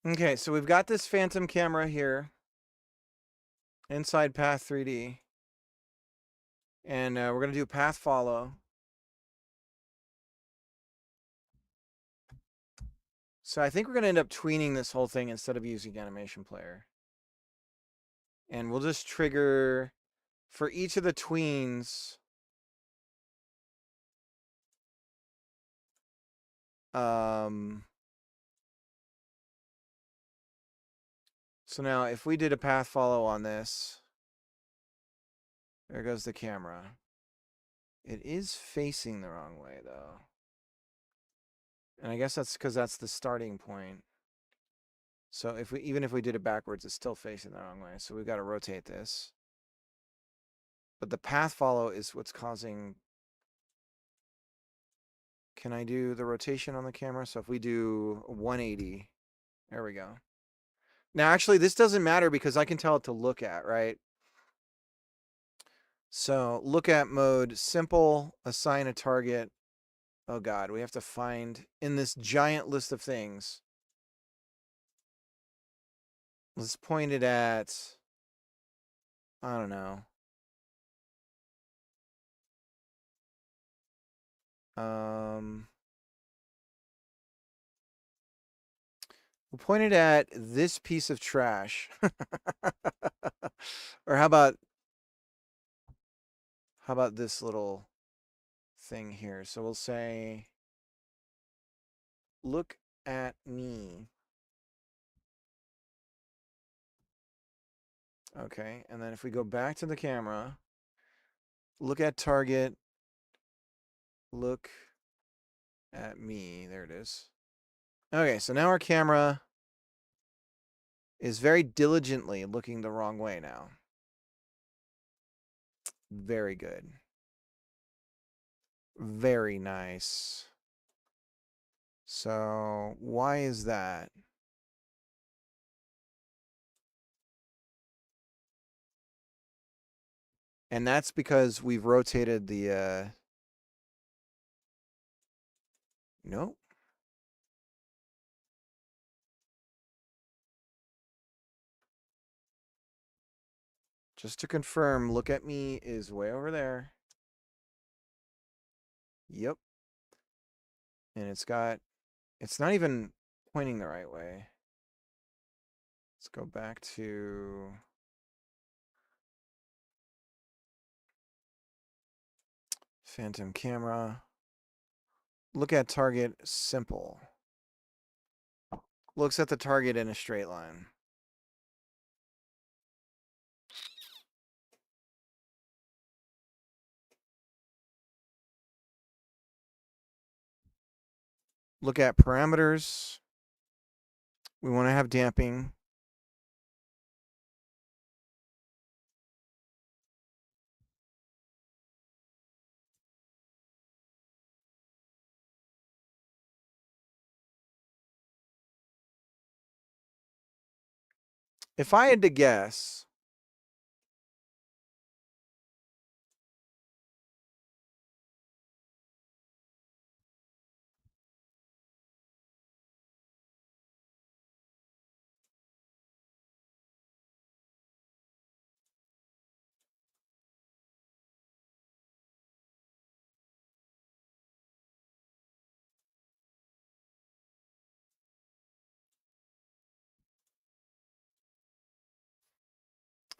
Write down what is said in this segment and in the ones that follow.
Okay, so we've got this phantom camera here inside Path 3D. And we're going to do path follow. So I think we're going to end up tweening this whole thing instead of using animation player. And we'll just trigger for each of the tweens. So now if we did a path follow on this, there goes the camera. It is facing the wrong way though. And I guess that's because that's the starting point. So even if we did it backwards, it's still facing the wrong way. So we've got to rotate this. But the path follow is what's causing. Can I do the rotation on the camera? So if we do 180, there we go. Now, actually, this doesn't matter because I can tell it to look at, right? So look at mode, simple, assign a target. Oh God, we have to find in this giant list of things. Let's point it at, I don't know. We'll point it at this piece of trash. Or how about this little thing here? So we'll say, look at me. Okay, and then if we go back to the camera, look at target, look at me. There it is. Okay, so now our camera is very diligently looking the wrong way now. Very good. Very nice. So why is that? And that's because we've rotated the, nope. Just to confirm, look at me is way over there. Yep. And it's not even pointing the right way. Let's go back to phantom camera. Look at target, simple. Looks at the target in a straight line. Look at parameters. We want to have damping. If I had to guess,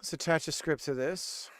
let's attach a script to this.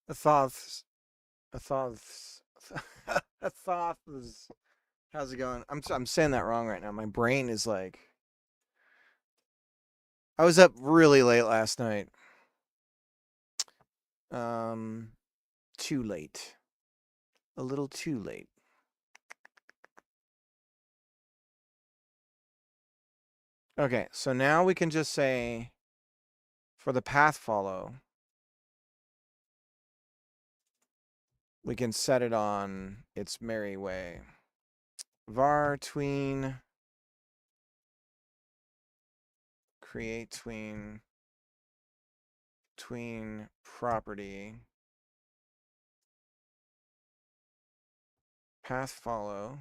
Thoughts. Thoughts. Thoughts. How's it going? I'm saying that wrong right now. My brain is like. I was up really late last night. Um, too late. A little too late. Okay, so now we can just say for the path follow, we can set it on its merry way. Var tween create tween property path follow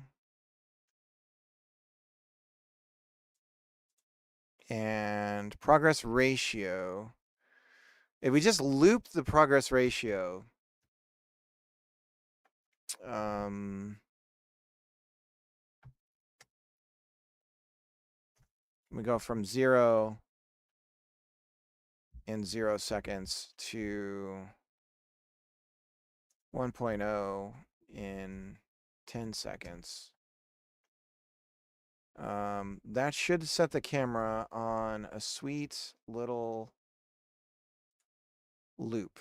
and progress ratio. If we just loop the progress ratio, we go from 0 in 0 seconds to 1.0 in 10 seconds. That should set the camera on a sweet little loop.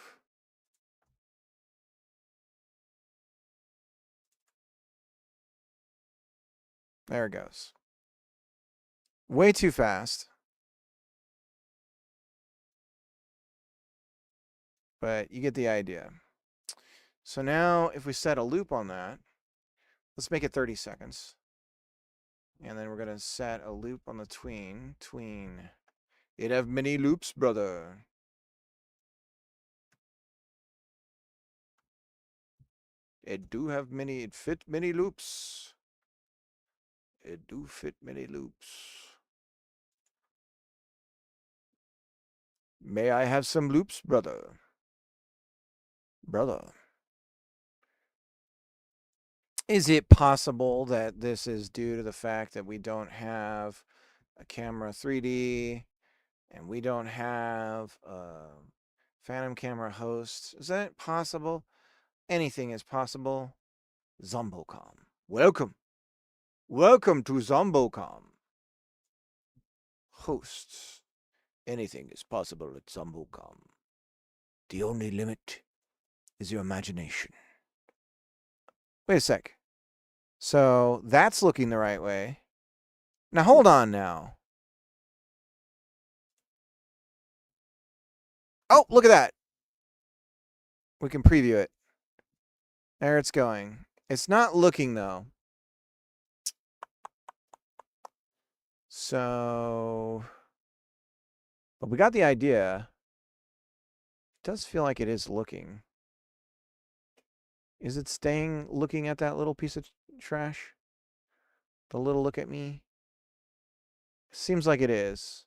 There it goes. Way too fast. But you get the idea. So now if we set a loop on that, let's make it 30 seconds. And then we're going to set a loop on the tween. Tween. It have many loops, brother. It do have many, it fit many loops. It do fit many loops. May I have some loops, brother? Brother. Is it possible that this is due to the fact that we don't have a camera 3D and we don't have a Phantom camera host? Is that possible? Anything is possible. Zombocom. Welcome. Welcome to Zombocom. Hosts. Anything is possible at Zombocom. The only limit is your imagination. Wait a sec. So that's looking the right way. Now hold on now. Oh, look at that. We can preview it. There it's going. It's not looking though. So, but we got the idea. It does feel like it is looking. Is it staying looking at that little piece of trash? The little look at me? Seems like it is.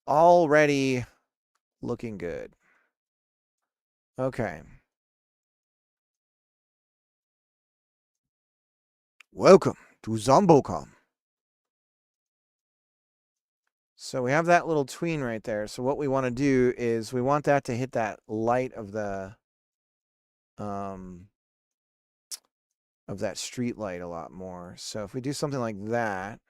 Already looking good. Okay. Welcome to Zombocom. So we have that little tween right there. So what we want to do is we want that to hit that light of that street light a lot more. So if we do something like that,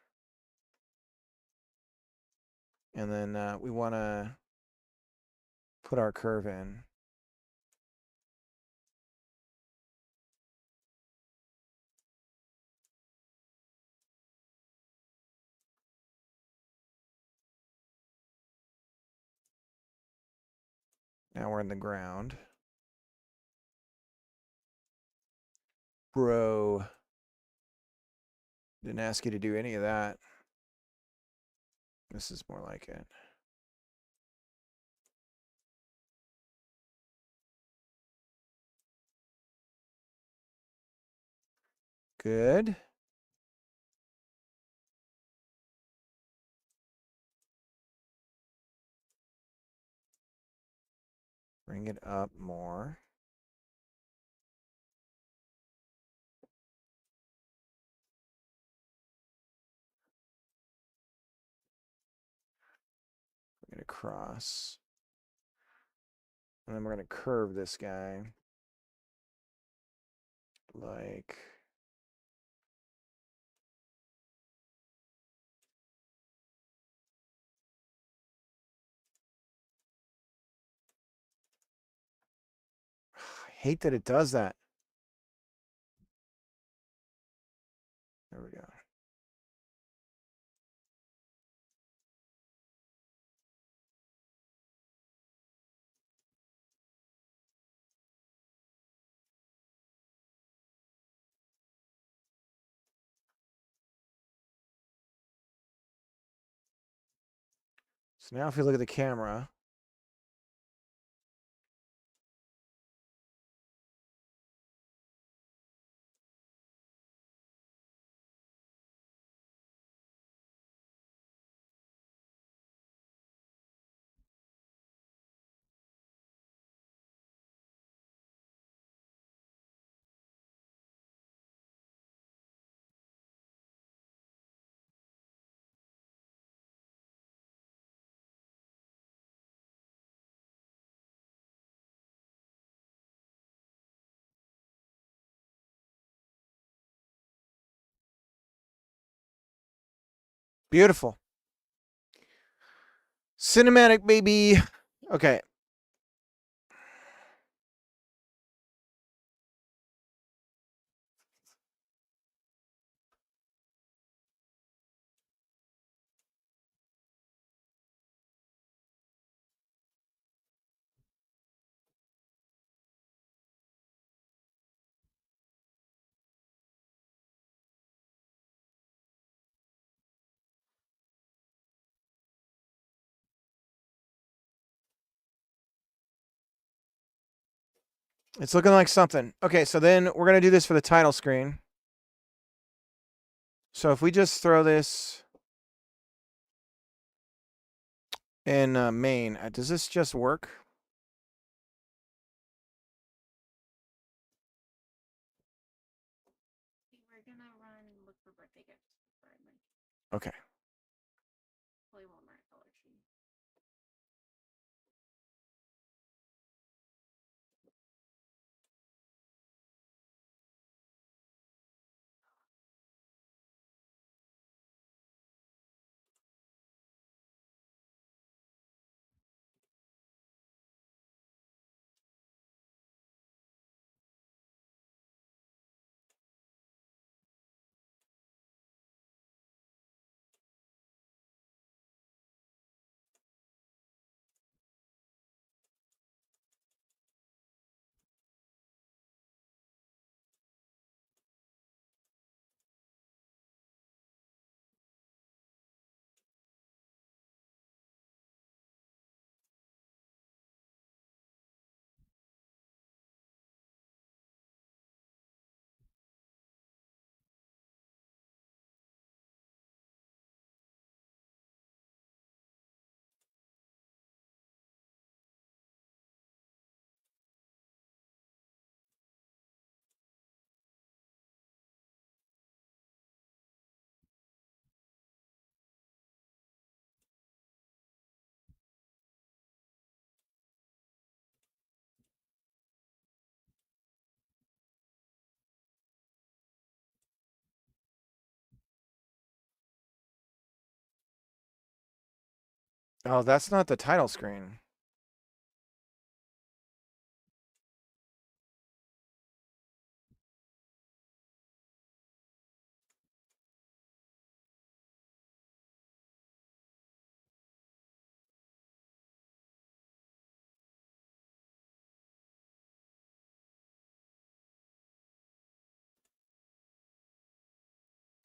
and then we want to put our curve in. Now we're in the ground. Bro. Didn't ask you to do any of that. This is more like it. Good. Bring it up more. across. And then we're going to curve this guy. Like... I hate that it does that. There we go. So now if you look at the camera, beautiful. Cinematic, baby. Okay. It's looking like something. Okay, so then we're going to do this for the title screen. So if we just throw this in main, does this just work? We're gonna run look for birthday gifts for Mike. Okay. Play Walmart Dollar Tree. Oh, that's not the title screen.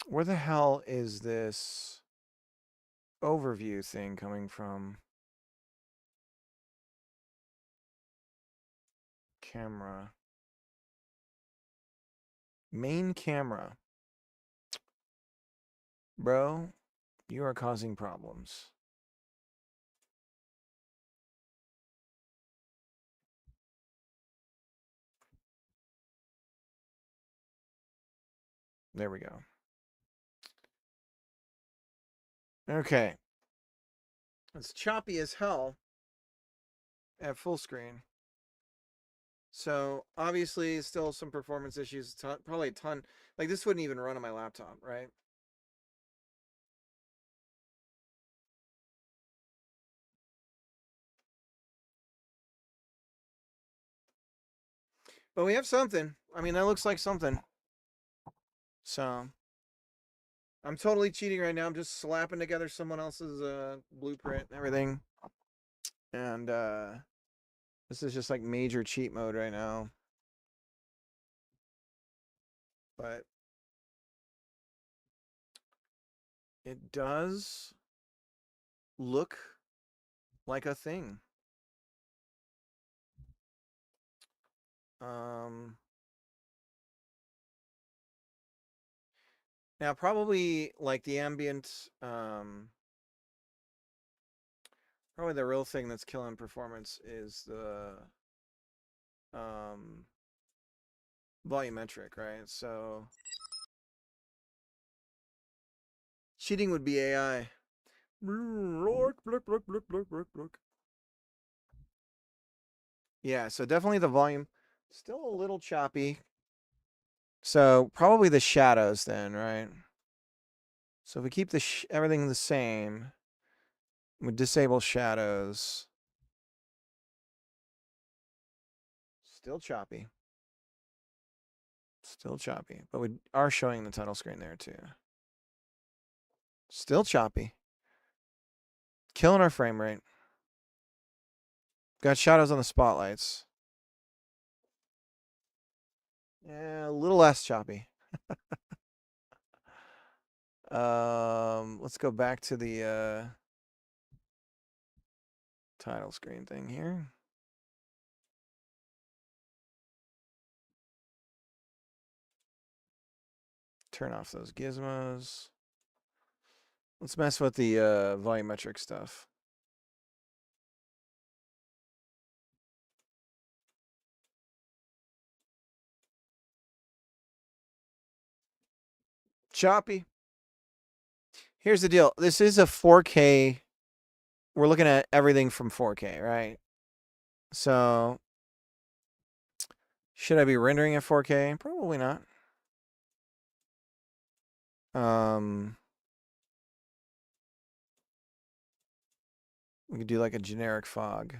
Where the hell is this overview thing coming from? Camera. Main camera. Bro, you are causing problems. There we go. Okay. It's choppy as hell at full screen. So obviously, still some performance issues. Probably a ton. Like this wouldn't even run on my laptop, right? But we have something. I mean, that looks like something. So I'm totally cheating right now. I'm just slapping together someone else's blueprint and everything. And this is just like major cheat mode right now. But it does look like a thing. Um, Now probably like the ambient, probably the real thing that's killing performance is the um, volumetric, right? So cheating would be AI. Yeah, so definitely the volume. Still a little choppy. So probably the shadows then, right? So if we keep the everything the same, we disable shadows. Still choppy. Still choppy. But we are showing the title screen there too. Still choppy. Killing our frame rate. Got shadows on the spotlights. Yeah, a little less choppy. Let's go back to the title screen thing here. Turn off those gizmos. Let's mess with the volumetric stuff. Choppy. Here's the deal. This is a 4K. We're looking at everything from 4K, right? So, should I be rendering at 4K? Probably not. We could do like a generic fog.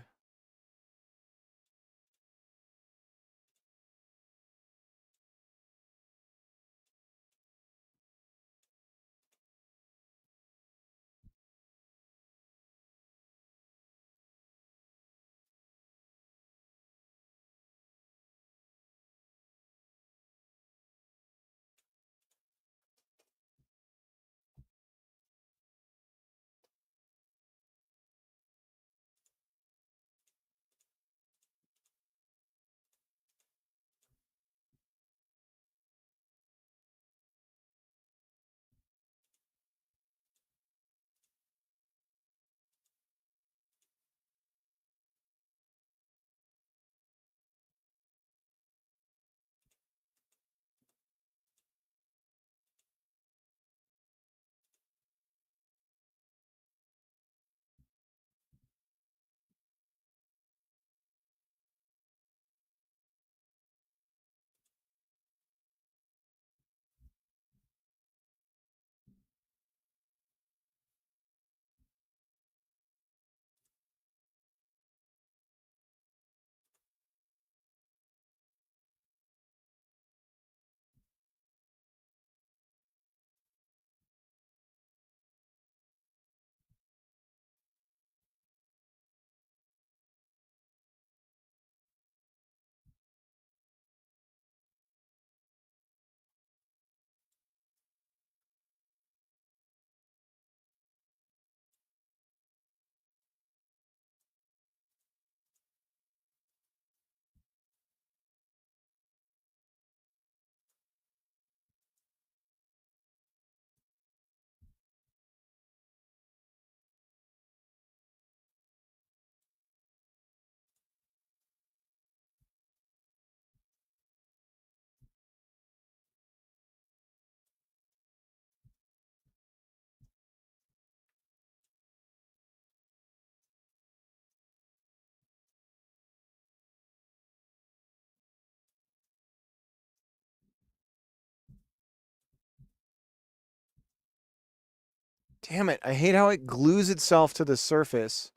Damn it. I hate how it glues itself to the surface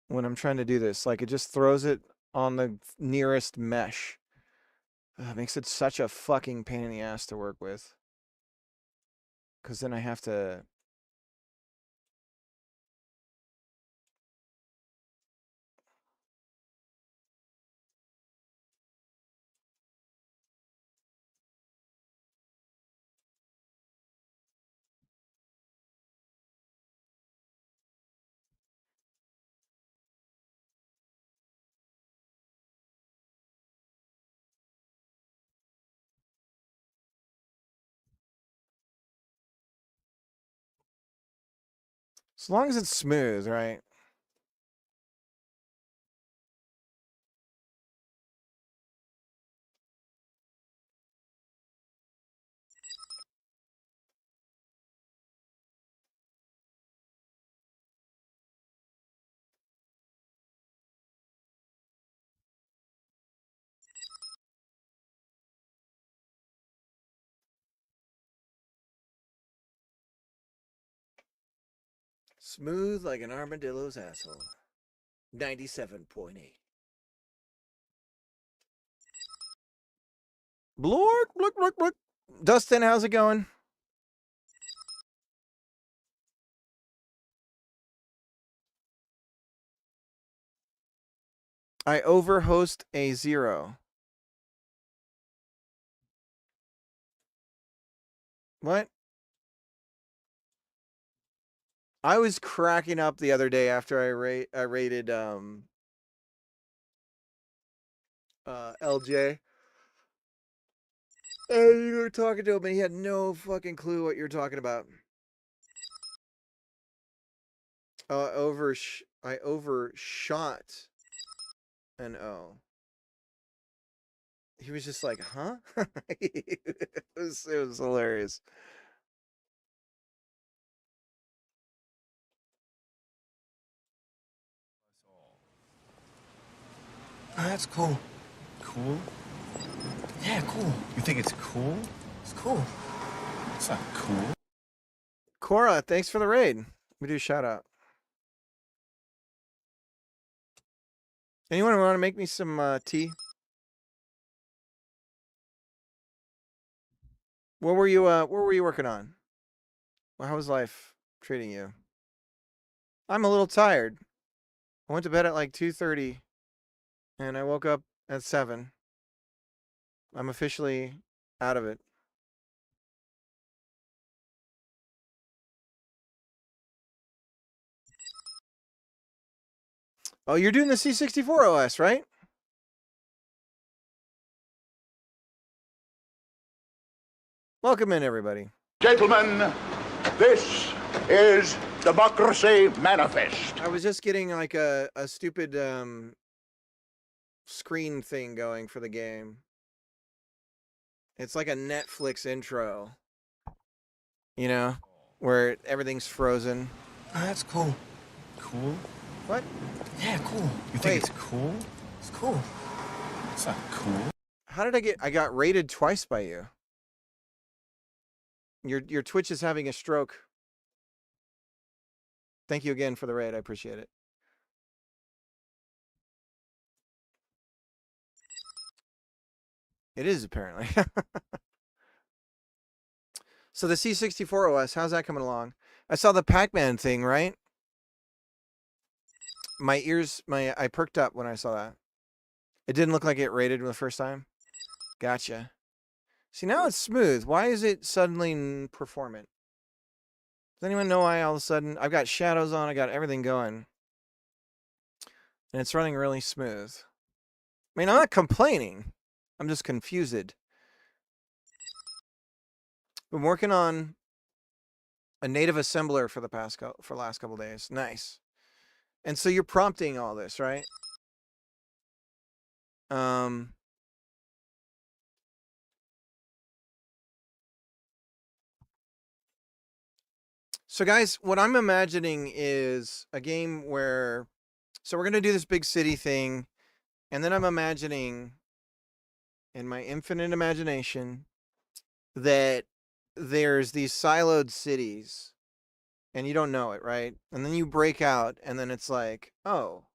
when I'm trying to do this. Like, it just throws it on the nearest mesh. It makes it such a fucking pain in the ass to work with. Because then I have to... As long as it's smooth, right? Smooth like an armadillo's asshole. 97.8. Blork, blork, blork, blork. Dustin, how's it going? I overhost a 0. What? I was cracking up the other day after I rated LJ. And you were talking to him and he had no fucking clue what you're talking about. I overshot an O. He was just like, huh? It was hilarious. Oh, that's cool. Cool? Yeah, cool. You think it's cool? It's cool. It's not cool. Cora, thanks for the raid. We do a shout out. Anyone want to make me some tea? What were you working on? Well, how was life treating you? I'm a little tired. I went to bed at like 2:30 and I woke up at 7. I'm officially out of it. Oh, you're doing the C64 OS, right? Welcome in, everybody. Gentlemen, this is Democracy Manifest. I was just getting like a stupid screen thing going for the game. It's like a Netflix intro. You know, where everything's frozen. Oh, that's cool. Cool? What? Yeah, cool. You think Wait. it's cool? It's cool. It's not cool. How did I got rated twice by you. Your Twitch is having a stroke. Thank you again for the raid. I appreciate it. It is apparently. So the C64 OS, how's that coming along? I saw the Pac-Man thing, right? I perked up when I saw that. It didn't look like it rated the first time. Gotcha. See, now it's smooth. Why is it suddenly performant? Does anyone know why all of a sudden I've got shadows on, I got everything going. And it's running really smooth. I mean, I'm not complaining. I'm just confused. Been working on a native assembler for the last couple days. Nice. And so you're prompting all this, right? So guys, what I'm imagining is a game where, so we're going to do this big city thing. And then I'm imagining in my infinite imagination that there's these siloed cities and you don't know it, right? And then you break out and then it's like, oh,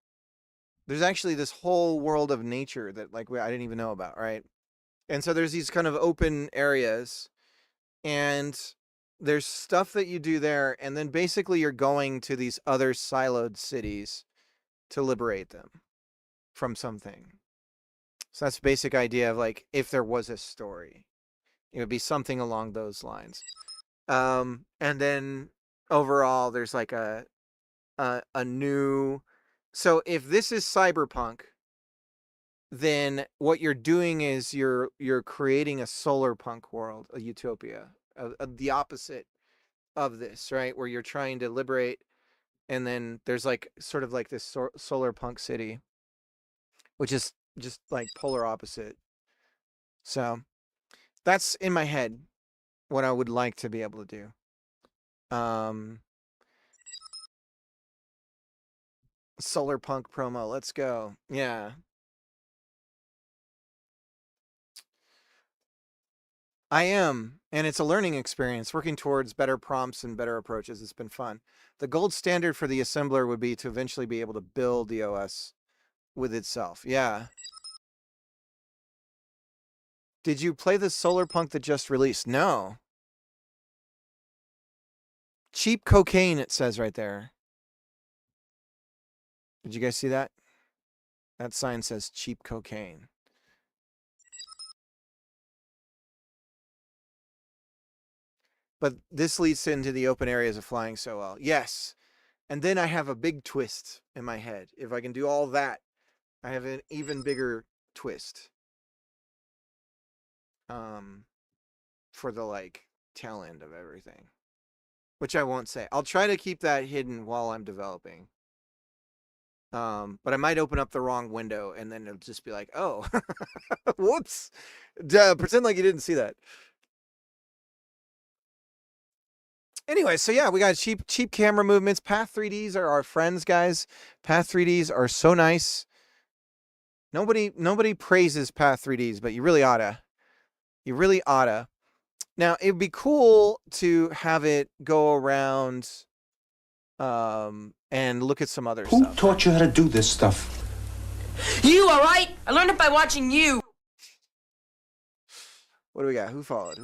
there's actually this whole world of nature that like I didn't even know about, right? And so there's these kind of open areas and there's stuff that you do there and then basically you're going to these other siloed cities to liberate them from something. So that's the basic idea of like if there was a story, it would be something along those lines. And then overall there's like a new, so if this is cyberpunk, then what you're doing is you're creating a solar punk world, a utopia, the opposite of this, right? Where you're trying to liberate, and then there's like sort of like this solar punk city, which is just like polar opposite. So that's in my head what I would like to be able to do. Solar punk promo, let's go. Yeah. I am, and it's a learning experience working towards better prompts and better approaches. It's been fun. The gold standard for the assembler would be to eventually be able to build the OS with itself. Yeah. Did you play the Solar Punk that just released? No. Cheap cocaine, it says right there. Did you guys see that? That sign says cheap cocaine. But this leads into the open areas of flying so well. Yes. And then I have a big twist in my head. If I can do all that, I have an even bigger twist. For the like tail end of everything, which I won't say. I'll try to keep that hidden while I'm developing. But I might open up the wrong window and then it'll just be like, oh, whoops. Pretend like you didn't see that. Anyway, so yeah, we got cheap camera movements. Path 3Ds are our friends, guys. Path 3Ds are so nice. Nobody praises Path 3Ds, but you really oughta. You really oughta. Now, it'd be cool to have it go around and look at some other Who stuff. taught you how to do this stuff? You, all right? I learned it by watching you. What do we got? Who followed?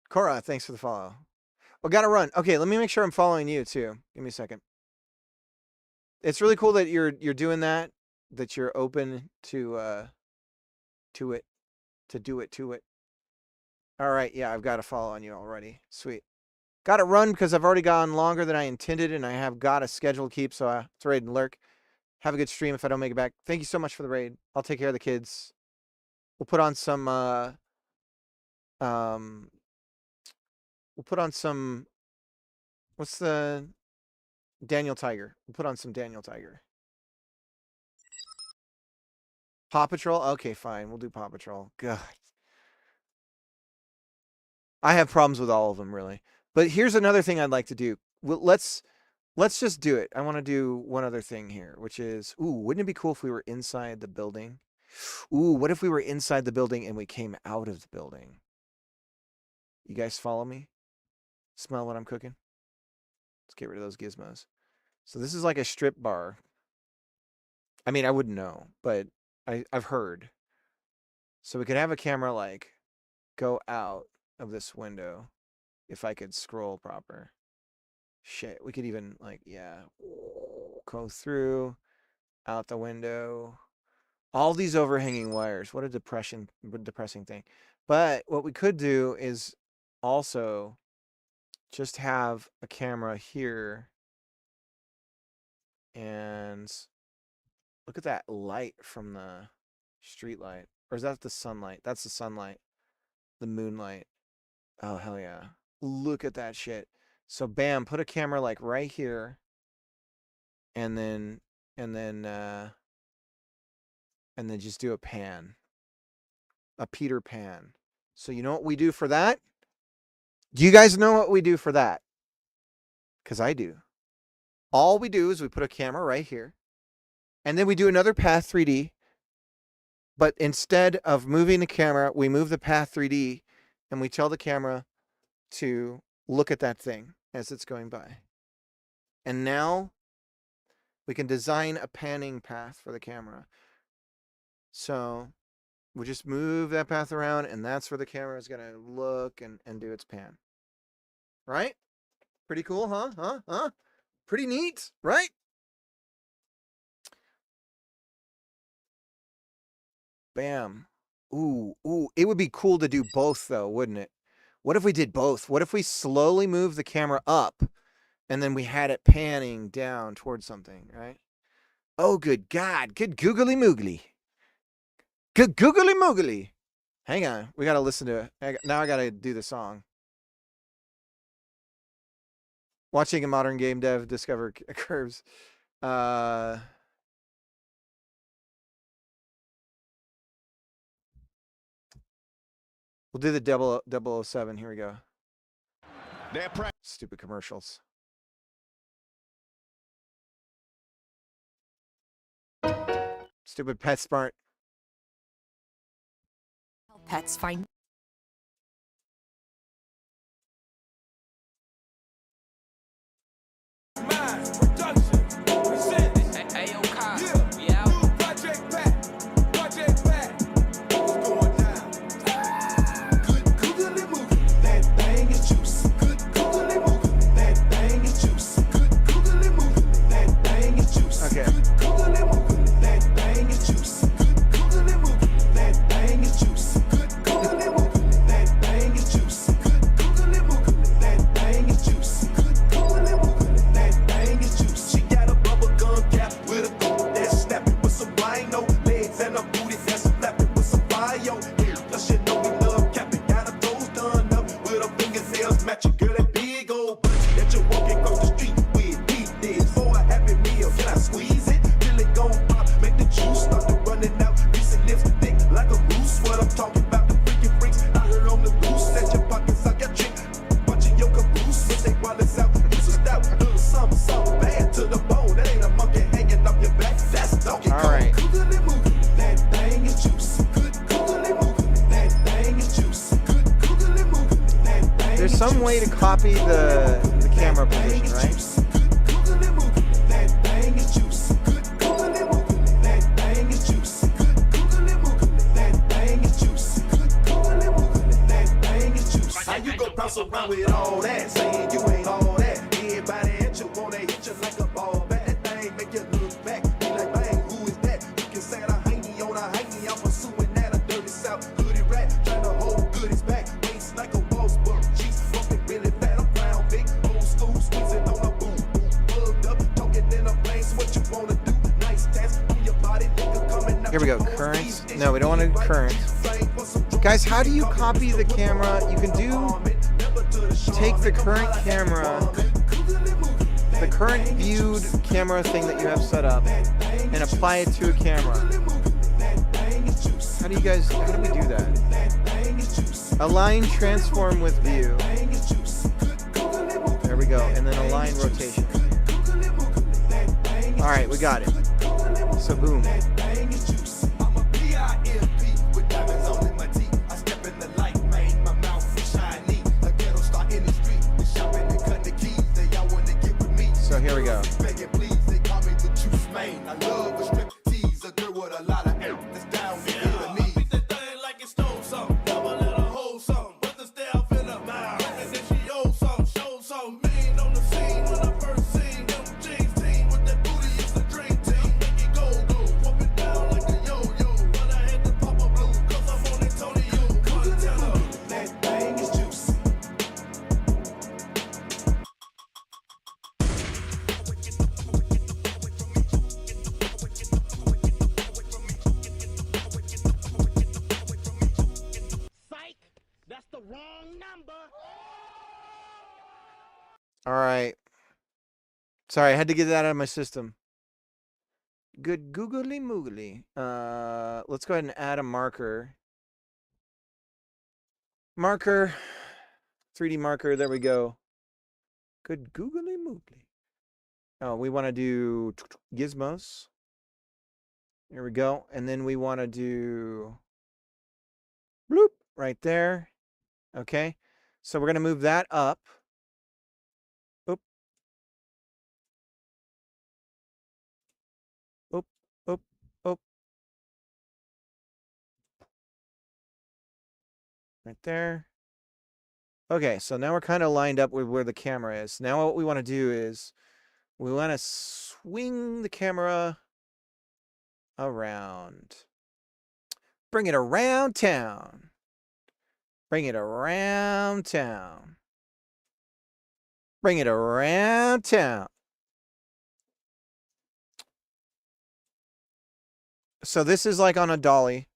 Cora, thanks for the follow. Oh, gotta run. Okay, let me make sure I'm following you too. Give me a second. It's really cool that you're doing that you're open to it. All right, yeah, I've got to follow on you already. Sweet. Got to run because I've already gone longer than I intended, and I have got a schedule to keep, so it's raid and lurk. Have a good stream if I don't make it back. Thank you so much for the raid. I'll take care of the kids. We'll put on some, what's the Daniel Tiger? We'll put on some Daniel Tiger. Paw Patrol? Okay, fine. We'll do Paw Patrol. God. I have problems with all of them, really. But here's another thing I'd like to do. Well, let's just do it. I want to do one other thing here, which is, ooh, wouldn't it be cool if we were inside the building? Ooh, what if we were inside the building and we came out of the building? You guys follow me? Smell what I'm cooking? Let's get rid of those gizmos. So this is like a strip bar. I mean, I wouldn't know, but I've heard. So we could have a camera like go out of this window if I could scroll proper. Shit, we could even like, yeah, go through, out the window. All these overhanging wires. What a depressing thing. But what we could do is also just have a camera here and look at that light from the street light. Or is that the sunlight? That's the sunlight. The moonlight. Oh, hell yeah. Look at that shit. So bam, put a camera like right here. And then just do a pan. A Peter Pan. So you know what we do for that? Do you guys know what we do for that? Because I do. All we do is we put a camera right here. And then we do another Path 3D. But instead of moving the camera, we move the Path 3D and we tell the camera to look at that thing as it's going by. And now we can design a panning path for the camera. So we just move that path around, and that's where the camera is going to look and do its pan. Right? Pretty cool, huh? Pretty neat, right? Bam. Ooh. It would be cool to do both, though, wouldn't it? What if we did both? What if we slowly move the camera up, and then we had it panning down towards something, right? Oh, good God. Good googly moogly. Good googly moogly. Hang on. We got to listen to it. Now I got to do the song. Watching a modern game dev discover curves. We'll do the 007. Here we go. Stupid commercials. Stupid PetSmart. Pets find some way to copy the camera position, right? How you go bounce around with all that, saying you ain't all that? Everybody at you wanna hit you like a ball bat. That thing make you look back, be like, bang, who is that? You can say the hiney on a hiney, I'm pursuing that. A dirty South hoodie rat, trying to hold goodies back. Waist like a waltz, but cheeks fucking really fat. I'm round big, old school, squeezing on a boom, bugged up, talking in a place. What you wanna do? Nice dance on your body, nigga coming up. Here we go, current. No, we don't want to do current. Guys, how do you copy the camera? You can take the current camera, the current viewed camera thing that you have set up, and apply it to a camera. How do we do that? Align transform with view. There we go. And then align rotation. All right, we got it. So boom. So here we go. All right. Sorry, I had to get that out of my system. Good googly moogly. Let's go ahead and add a marker. Marker. 3D marker. There we go. Good googly moogly. Oh, we want to do gizmos. Here we go. And then we want to do bloop right there. Okay, so we're going to move that up. Oop. Oop, oop, oop. Right there. Okay, so now we're kind of lined up with where the camera is. Now what we want to do is we want to swing the camera around. Bring it around town. Bring it around town. Bring it around town. So this is like on a dolly,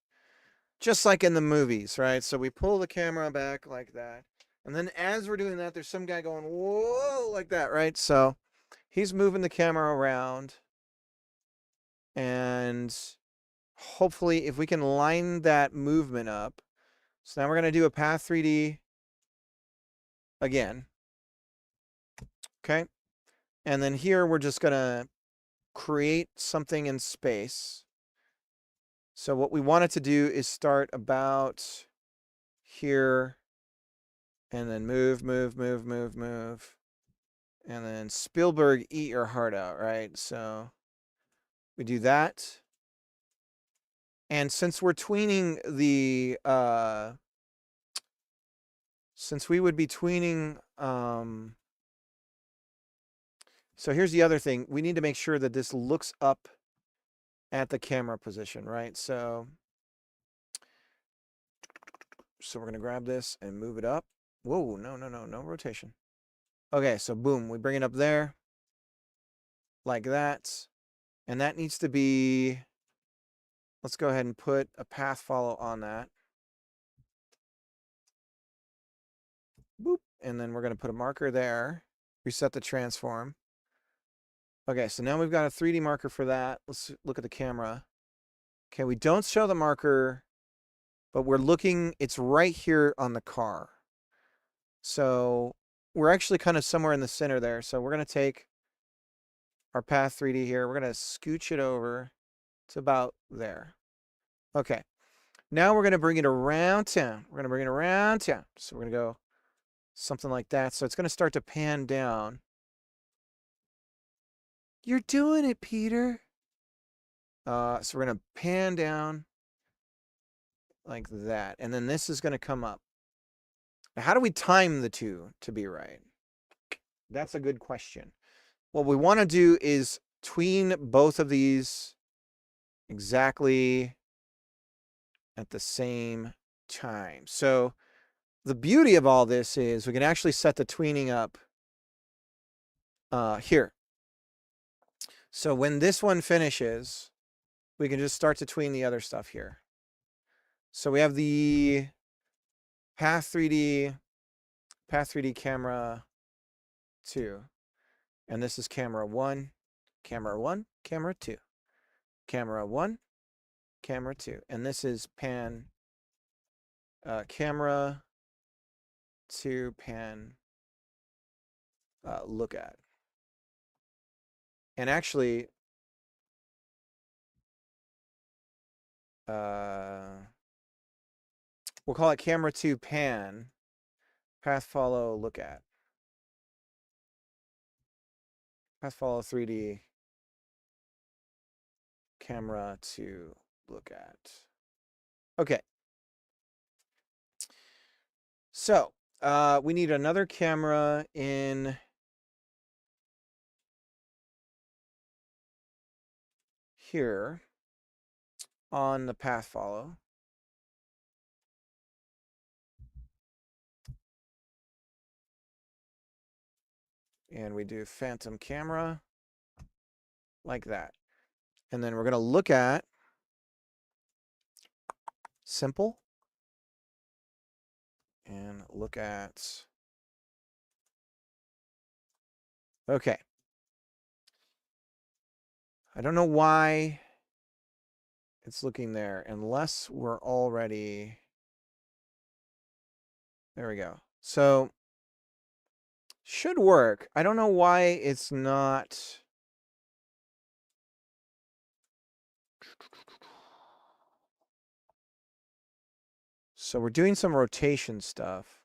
just like in the movies, right? So we pull the camera back like that. And then as we're doing that, there's some guy going, whoa, like that, right? So he's moving the camera around. And hopefully if we can line that movement up. So now we're going to do a path 3D again. Okay. And then here we're just going to create something in space. So what we want it to do is start about here and then move, move, move, move, move. And then Spielberg, eat your heart out, right? So we do that. And since we're tweening the, since we would be tweening, so here's the other thing. We need to make sure that this looks up at the camera position, right? So we're going to grab this and move it up. Whoa, no rotation. Okay, so boom, we bring it up there like that. And that needs to be, let's go ahead and put a path follow on that. Boop. And then we're going to put a marker there. Reset the transform. Okay, so now we've got a 3D marker for that. Let's look at the camera. Okay, we don't show the marker, but we're looking, it's right here on the car. So we're actually kind of somewhere in the center there. So we're going to take our path 3D here. We're going to scooch it over to about there. Okay. Now we're going to bring it around town. We're going to bring it around town. So we're going to go something like that. So it's going to start to pan down. You're doing it, Peter. So we're going to pan down like that. And then this is going to come up. Now, how do we time the two to be right? That's a good question. What we want to do is tween both of these exactly at the same time. So the beauty of all this is we can actually set the tweening up here. So when this one finishes, we can just start to tween the other stuff here. So we have the path 3D camera 2. And this is camera 1, camera 1, camera 2. Camera 1, camera 2. And this is pan camera 2 pan look at. And actually we'll call it camera 2 pan path follow look at. Path follow 3D camera to look at. Okay. So we need another camera in here on the path follow. And we do phantom camera like that. And then we're going to look at simple and look at, okay. I don't know why it's looking there unless we're already, there we go. So should work. I don't know why it's not. So we're doing some rotation stuff.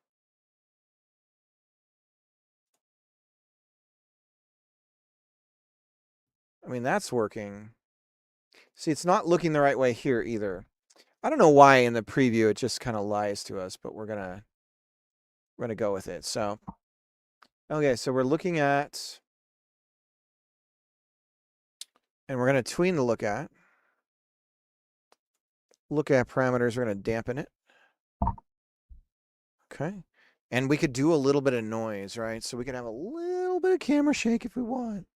I mean, that's working. See, it's not looking the right way here either. I don't know why in the preview it just kind of lies to us, but we're gonna go with it. So, okay, so we're looking at, and we're gonna tween the look at. Look at parameters. We're gonna dampen it. Okay, and we could do a little bit of noise, right? So we can have a little bit of camera shake if we want.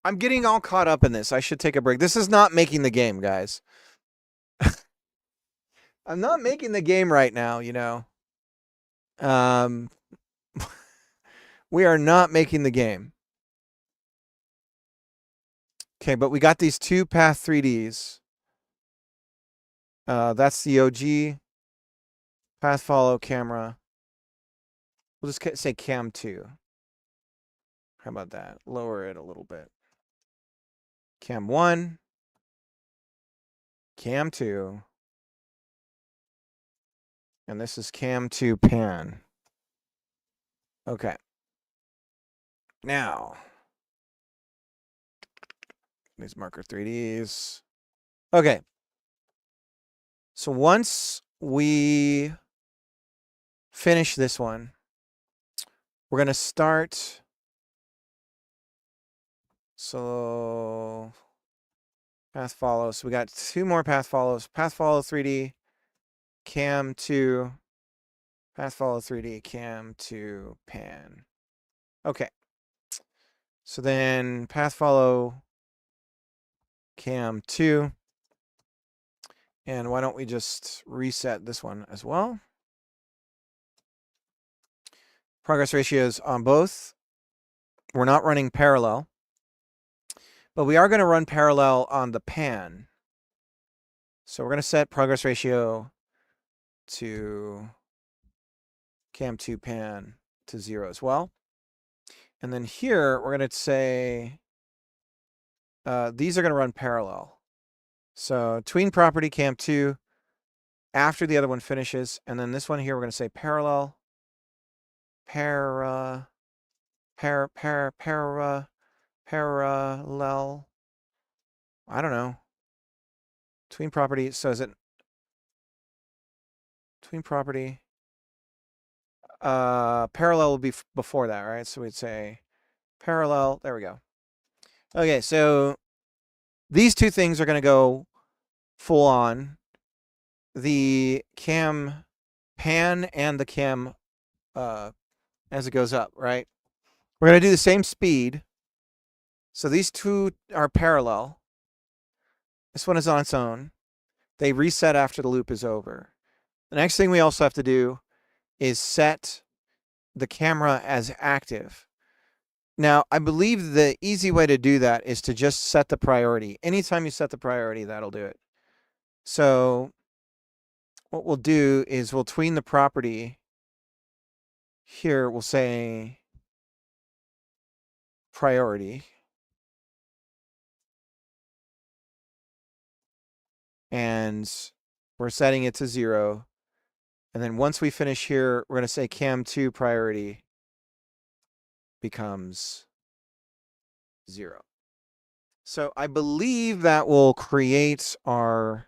I'm getting all caught up in this. I should take a break. This is not making the game, guys. I'm not making the game right now, you know. We are not making the game. Okay, but we got these two path 3Ds. That's the OG path follow camera. We'll just say cam 2. How about that? Lower it a little bit. Cam 1. Cam 2. And this is cam 2 pan. Okay. Now, these marker 3Ds. Okay. So once we finish this one, we're going to start. So path follow. So we got 2 more path follows. Path follow 3D, cam 2, path follow 3D, cam 2, pan. Okay. So then path follow cam 2. And why don't we just reset this one as well? Progress ratios on both. We're not running parallel, but we are going to run parallel on the pan. So we're going to set progress ratio to cam 2 pan to 0 as well. And then here we're going to say these are going to run parallel. So tween property cam 2 after the other one finishes. And then this one here, we're going to say parallel, parallel. I don't know. Tween property. So is it tween property? Parallel will be before that, right? So we'd say parallel. There we go. Okay, so these two things are going to go full on. The cam pan and the cam as it goes up, right? We're going to do the same speed. So these two are parallel. This one is on its own. They reset after the loop is over. The next thing we also have to do is set the camera as active. Now, I believe the easy way to do that is to just set the priority. Anytime you set the priority, that'll do it. So what we'll do is we'll tween the property. Here we'll say priority. And we're setting it to 0. And then once we finish here, we're going to say cam 2 priority becomes 0. So I believe that will create our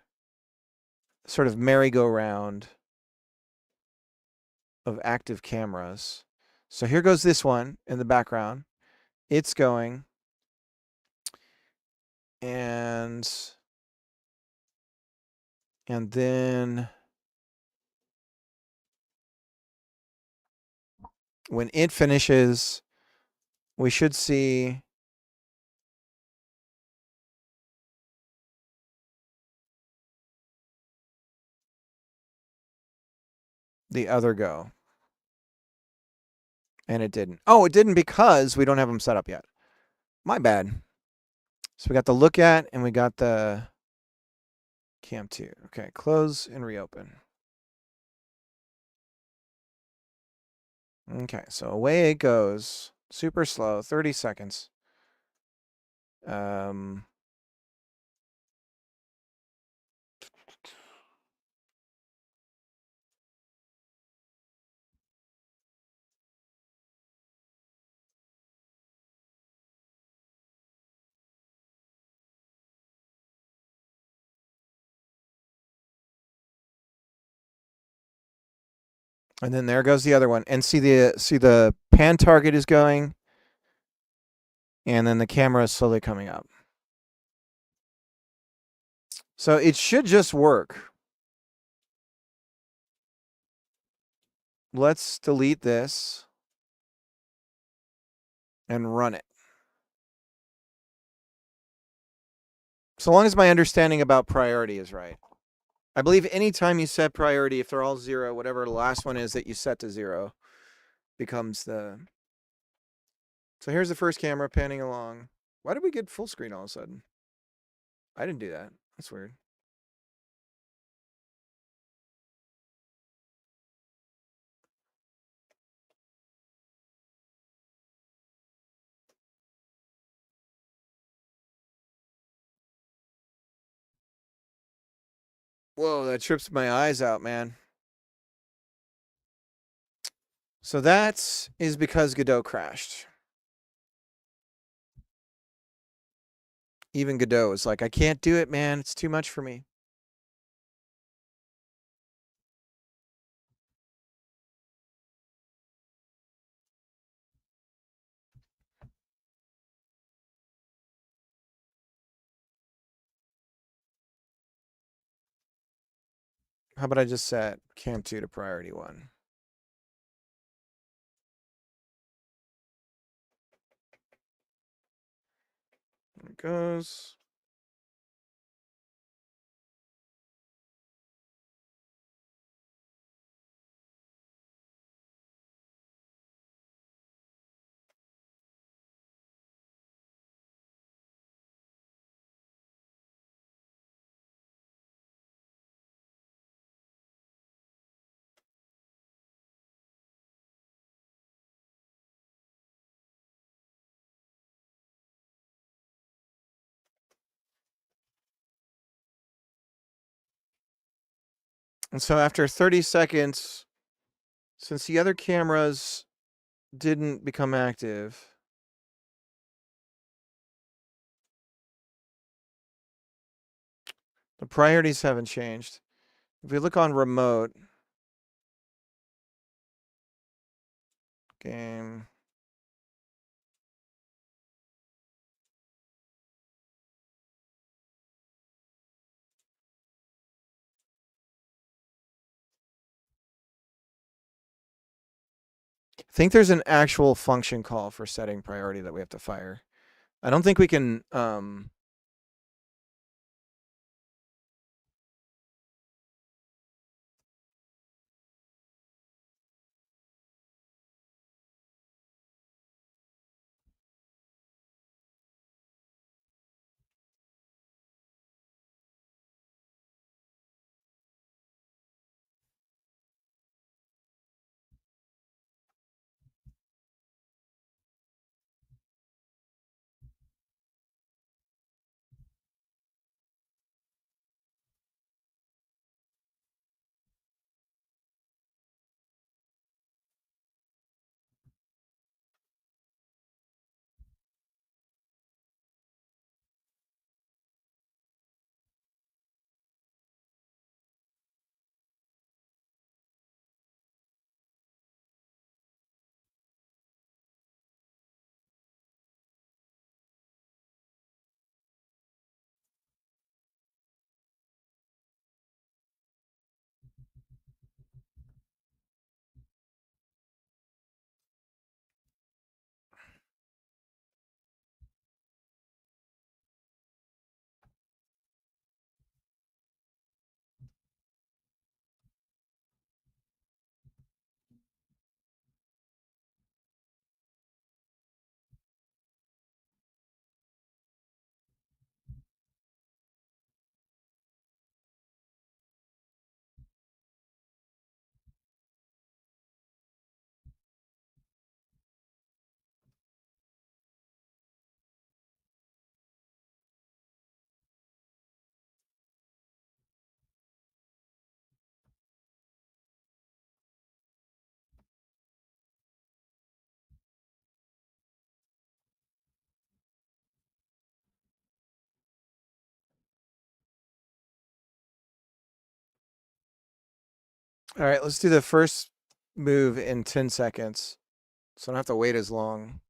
sort of merry-go-round of active cameras. So here goes this one in the background. It's going. And then when it finishes, we should see the other go. And it didn't. Oh, it didn't because we don't have them set up yet. My bad. So we got the look at and we got the cam 2. Okay, close and reopen. Okay, so away it goes. Super slow, 30 seconds. And then there goes the other one. And see the pan target is going. And then the camera is slowly coming up. So it should just work. Let's delete this and run it. So long as my understanding about priority is right. I believe anytime you set priority, if they're all 0, whatever the last one is that you set to 0 becomes the... So here's the first camera panning along. Why did we get full screen all of a sudden? I didn't do that. That's weird. Whoa, that trips my eyes out, man. So that is because Godot crashed. Even Godot is like, I can't do it, man. It's too much for me. How about I just set cam 2 to priority 1? There it goes. And so after 30 seconds, since the other cameras didn't become active, the priorities haven't changed. If we look on remote, game, I think there's an actual function call for setting priority that we have to fire. I don't think we can All right, let's do the first move in 10 seconds. So I don't have to wait as long.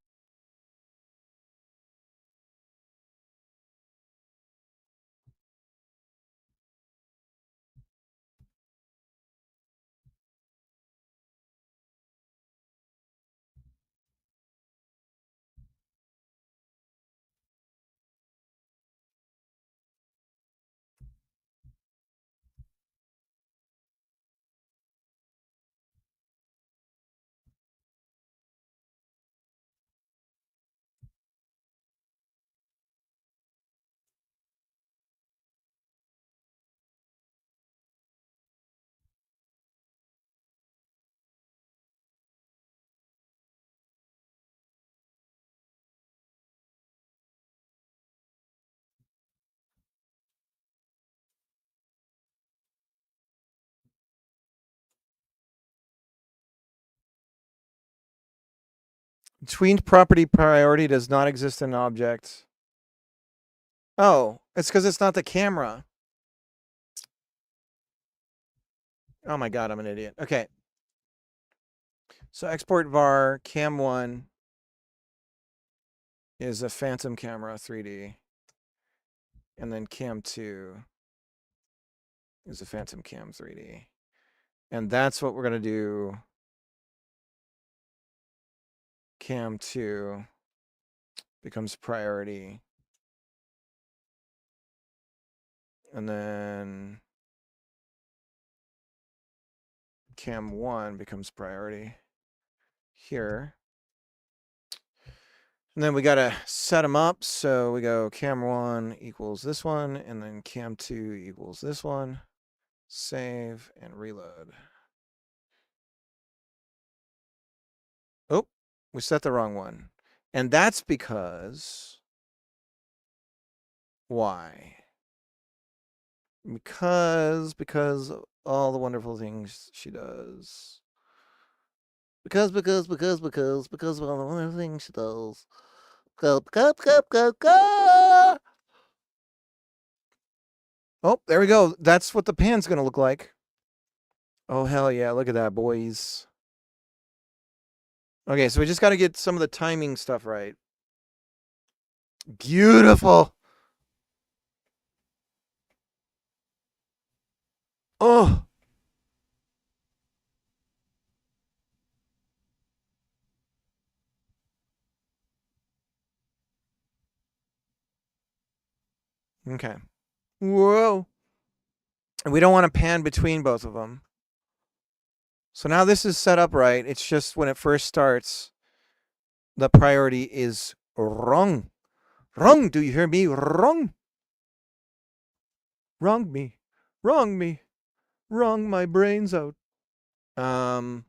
Between property priority does not exist in object. Oh, it's because it's not the camera. Oh my god, I'm an idiot. Okay. So export var cam1 is a phantom camera 3D. And then cam2 is a phantom cam 3D. And that's what we're going to do. Cam2 becomes priority. And then cam1 becomes priority here. And then we got to set them up. So we go cam1 equals this one, and then cam2 equals this one. Save and reload. Oh, we set the wrong one. And that's because... Why? Because of all the wonderful things she does. Because of all the wonderful things she does. Go. Oh, there we go. That's what the pan's going to look like. Oh, hell yeah. Look at that, boys. Okay, so we just got to get some of the timing stuff right. Beautiful. Oh. Okay. Whoa. And we don't want to pan between both of them. So now this is set up right. It's just when it first starts, the priority is wrong. Wrong. Do you hear me? Wrong. Wrong me. Wrong me. Wrong my brains out. Huh.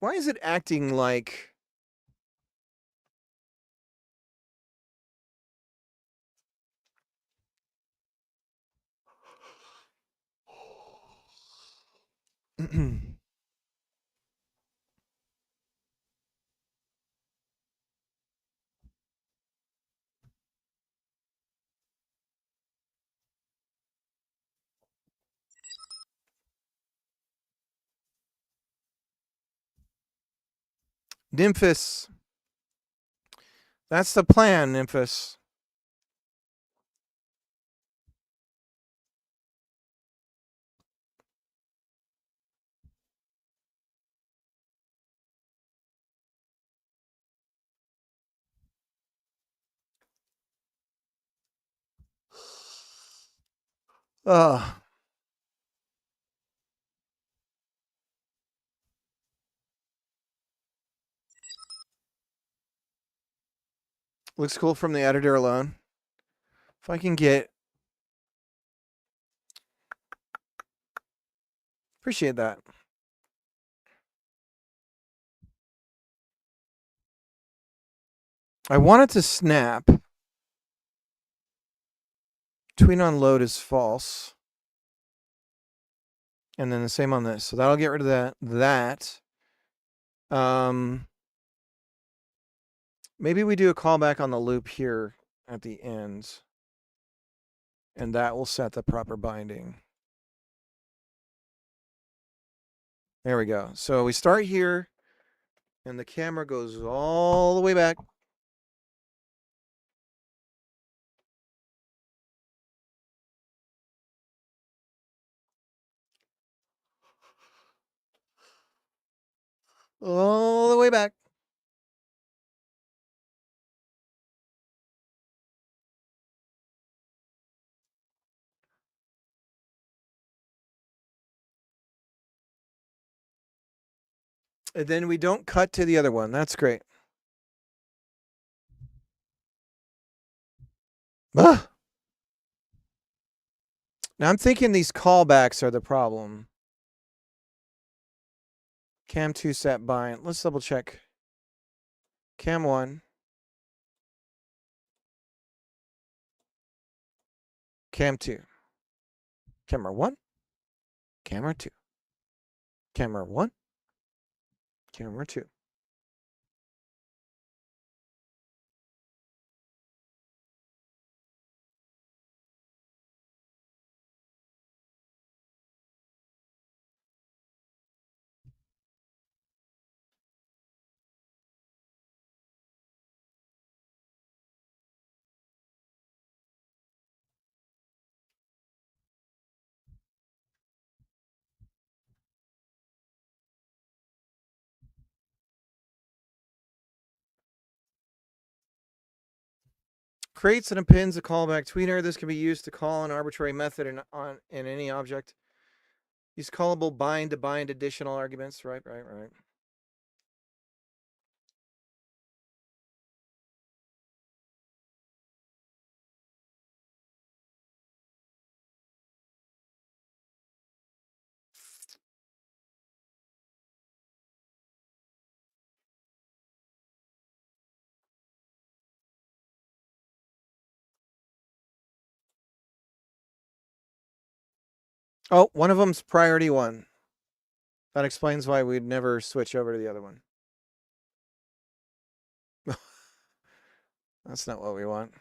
Why is it acting like... Nymphus. That's the plan, Nymphus. Looks cool from the editor alone. If I can get... Appreciate that. I want it to snap. Tween on load is false. And then the same on this. So that'll get rid of that. Maybe we do a callback on the loop here at the end. And that will set the proper binding. There we go. So we start here, and the camera goes all the way back. All the way back. And then we don't cut to the other one. That's great. Ah! Now I'm thinking these callbacks are the problem. Cam 2 set bind. Let's double check. Cam 1. Cam 2. Camera 1. Camera 2. Camera 1. Camera 2. Creates and appends a callback tweener. This can be used to call an arbitrary method in any object. Use callable bind to bind additional arguments. Right. Oh, one of them's priority 1. That explains why we'd never switch over to the other one. That's not what we want.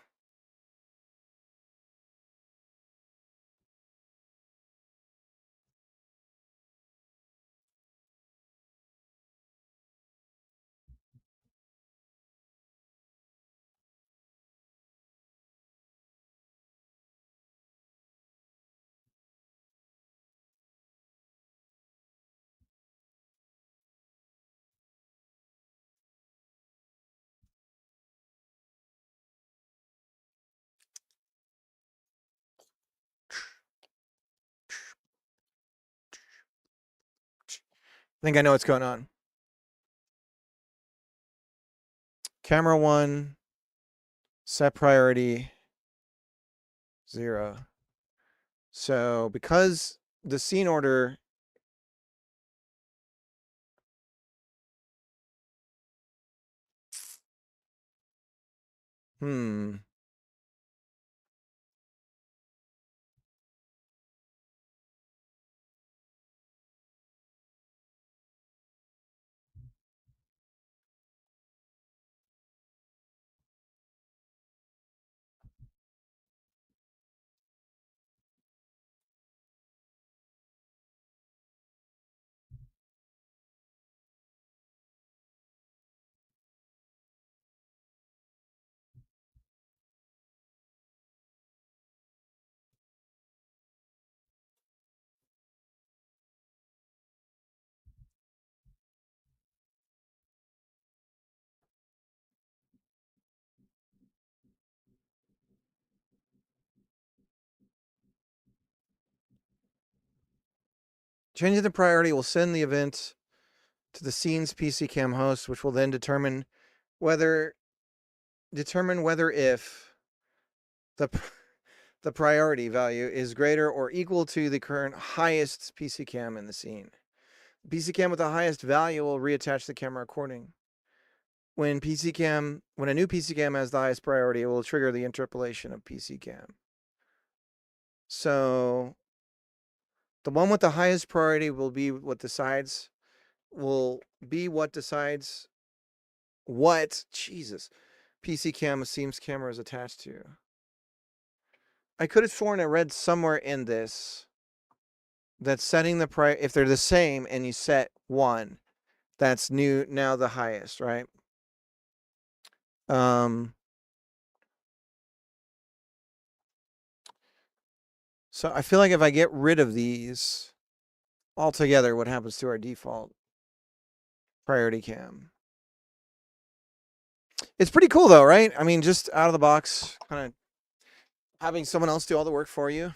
I think I know what's going on. Camera 1, set priority 0. So because the scene order changing the priority will send the event to the scene's PCCam host, which will then determine whether if the priority value is greater or equal to the current highest PCCam in the scene. The PCCam with the highest value will reattach the camera recording. When a new PCCam has the highest priority, it will trigger the interpolation of PCCam. So the one with the highest priority will be what decides what PCCam a Seams camera is attached to. I could have sworn I read somewhere in this that setting the price, if they're the same and you set 1, that's now the highest, right? So I feel like if I get rid of these altogether, what happens to our default priority cam? It's pretty cool though, right? I mean, just out of the box, kind of having someone else do all the work for you.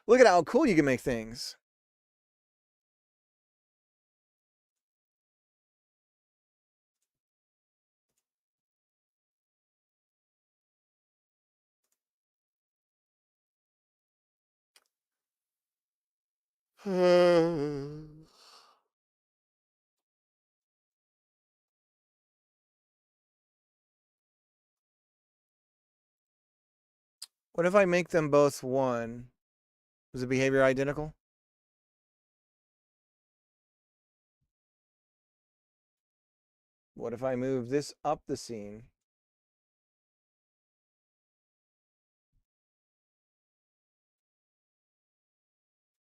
Look at how cool you can make things. What if I make them both 1? Is the behavior identical? What if I move this up the scene?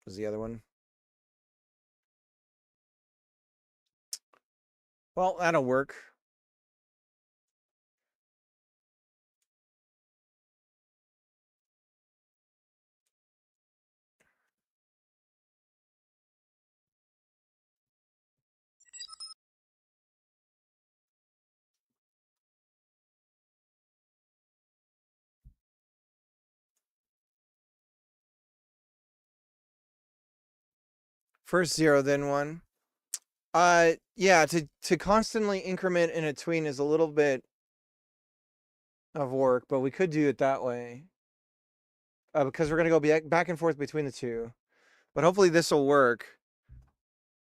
Was the other one? Well, that'll work. First 0, then 1. Yeah, to constantly increment in a tween is a little bit of work, but we could do it that way. Because we're going to go back and forth between the two. But hopefully this will work.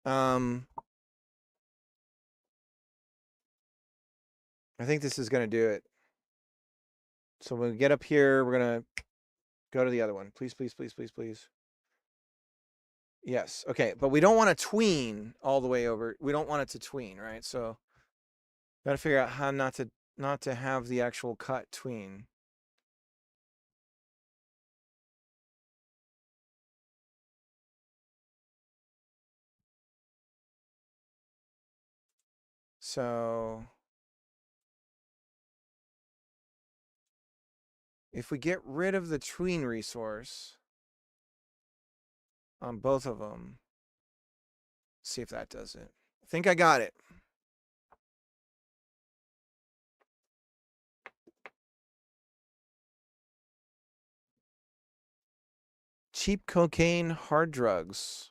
I think this is going to do it. So when we get up here, we're going to go to the other one. Please, please, please, please, please. Yes. Okay. But we don't want to tween all the way over. We don't want it to tween, right? So got to figure out how not to have the actual cut tween. So if we get rid of the tween resource on both of them, see if that does it. I think I got it. Cheap cocaine, hard drugs.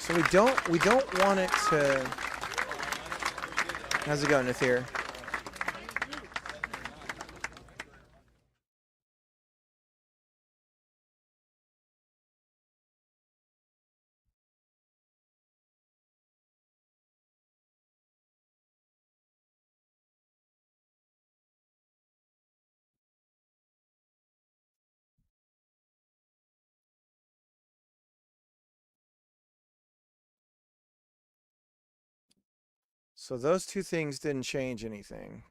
So we don't want it to. How's it going, Nathir? So those two things didn't change anything.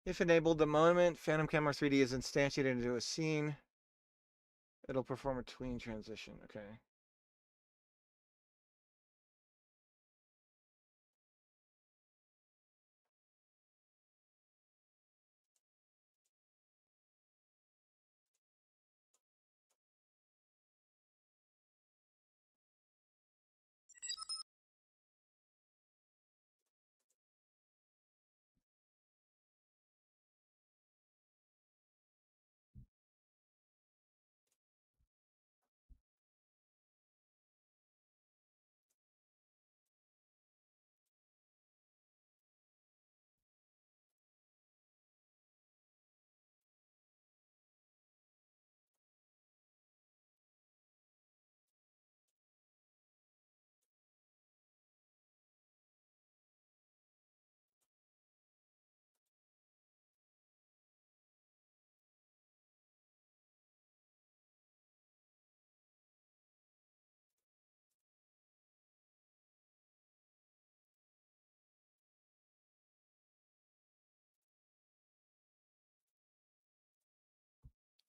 If enabled, the moment Phantom Camera 3D is instantiated into a scene, it'll perform a tween transition. Okay.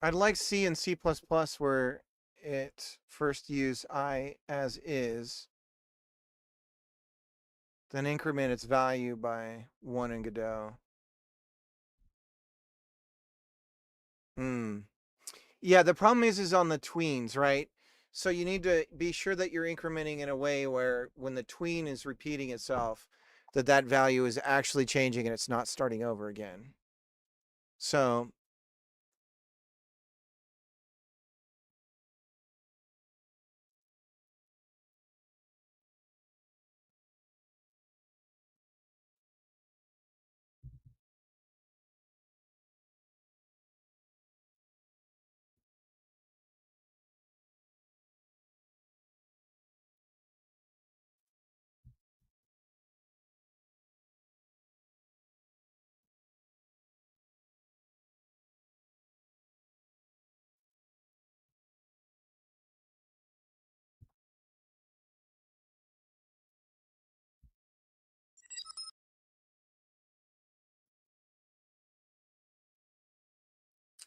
I'd like C and C++ where it first use I as is, then increment its value by 1 in Godot. Yeah, the problem is on the tweens, right? So you need to be sure that you're incrementing in a way where when the tween is repeating itself, that value is actually changing and it's not starting over again. So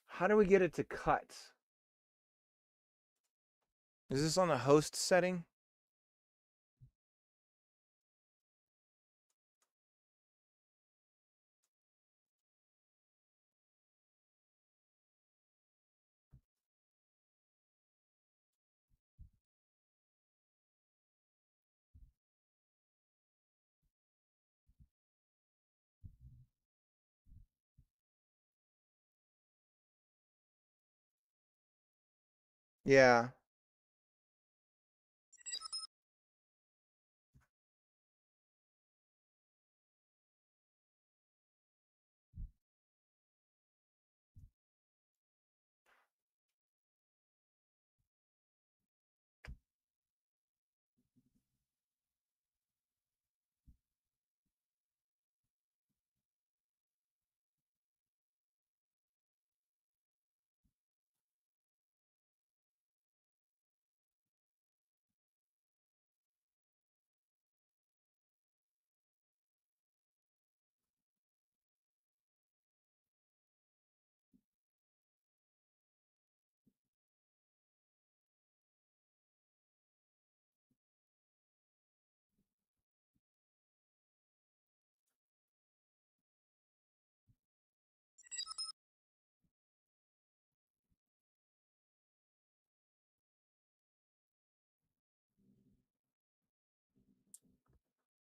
how do we get it to cut? Is this on the host setting? Yeah.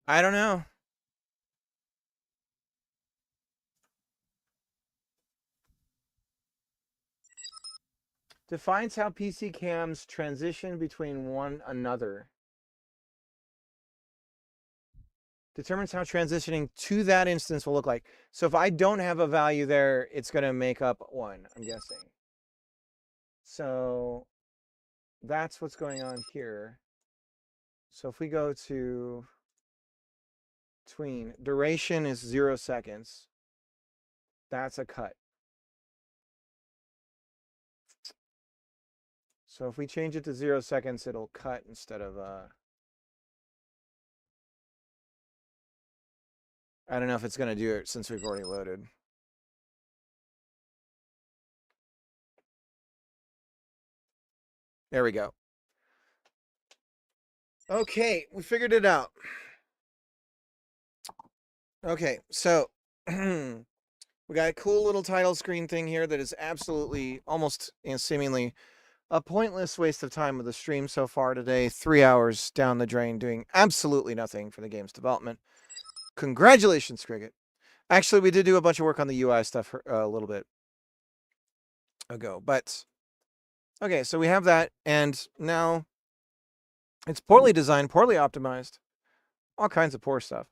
I don't know. Defines how PC cams transition between one another. Determines how transitioning to that instance will look like. So if I don't have a value there, it's going to make up 1, I'm guessing. So that's what's going on here. So if we go to tween, duration is 0 seconds. That's a cut. So if we change it to 0 seconds, it'll cut instead of I don't know if it's going to do it since we've already loaded. There we go. Okay, we figured it out. Okay, so we got a cool little title screen thing here that is absolutely, almost and seemingly a pointless waste of time of the stream so far today. 3 hours down the drain doing absolutely nothing for the game's development. Congratulations, Cricket. Actually, we did do a bunch of work on the UI stuff a little bit ago, but okay, so we have that, and now it's poorly designed, poorly optimized, all kinds of poor stuff.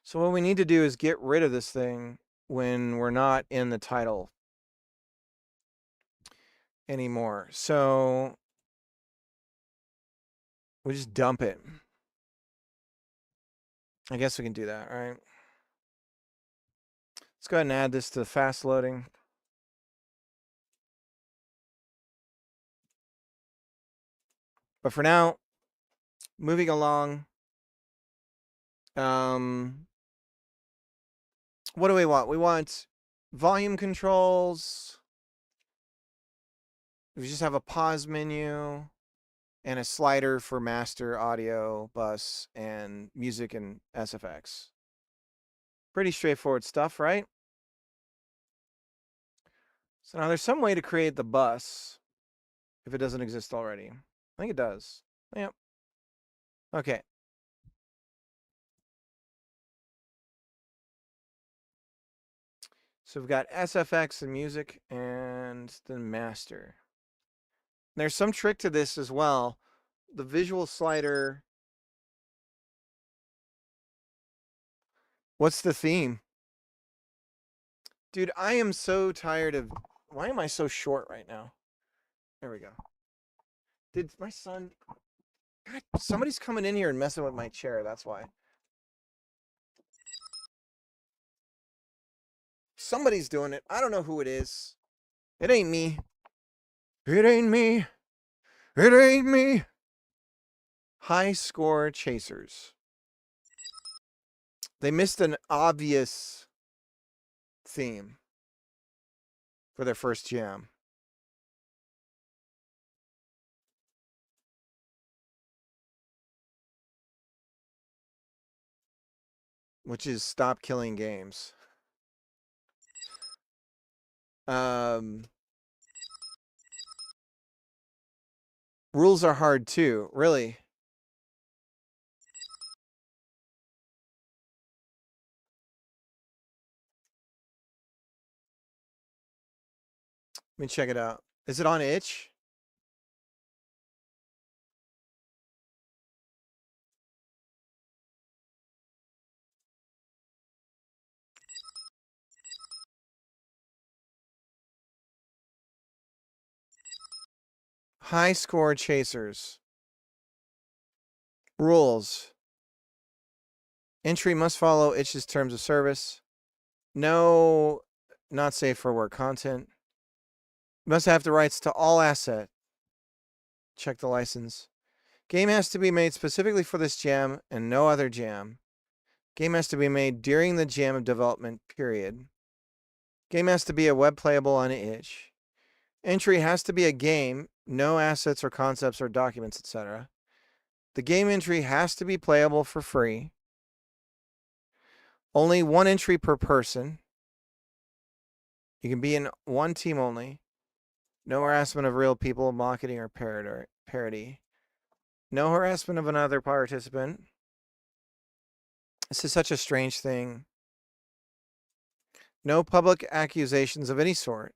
So what we need to do is get rid of this thing when we're not in the title anymore. So we just dump it. I guess we can do that, right? Let's go ahead and add this to the fast loading. But for now, moving along. What do we want? We want volume controls. if you just have a pause menu and a slider for master, audio, bus, and music and SFX. Pretty straightforward stuff, right? So now there's some way to create the bus if it doesn't exist already. I think it does. Yep. Okay. So we've got SFX and music and the master. There's some trick to this as well. The visual slider. What's the theme? Dude, I am so tired of... Why am I so short right now? There we go. Did my son... God, somebody's coming in here and messing with my chair. That's why. Somebody's doing it. I don't know who it is. It ain't me. It ain't me. It ain't me. High score chasers. They missed an obvious theme for their first jam. Which is stop killing games. Rules are hard too, really. Let me check it out. Is it on itch? High score chasers. Rules. Entry must follow itch's terms of service. No, not safe for work content. Must have the rights to all asset. Check the license. Game has to be made specifically for this jam and no other jam. Game has to be made during the jam development period. Game has to be a web playable on itch. Entry has to be a game, no assets or concepts or documents, etc. The game entry has to be playable for free. Only one entry per person. You can be in one team only. No harassment of real people, mocking or parody. No harassment of another participant. This is such a strange thing. No public accusations of any sort.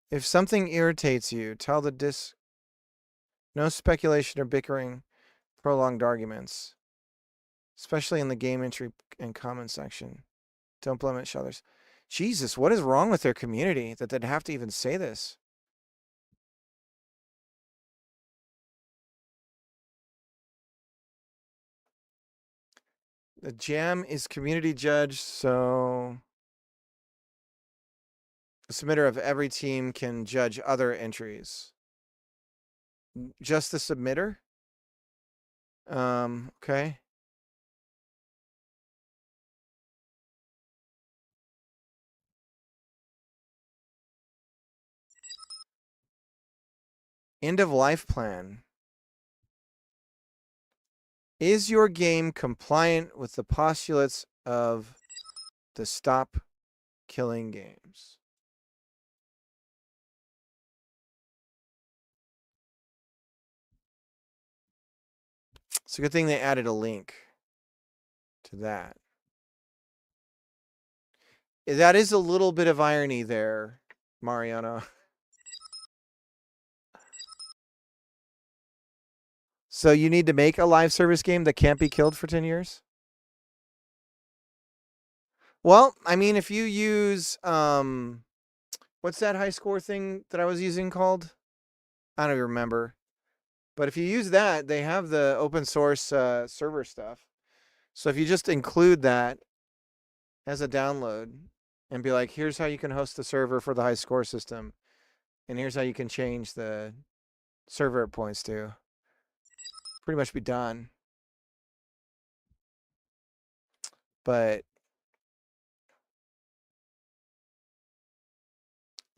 If something irritates you, tell the No speculation or bickering, prolonged arguments. Especially in the game entry and comment section. Don't blemish others. Jesus, what is wrong with their community that they'd have to even say this? The jam is community judged, so the submitter of every team can judge other entries. Just the submitter? Okay. End of life plan. Is your game compliant with the postulates of the stop killing games? It's a good thing they added a link to that. That is a little bit of irony there, Mariano. So you need to make a live service game that can't be killed for 10 years? Well, I mean, if you use, what's that high score thing that I was using called? I don't even remember. But if you use that, they have the open source server stuff. So if you just include that as a download and be like, here's how you can host the server for the high score system. And here's how you can change the server it points to. Pretty much be done. But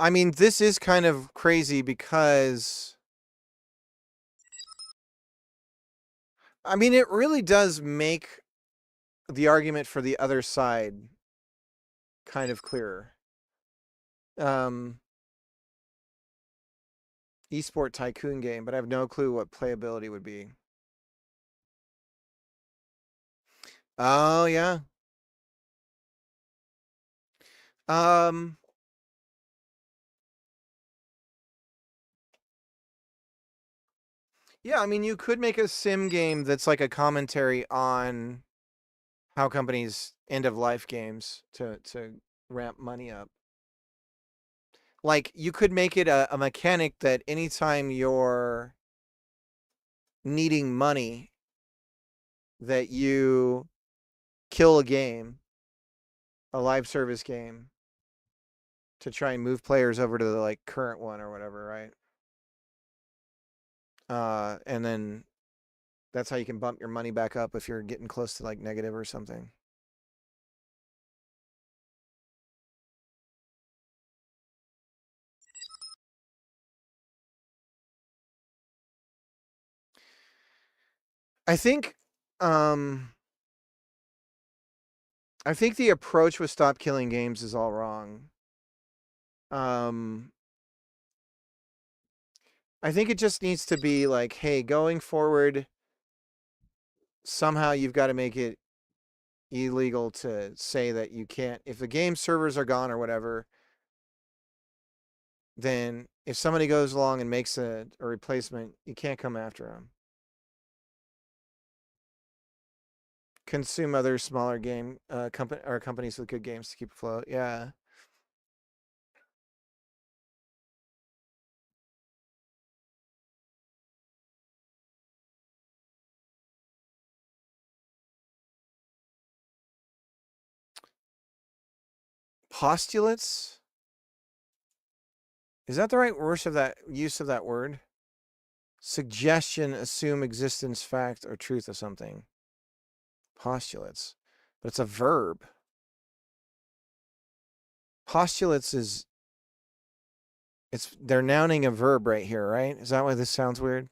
I mean, this is kind of crazy because I mean, it really does make the argument for the other side kind of clearer. Esport tycoon game, but I have no clue what playability would be. Oh yeah. Um Yeah, I mean you could make a sim game that's like a commentary on how companies end of life games to ramp money up. Like you could make it a mechanic that anytime you're needing money that you kill a game, a live service game, to try and move players over to the like current one or whatever, right? And then that's how you can bump your money back up if you're getting close to like negative or something. I think um I think the approach with Stop Killing Games is all wrong. Um I think it just needs to be like, hey, going forward, somehow you've got to make it illegal to say that you can't, if the game servers are gone or whatever, then if somebody goes along and makes a replacement, you can't come after them. Consume other smaller game companies with good games to keep afloat. Yeah. Postulates? Is that the right use of that word? Suggestion, assume existence, fact, or truth of something. Postulates. But it's a verb. Postulates is they're nouning a verb right here, right? Is that why this sounds weird?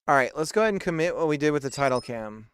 All right, let's go ahead and commit what we did with the title cam.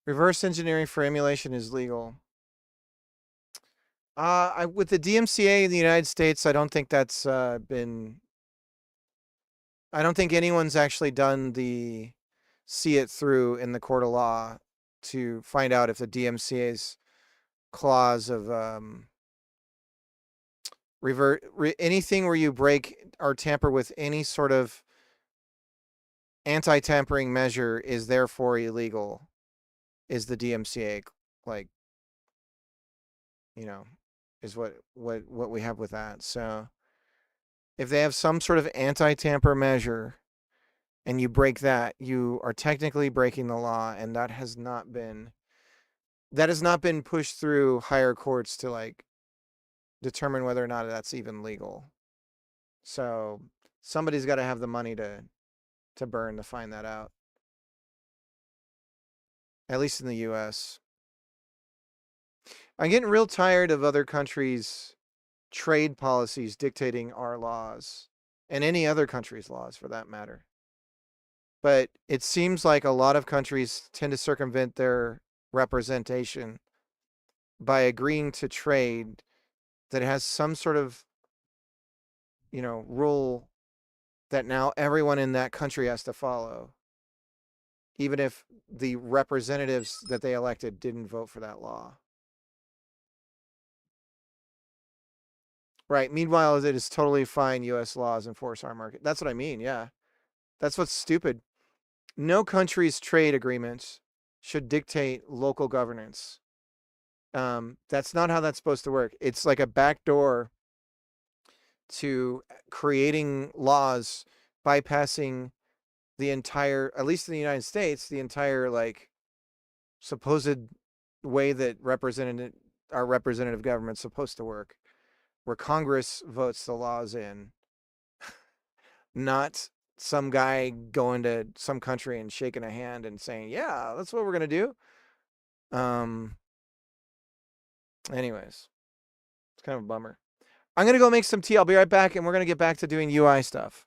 Reverse engineering for emulation is legal. With the DMCA in the United States, I don't think that's been. I don't think anyone's actually done the see it through in the court of law to find out if the DMCA's clause of anything where you break or tamper with any sort of anti-tampering measure is therefore illegal. Is the DMCA like, you know, is what we have with that. So if they have some sort of anti-tamper measure and you break that, you are technically breaking the law, and that has not been pushed through higher courts to like determine whether or not that's even legal. So somebody's got to have the money to burn to find that out. At least in the US. I'm getting real tired of other countries' trade policies dictating our laws and any other country's laws for that matter. But it seems like a lot of countries tend to circumvent their representation by agreeing to trade that has some sort of, rule that now everyone in that country has to follow, even if the representatives that they elected didn't vote for that law. Right. Meanwhile, it is totally fine U.S. laws enforce our market. That's what I mean. Yeah. That's what's stupid. No country's trade agreements should dictate local governance. That's not how that's supposed to work. It's like a backdoor to creating laws, bypassing the entire, at least in the United States, the entire like supposed way that our representative government's supposed to work, where Congress votes the laws in, not some guy going to some country and shaking a hand and saying, "Yeah, that's what we're gonna do." Anyways, it's kind of a bummer. I'm gonna go make some tea. I'll be right back, and we're gonna get back to doing UI stuff.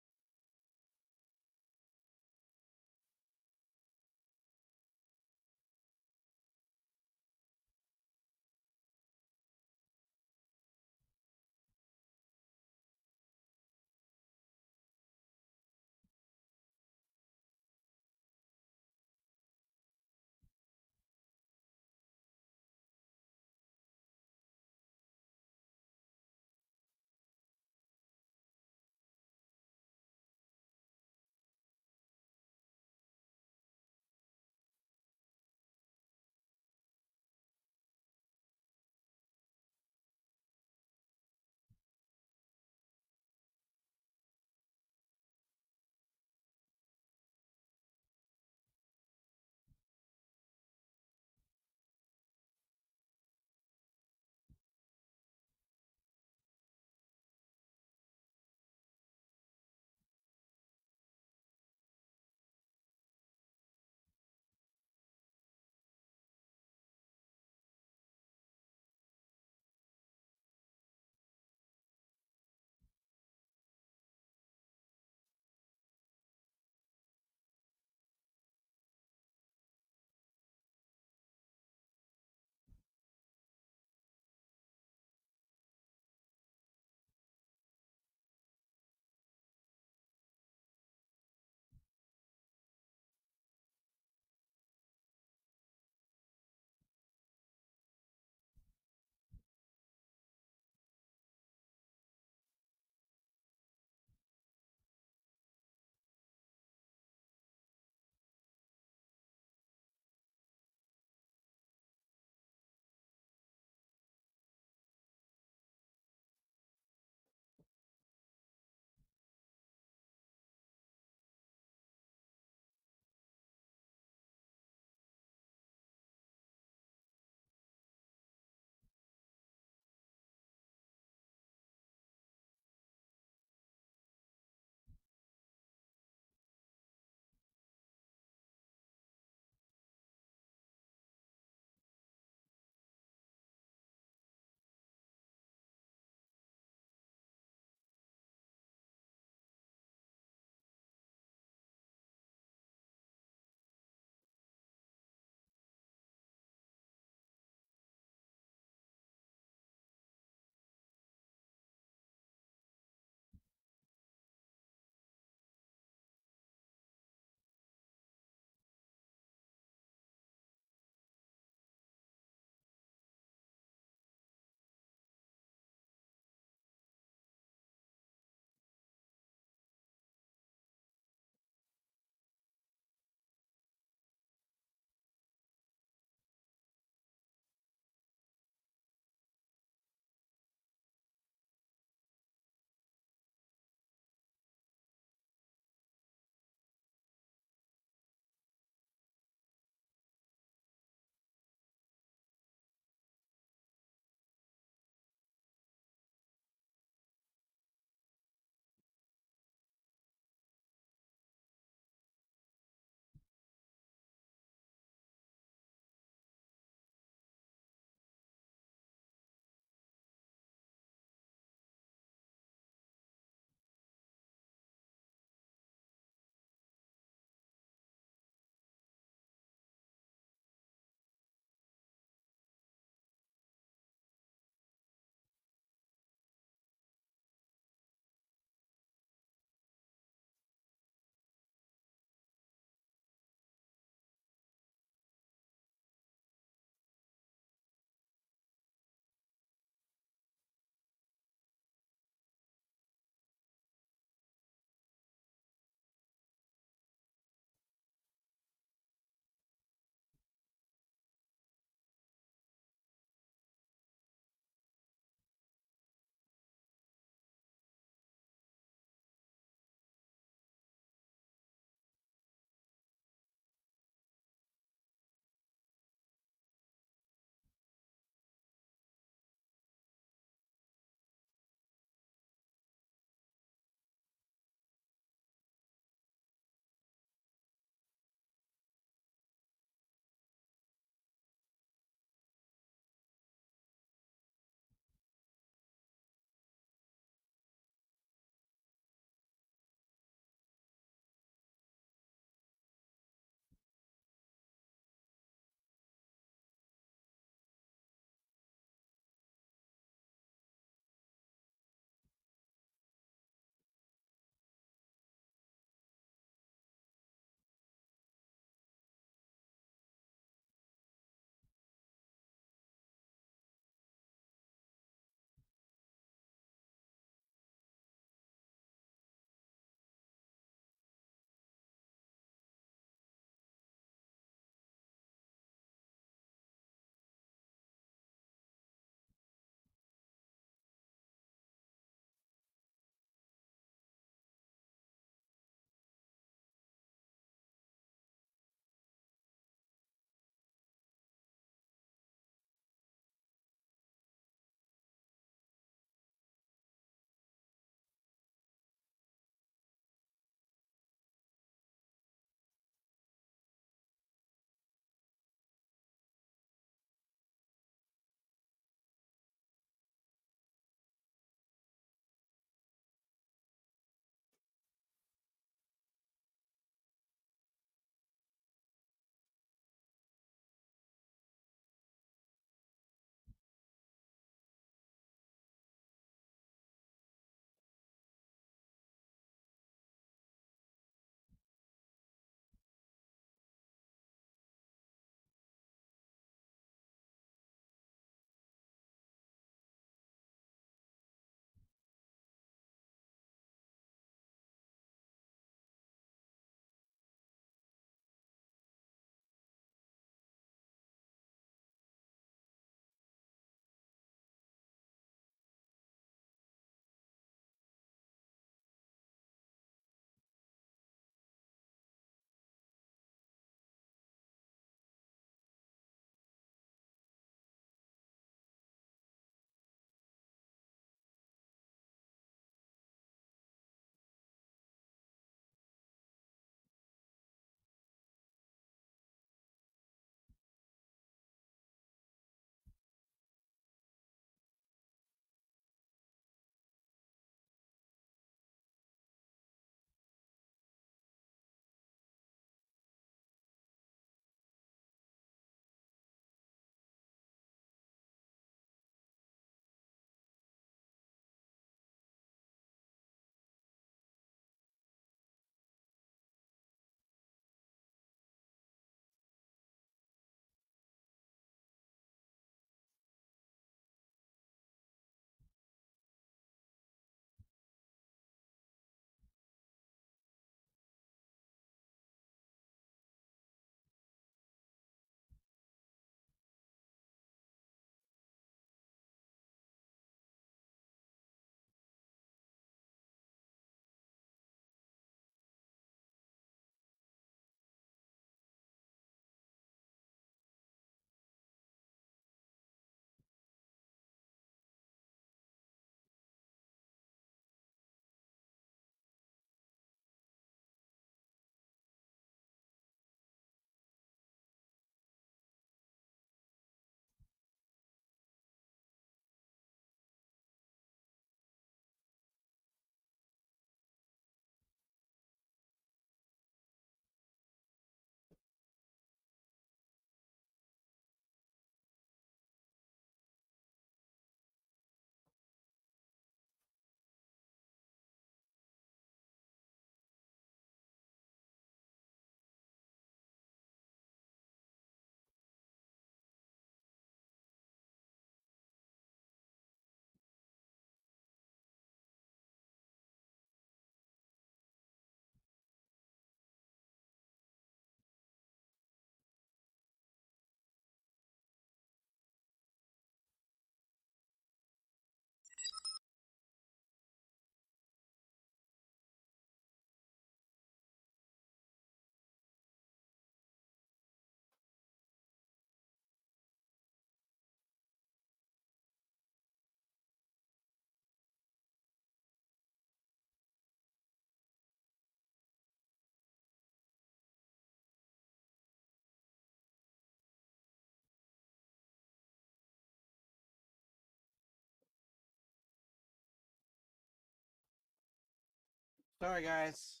Sorry, guys.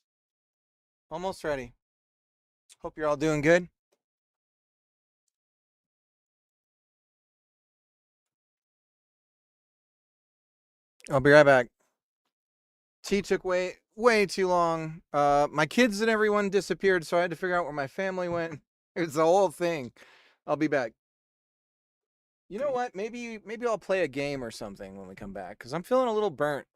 Almost ready. Hope you're all doing good. I'll be right back. Tea took way too long. My kids and everyone disappeared, so I had to figure out where my family went. It was the whole thing. I'll be back. You know what? Maybe I'll play a game or something when we come back, because I'm feeling a little burnt.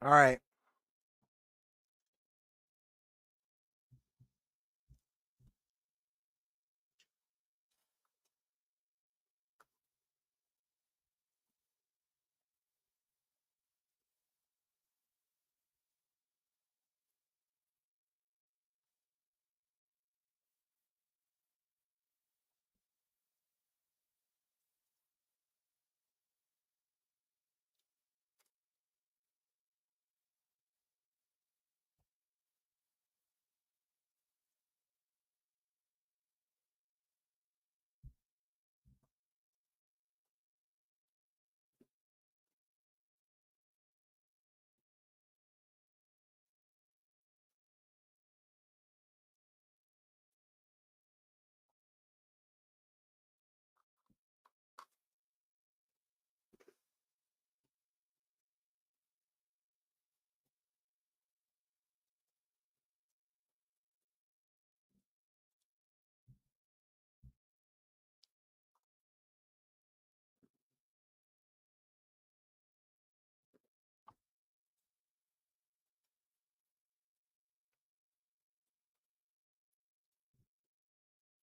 All right.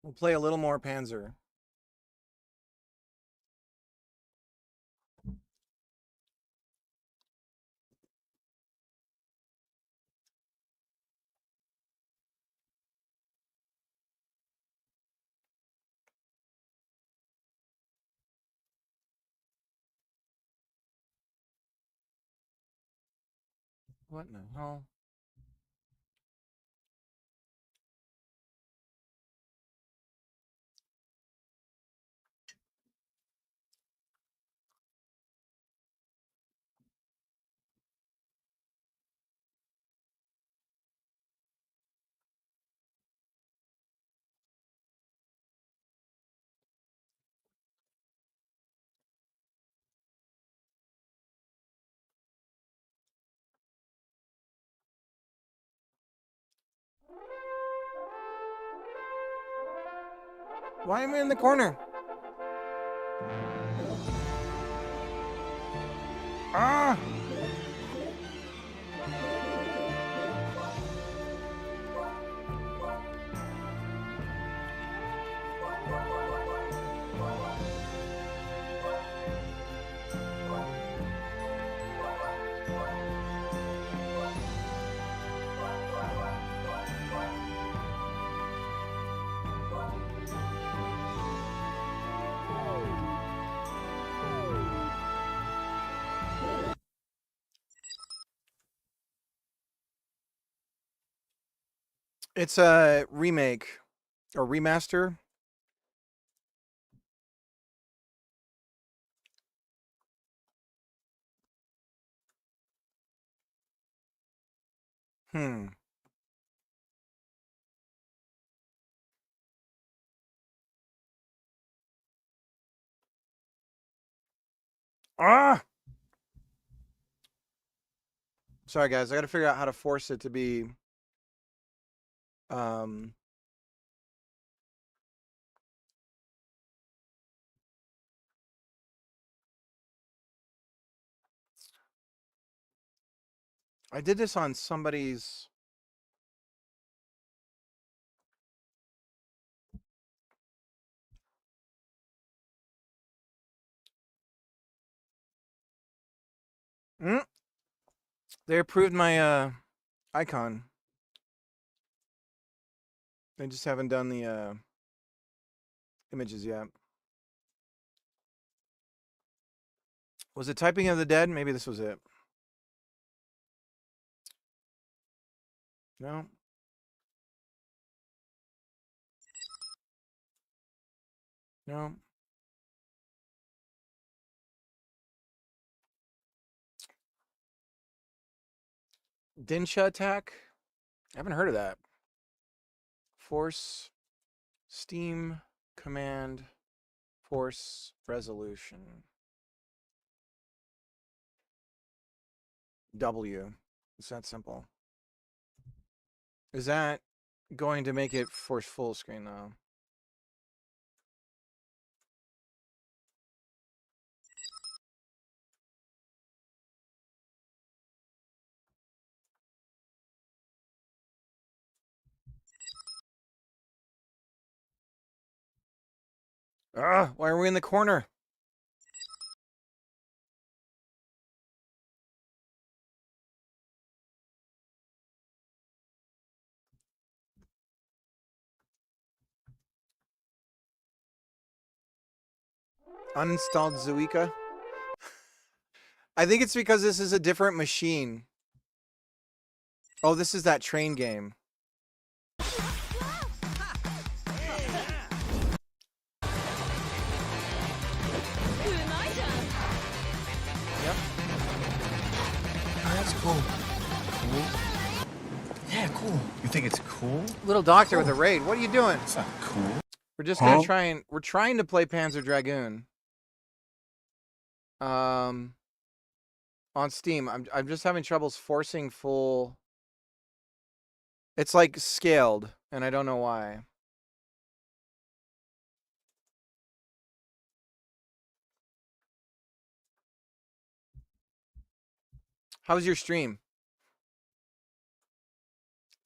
We'll play a little more Panzer. What in the hell? Why am I in the corner? Ah! It's a remake or remaster. Hmm. Ah! Sorry, guys. I got to figure out how to force it to be. Um. I did this on somebody's. Mm, they approved my icon. They just haven't done the images yet. Was it Typing of the Dead? Maybe this was it. No. No. Dinsha attack? I haven't heard of that. Force, Steam, Command, Force, Resolution. W. It's that simple. Is that going to make it force full screen though? Why are we in the corner? Uninstalled Zuika. I think it's because this is a different machine. Oh, this is that train game. Yep. Oh, that's cool. Cool? Yeah, cool. You think it's cool? Little doctor with a raid. What are you doing? It's not cool. We're just gonna try and we're trying to play Panzer Dragoon. On Steam. I'm just having troubles forcing full. It's like scaled, and I don't know why. How was your stream?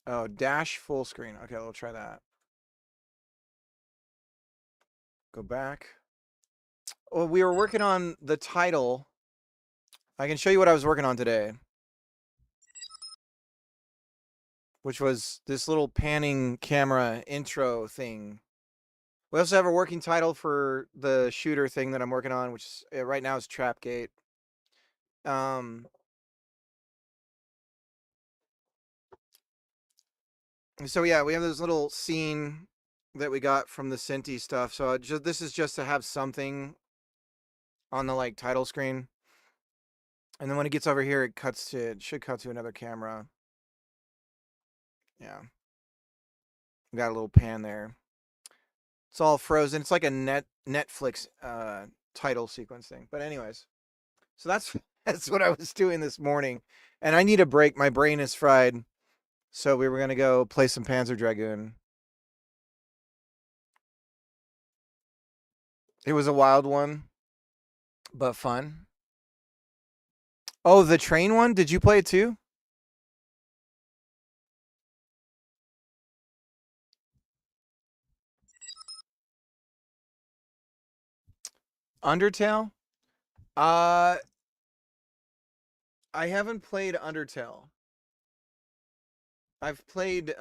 Oh, dash full screen. Okay, we'll try that. Go back. Well, we were working on the title. I can show you what I was working on today, which was this little panning camera intro thing. We also have a working title for the shooter thing that I'm working on, which is, right now is Trapgate. So yeah, we have this little scene that we got from the Cinti stuff. So this is just to have something on the like title screen. And then when it gets over here, it should cut to another camera. Yeah. Got a little pan there. It's all frozen. It's like a Netflix title sequence thing. But anyways, so that's what I was doing this morning. And I need a break. My brain is fried. So we were going to go play some Panzer Dragoon. It was a wild one, but fun. Oh, the train one? Did you play it too? Undertale? I haven't played Undertale. I've played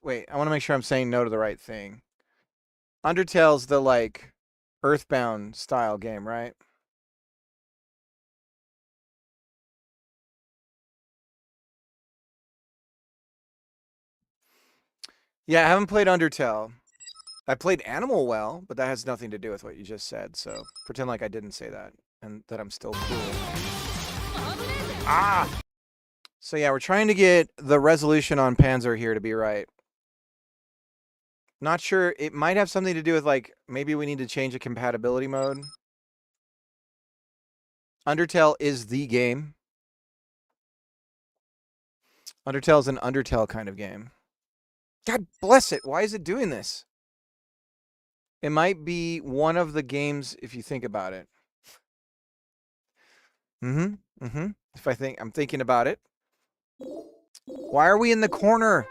wait, I want to make sure I'm saying no to the right thing. Undertale's the like Earthbound style game, right? Yeah, I haven't played Undertale. I played Animal Well, but that has nothing to do with what you just said, so pretend like I didn't say that and that I'm still cool. Ah! So yeah, we're trying to get the resolution on Panzer here to be right. Not sure. It might have something to do with like maybe we need to change a compatibility mode. Undertale is the game. Undertale is an Undertale kind of game. God bless it. Why is it doing this? It might be one of the games if you think about it. If I'm thinking about it. Why are we in the corner?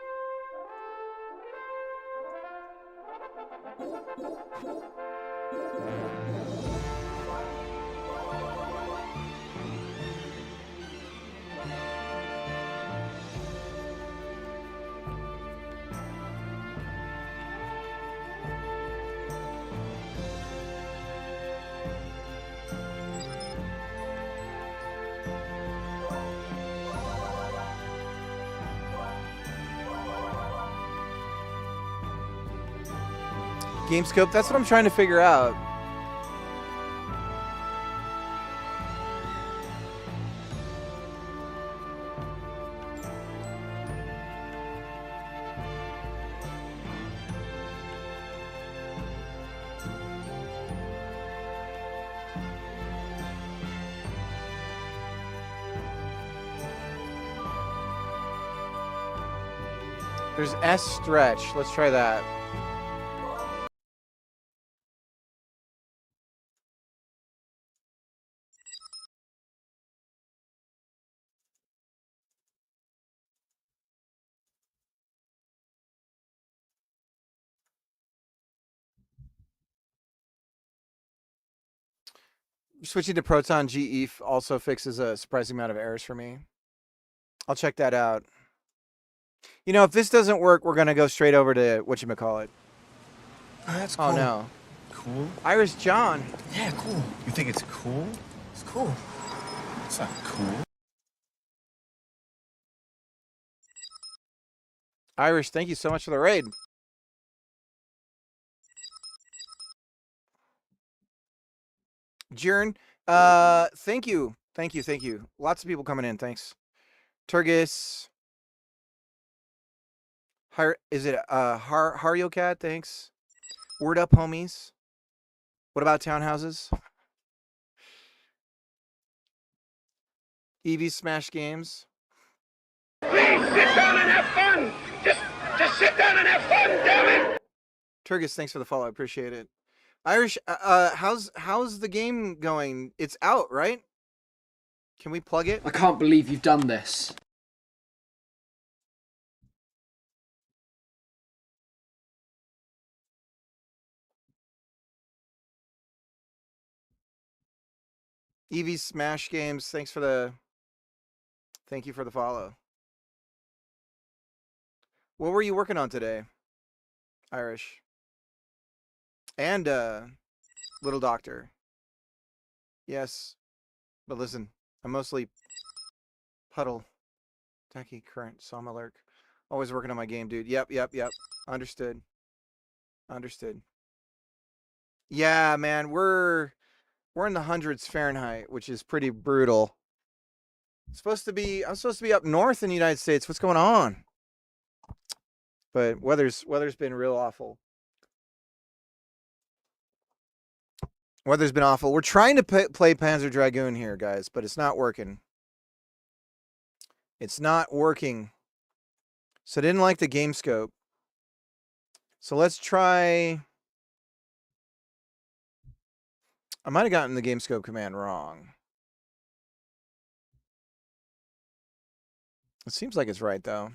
GameScope, that's what I'm trying to figure out. There's S stretch. Let's try that. switching to Proton GE also fixes a surprising amount of errors for me. I'll check that out. You know, if this doesn't work, we're gonna go straight over to whatchamacallit. Oh, that's cool. Oh no. Cool? Iris John. Yeah, cool. You think it's cool? It's cool. It's not cool. Irish, thank you so much for the raid. Jern, thank you. Thank you, thank you. Lots of people coming in, thanks. Turgis. Is it Hario Cat? Thanks. Word up, homies. What about townhouses? Evie Smash Games. Please sit down and have fun. Just sit down and have fun, damn it. Turgis, thanks for the follow. I appreciate it. Irish, how's the game going? It's out, right? Can we plug it? I can't believe you've done this. Evie Smash Games, thank you for the follow. What were you working on today, Irish? And Little Doctor. Yes. But listen, I'm mostly Puddle. Tacky Current, Sawmillerk. Always working on my game, dude. Yep. Understood. Yeah, man, we're in the hundreds Fahrenheit, which is pretty brutal. I'm supposed to be up north in the United States. What's going on? But weather's been real awful. Weather's been awful. We're trying to play Panzer Dragoon here, guys, but it's not working. It's not working. So I didn't like the game scope. So let's try. I might have gotten the game scope command wrong. It seems like it's right, though.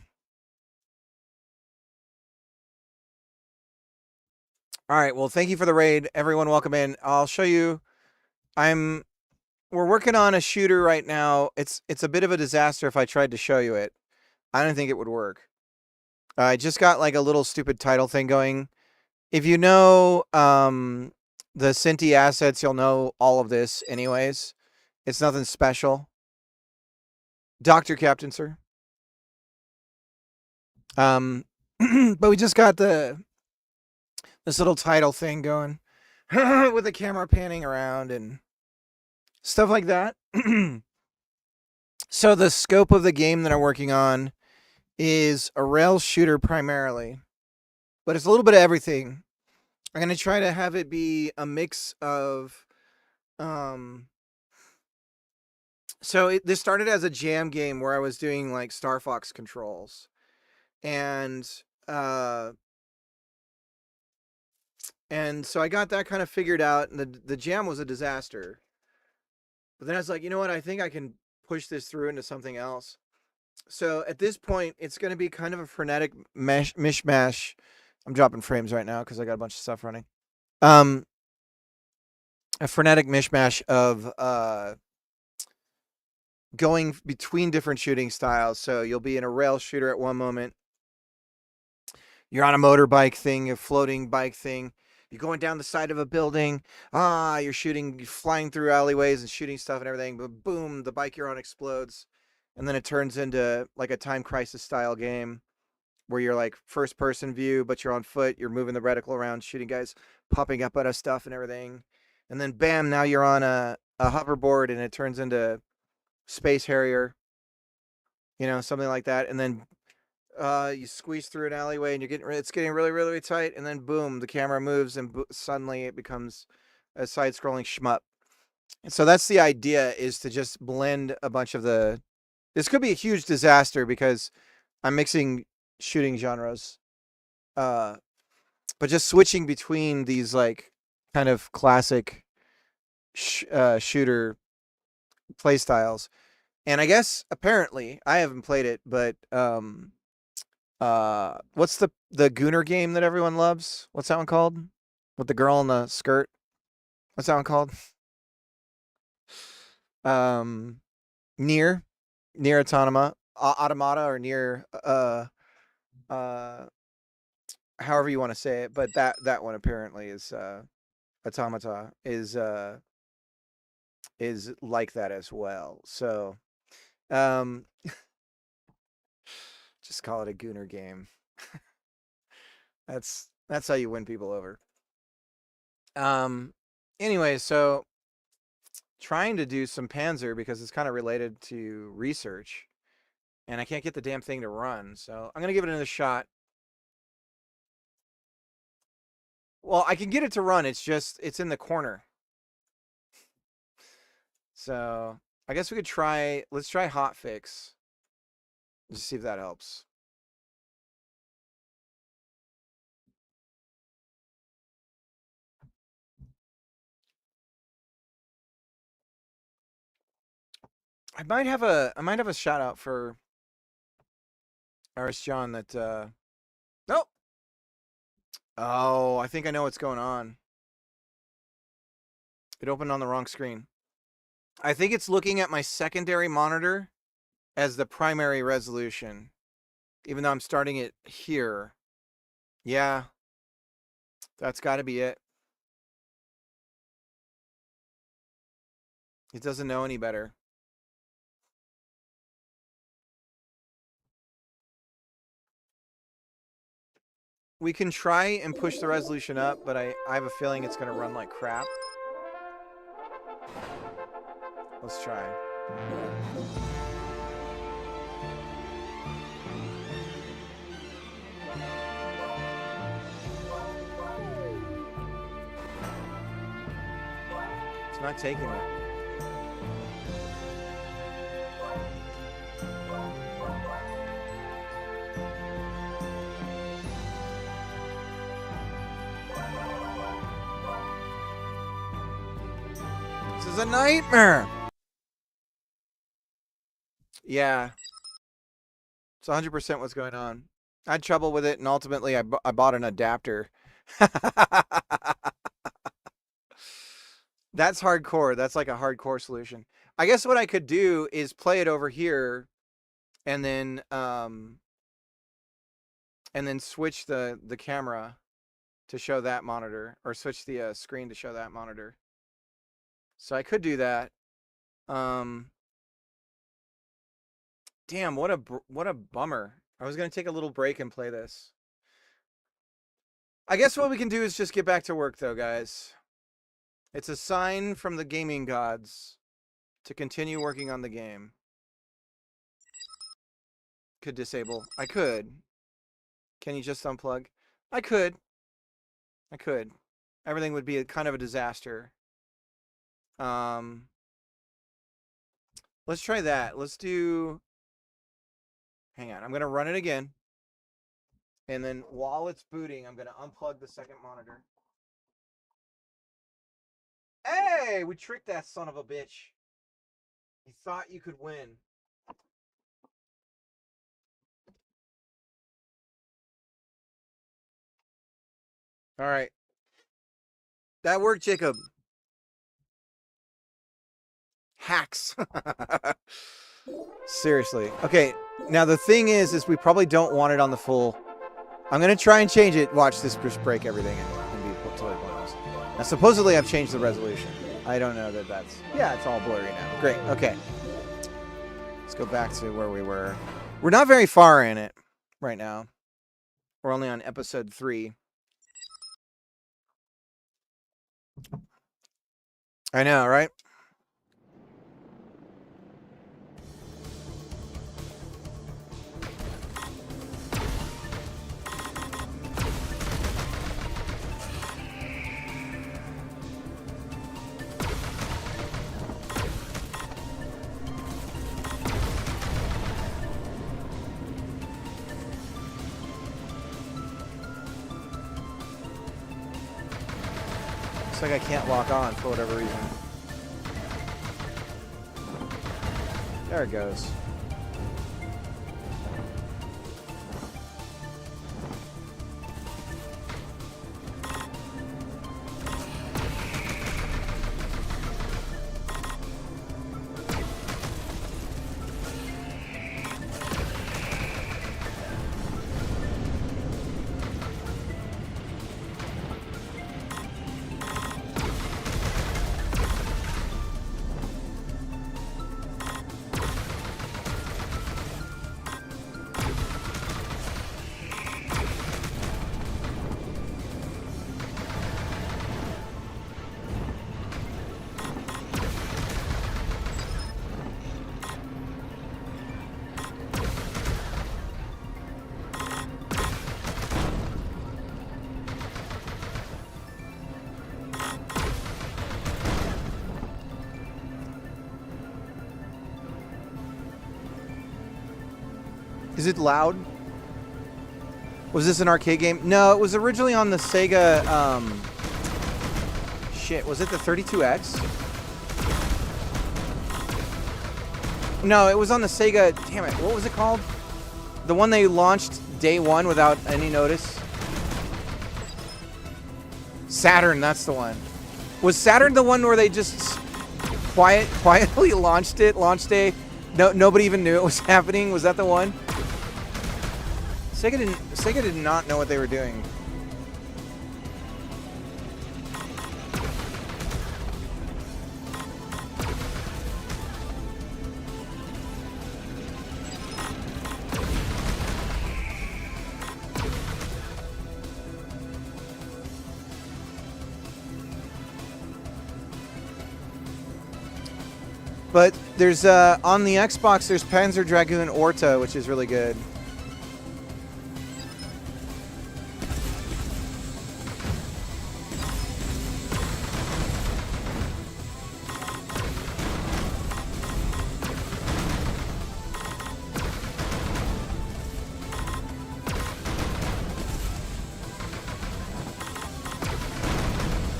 All right. Well, thank you for the raid. Everyone, welcome in. I'll show you. We're working on a shooter right now. It's a bit of a disaster if I tried to show you it. I don't think it would work. I just got like a little stupid title thing going. If you know the Cinti assets, you'll know all of this anyways. It's nothing special. Dr. Captain, sir. But we just got this little title thing going with the camera panning around and stuff like that. So the scope of the game that I'm working on is a rail shooter primarily, but it's a little bit of everything. I'm going to try to have it be a mix of this started as a jam game where I was doing like Star Fox controls. And so I got that kind of figured out, and the jam was a disaster. But then I was like, you know what? I think I can push this through into something else. So at this point, it's going to be kind of a frenetic mishmash. I'm dropping frames right now because I got a bunch of stuff running. A frenetic mishmash of going between different shooting styles. So you'll be in a rail shooter at one moment. You're on a motorbike thing, a floating bike thing. You're going down the side of a building. You're flying through alleyways and shooting stuff and everything. But boom, the bike you're on explodes. And then it turns into like a Time Crisis style game where you're like first person view, but you're on foot. You're moving the reticle around, shooting guys popping up out of stuff and everything. And then bam, now you're on a hoverboard and it turns into Space Harrier. You know, something like that. And then you squeeze through an alleyway and it's getting really, really, really tight. And then boom, the camera moves and suddenly it becomes a side-scrolling shmup. And so that's the idea, is to just blend a bunch of this could be a huge disaster because I'm mixing shooting genres. But just switching between these like kind of classic shooter play styles. And I guess apparently I haven't played it, but what's the Gooner game that everyone loves? What's that one called? With the girl in the skirt? What's that one called? Near Automata, or near however you want to say it, but that one apparently is Automata is like that as well. So just call it a Gooner game. That's how you win people over. Anyway, so trying to do some Panzer because it's kind of related to research, and I can't get the damn thing to run, so I'm gonna give it another shot. Well, I can get it to run, it's in the corner. So I guess we could let's try hotfix. Just see if that helps. I might have a shout out for Aris John that nope. Oh, I think I know what's going on. It opened on the wrong screen. I think it's looking at my secondary monitor as the primary resolution, even though I'm starting it here. Yeah, that's got to be it. It doesn't know any better. We can try and push the resolution up, but I have a feeling it's going to run like crap. Let's try. It's not taking it. This is a nightmare. Yeah. It's 100% what's going on. I had trouble with it, and ultimately I bought an adapter. That's hardcore. That's like a hardcore solution. I guess what I could do is play it over here and then switch the camera to show that monitor, or switch the screen to show that monitor. So I could do that. Damn, what a bummer. I was going to take a little break and play this. I guess what we can do is just get back to work though, guys. It's a sign from the gaming gods to continue working on the game. Could disable. I could. Can you just unplug? I could. Everything would be kind of a disaster. Let's try that. Let's do... Hang on. I'm going to run it again. And then while it's booting, I'm going to unplug the second monitor. Hey, we tricked that son of a bitch. You thought you could win. All right. That worked, Jacob. Hacks. Seriously. Okay, now the thing is we probably don't want it on the full. I'm going to try and change it. Watch this, just break everything and be totally pointless. Now, supposedly I've changed the resolution. I don't know that that's... Yeah, it's all blurry now. Great, okay. Let's go back to where we were. We're not very far in it right now. We're only on episode 3. I know, right? Looks like I can't lock on for whatever reason. There it goes. Is it loud? Was this an arcade game? No, it was originally on the Sega, shit, was it the 32X? No, it was on the Sega, damn it, what was it called? The one they launched day one without any notice? Saturn, that's the one. Was Saturn the one where they just quietly launched it, launch day? No, nobody even knew it was happening. Was that the one? Sega did not know what they were doing. But there's on the Xbox there's Panzer Dragoon Orta, which is really good.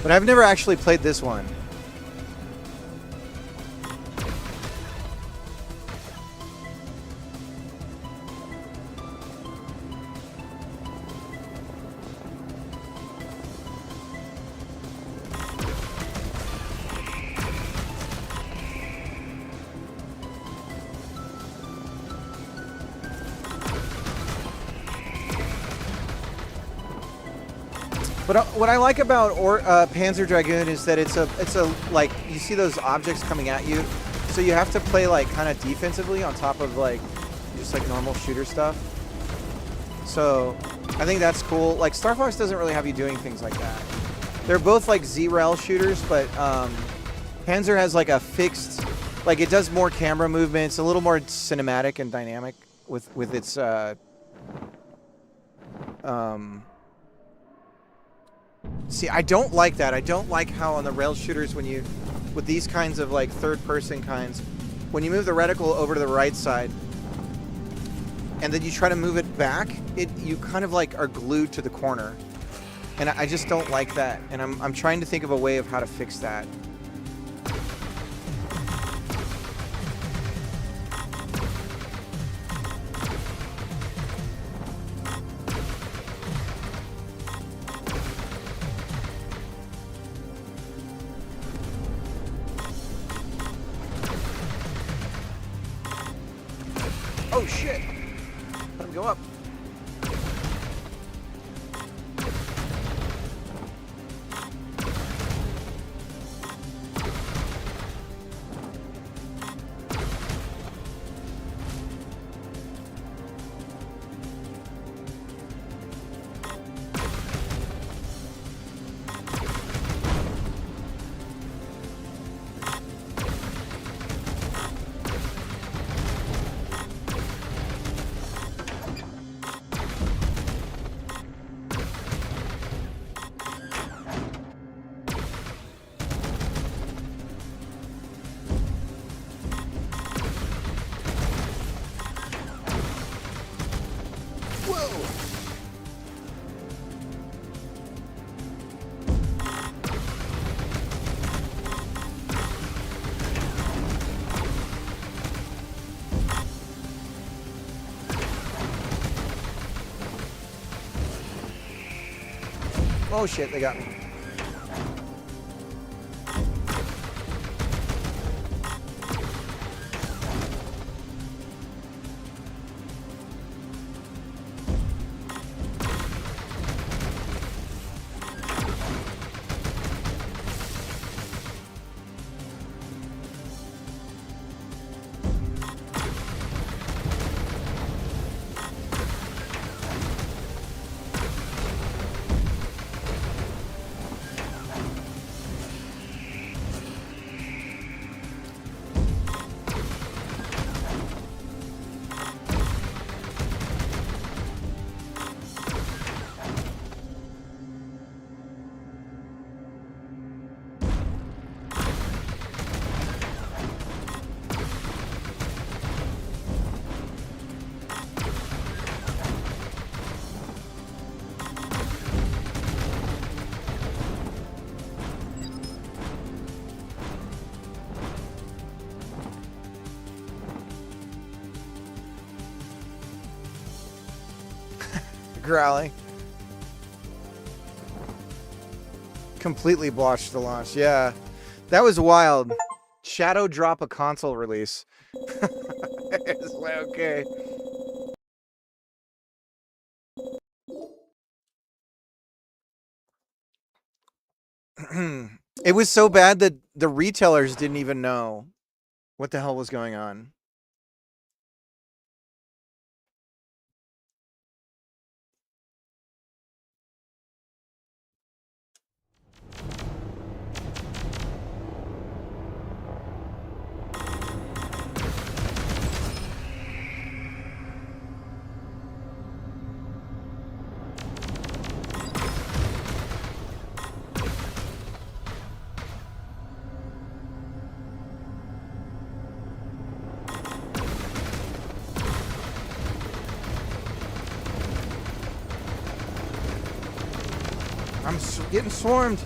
But I've never actually played this one. But what I like about Panzer Dragoon is that it's a like, you see those objects coming at you, so you have to play like kind of defensively on top of like just like normal shooter stuff. So I think that's cool. Like Star Fox doesn't really have you doing things like that. They're both like Z-Rel shooters, but Panzer has like a fixed, like it does more camera movements, a little more cinematic and dynamic with its See, I don't like that. I don't like how on the rail shooters when you, with these kinds of like third person kinds, when you move the reticle over to the right side and then you try to move it back, you kind of like are glued to the corner. And I just don't like that. And I'm trying to think of a way of how to fix that. Oh shit! Let him go up. Oh shit, they got me. growling. Completely blotched the launch. Yeah, that was wild. Shadow drop a console release. It's like, okay. It was so bad that the retailers didn't even know what the hell was going on. I'm getting swarmed.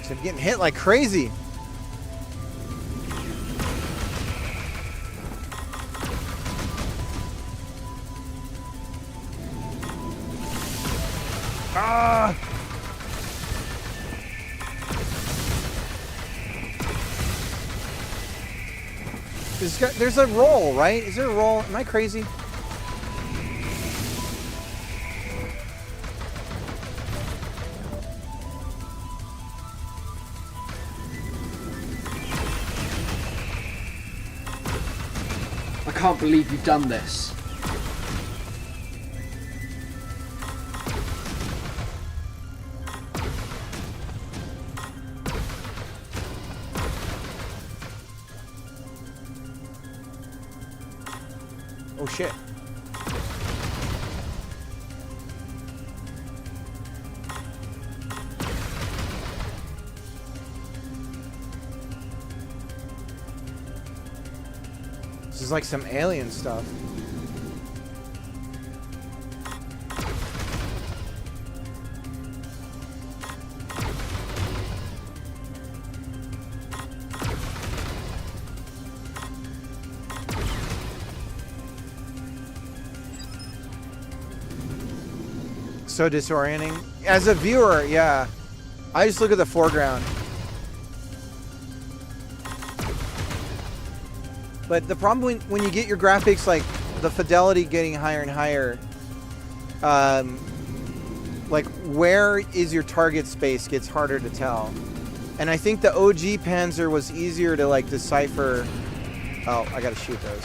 I'm getting hit like crazy. Ah! There's a roll, right? Is there a roll? Am I crazy? I can't believe you've done this. Oh shit. This is like some alien stuff. So disorienting. As a viewer, yeah. I just look at the foreground. But the problem when you get your graphics, like the fidelity getting higher and higher, like where is your target space gets harder to tell. And I think the OG Panzer was easier to like decipher. Oh, I gotta shoot those.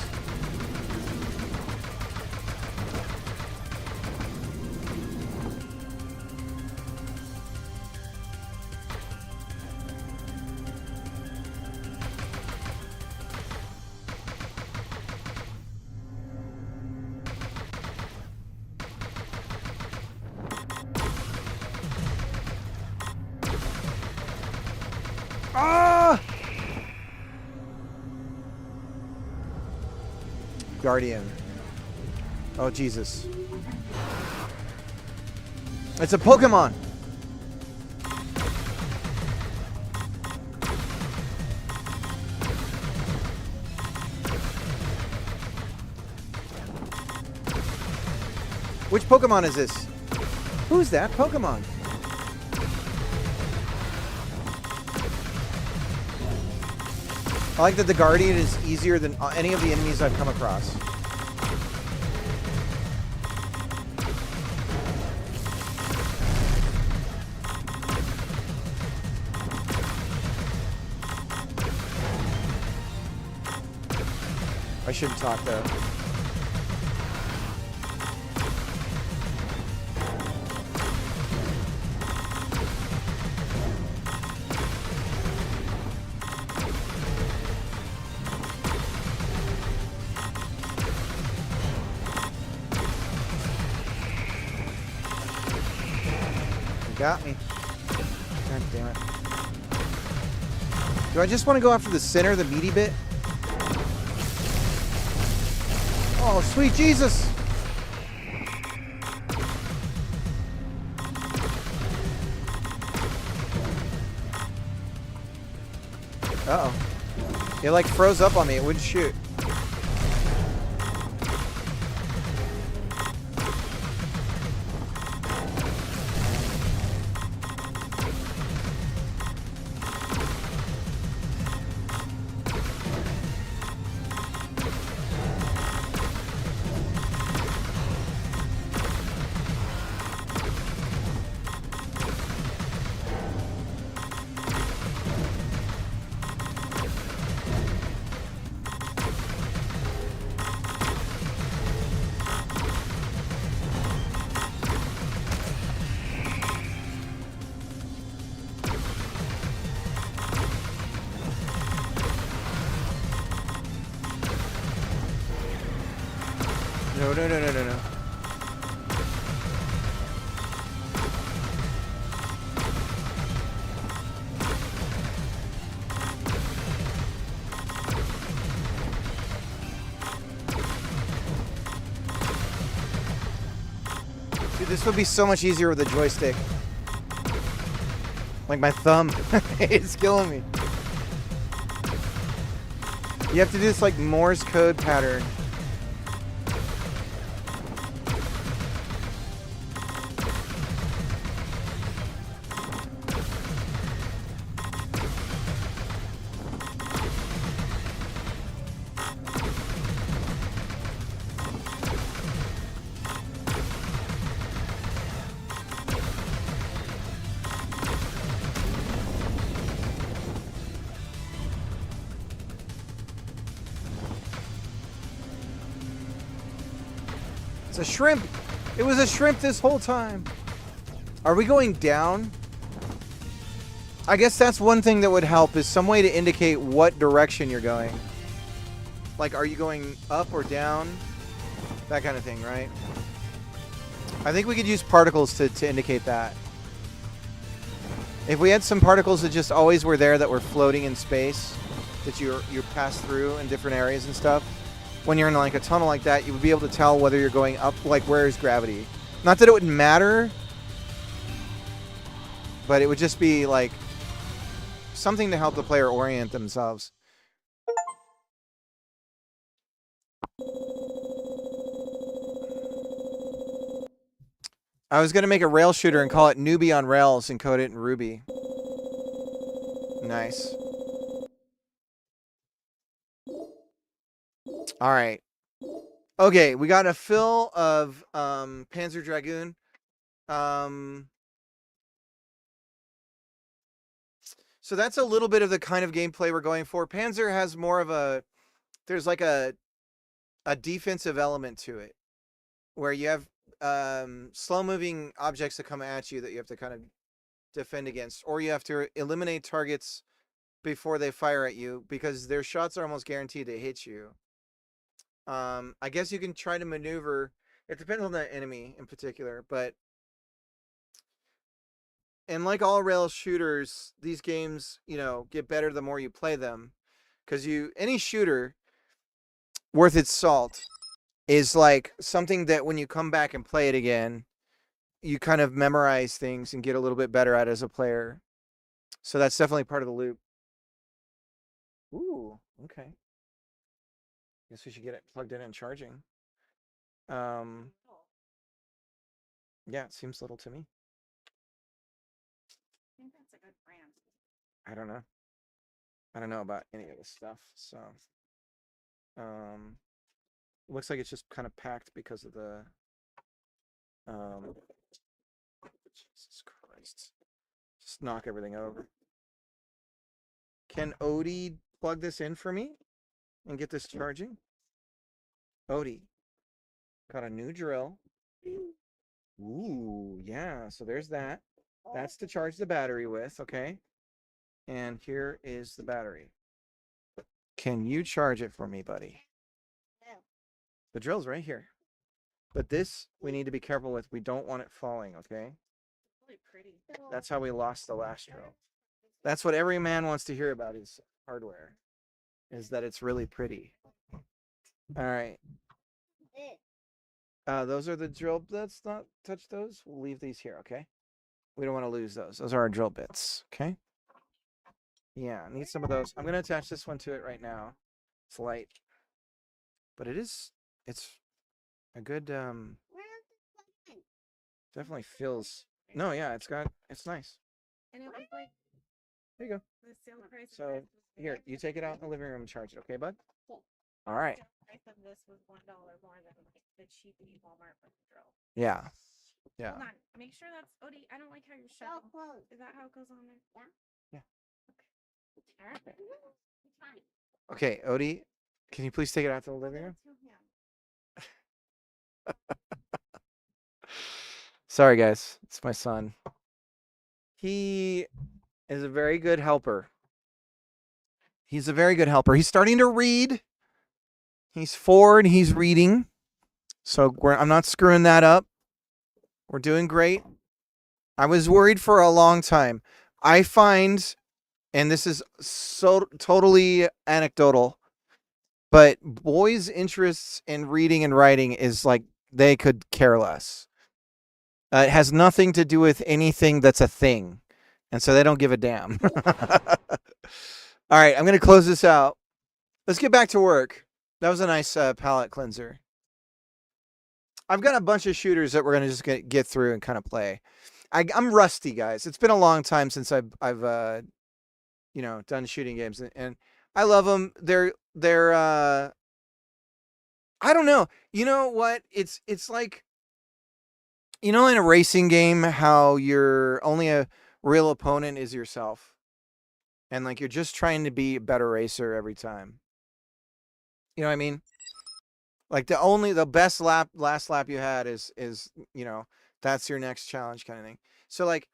Ah! Guardian. Oh, Jesus. It's a Pokemon. Which Pokemon is this? Who's that Pokemon? I like that the Guardian is easier than any of the enemies I've come across. I shouldn't talk though. Got me. God damn it. Do I just want to go after the center, the meaty bit? Oh, sweet Jesus! Uh-oh. It like froze up on me. It wouldn't shoot. No, no, no, no, no, no. Dude, this would be so much easier with a joystick. Like my thumb. It's killing me. You have to do this like Morse code pattern. It's a shrimp. It was a shrimp this whole time. Are we going down? I guess that's one thing that would help, is some way to indicate what direction you're going. Like, are you going up or down? That kind of thing, right? I think we could use particles to indicate that. If we had some particles that just always were there that were floating in space, that you pass through in different areas and stuff, when you're in like a tunnel like that, you would be able to tell whether you're going up, like where is gravity. Not that it would matter, but it would just be like something to help the player orient themselves. I was going to make a rail shooter and call it Newbie on Rails and code it in Ruby. Nice. All right. Okay, we got a fill of Panzer Dragoon. So that's a little bit of the kind of gameplay we're going for. Panzer has more of a, there's like a defensive element to it, where you have slow-moving objects that come at you that you have to kind of defend against, or you have to eliminate targets before they fire at you, because their shots are almost guaranteed to hit you. I guess you can try to maneuver. It depends on the enemy in particular, but and like all rail shooters, these games, you know, get better the more you play them, because any shooter worth its salt is like something that when you come back and play it again, you kind of memorize things and get a little bit better at it as a player. So that's definitely part of the loop. Ooh, okay. Guess we should get it plugged in and charging. Yeah, it seems little to me. I think that's a good brand. I don't know. I don't know about any of this stuff, so looks like it's just kind of packed because of the Jesus Christ. Just knock everything over. Can Odie plug this in for me and get this charging? Odie. Got a new drill. Ooh, yeah, so there's that. That's to charge the battery with, okay? And here is the battery. Can you charge it for me, buddy? The drill's right here. But this, we need to be careful with. We don't want it falling, okay? really pretty. That's how we lost the last drill. That's what every man wants to hear about his hardware, is that it's really pretty. All right. Those are the drill. Let's not touch those. We'll leave these here, okay? We don't want to lose those. Those are our drill bits, okay? Yeah, need some of those. I'm going to attach this one to it right now. It's light. But it's a good, definitely feels, no, yeah, it's nice. And it was like There you go. the sale price. of So, this was here, you take it out in the living room and charge it, okay, bud? All right. The price of this was $1 more than like the cheapy Walmart with the drill. Yeah. Yeah. Hold on. Make sure that's Odie. I don't like how you're shoving. Is that how it goes on there? Yeah. Okay. All right. It's fine. Okay, Odie, can you please take it out to the living room? Sorry, guys. It's my son. He is a very good helper. He's a very good helper. He's starting to read. He's 4 and he's reading. So I'm not screwing that up. We're doing great. I was worried for a long time. I find, and this is so totally anecdotal, but boys' interests in reading and writing is like they could care less. It has nothing to do with anything that's a thing. And so they don't give a damn. All right, I'm going to close this out. Let's get back to work. That was a nice palette cleanser. I've got a bunch of shooters that we're going to just get through and kind of play. I'm rusty, guys. It's been a long time since I've you know, done shooting games, and I love them. They're I don't know. You know what? It's like, you know, in a racing game, how your only a real opponent is yourself, and like you're just trying to be a better racer every time. You know what I mean? Like the best last lap you had is you know, that's your next challenge kind of thing. So like,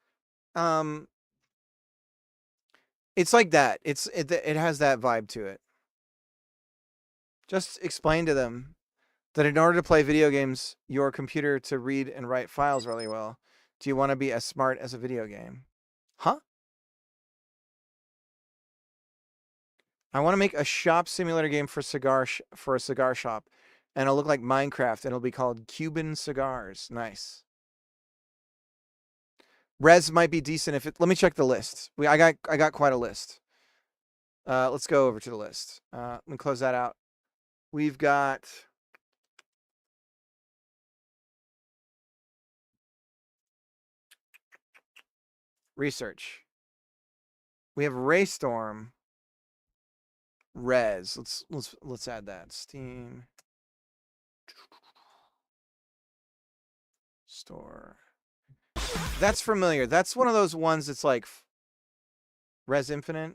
it's like that. It has that vibe to it. Just explain to them that in order to play video games, your computer to read and write files really well. Do you want to be as smart as a video game? Huh? I want to make a shop simulator game for a cigar shop, and it'll look like Minecraft, and it'll be called Cuban Cigars. Nice. Res might be decent if it. Let me check the list. I got quite a list. Let's go over to the list. Let me close that out. We've got research. We have Raystorm. Res. Let's add that. Steam store. That's familiar. That's one of those ones that's like Res Infinite.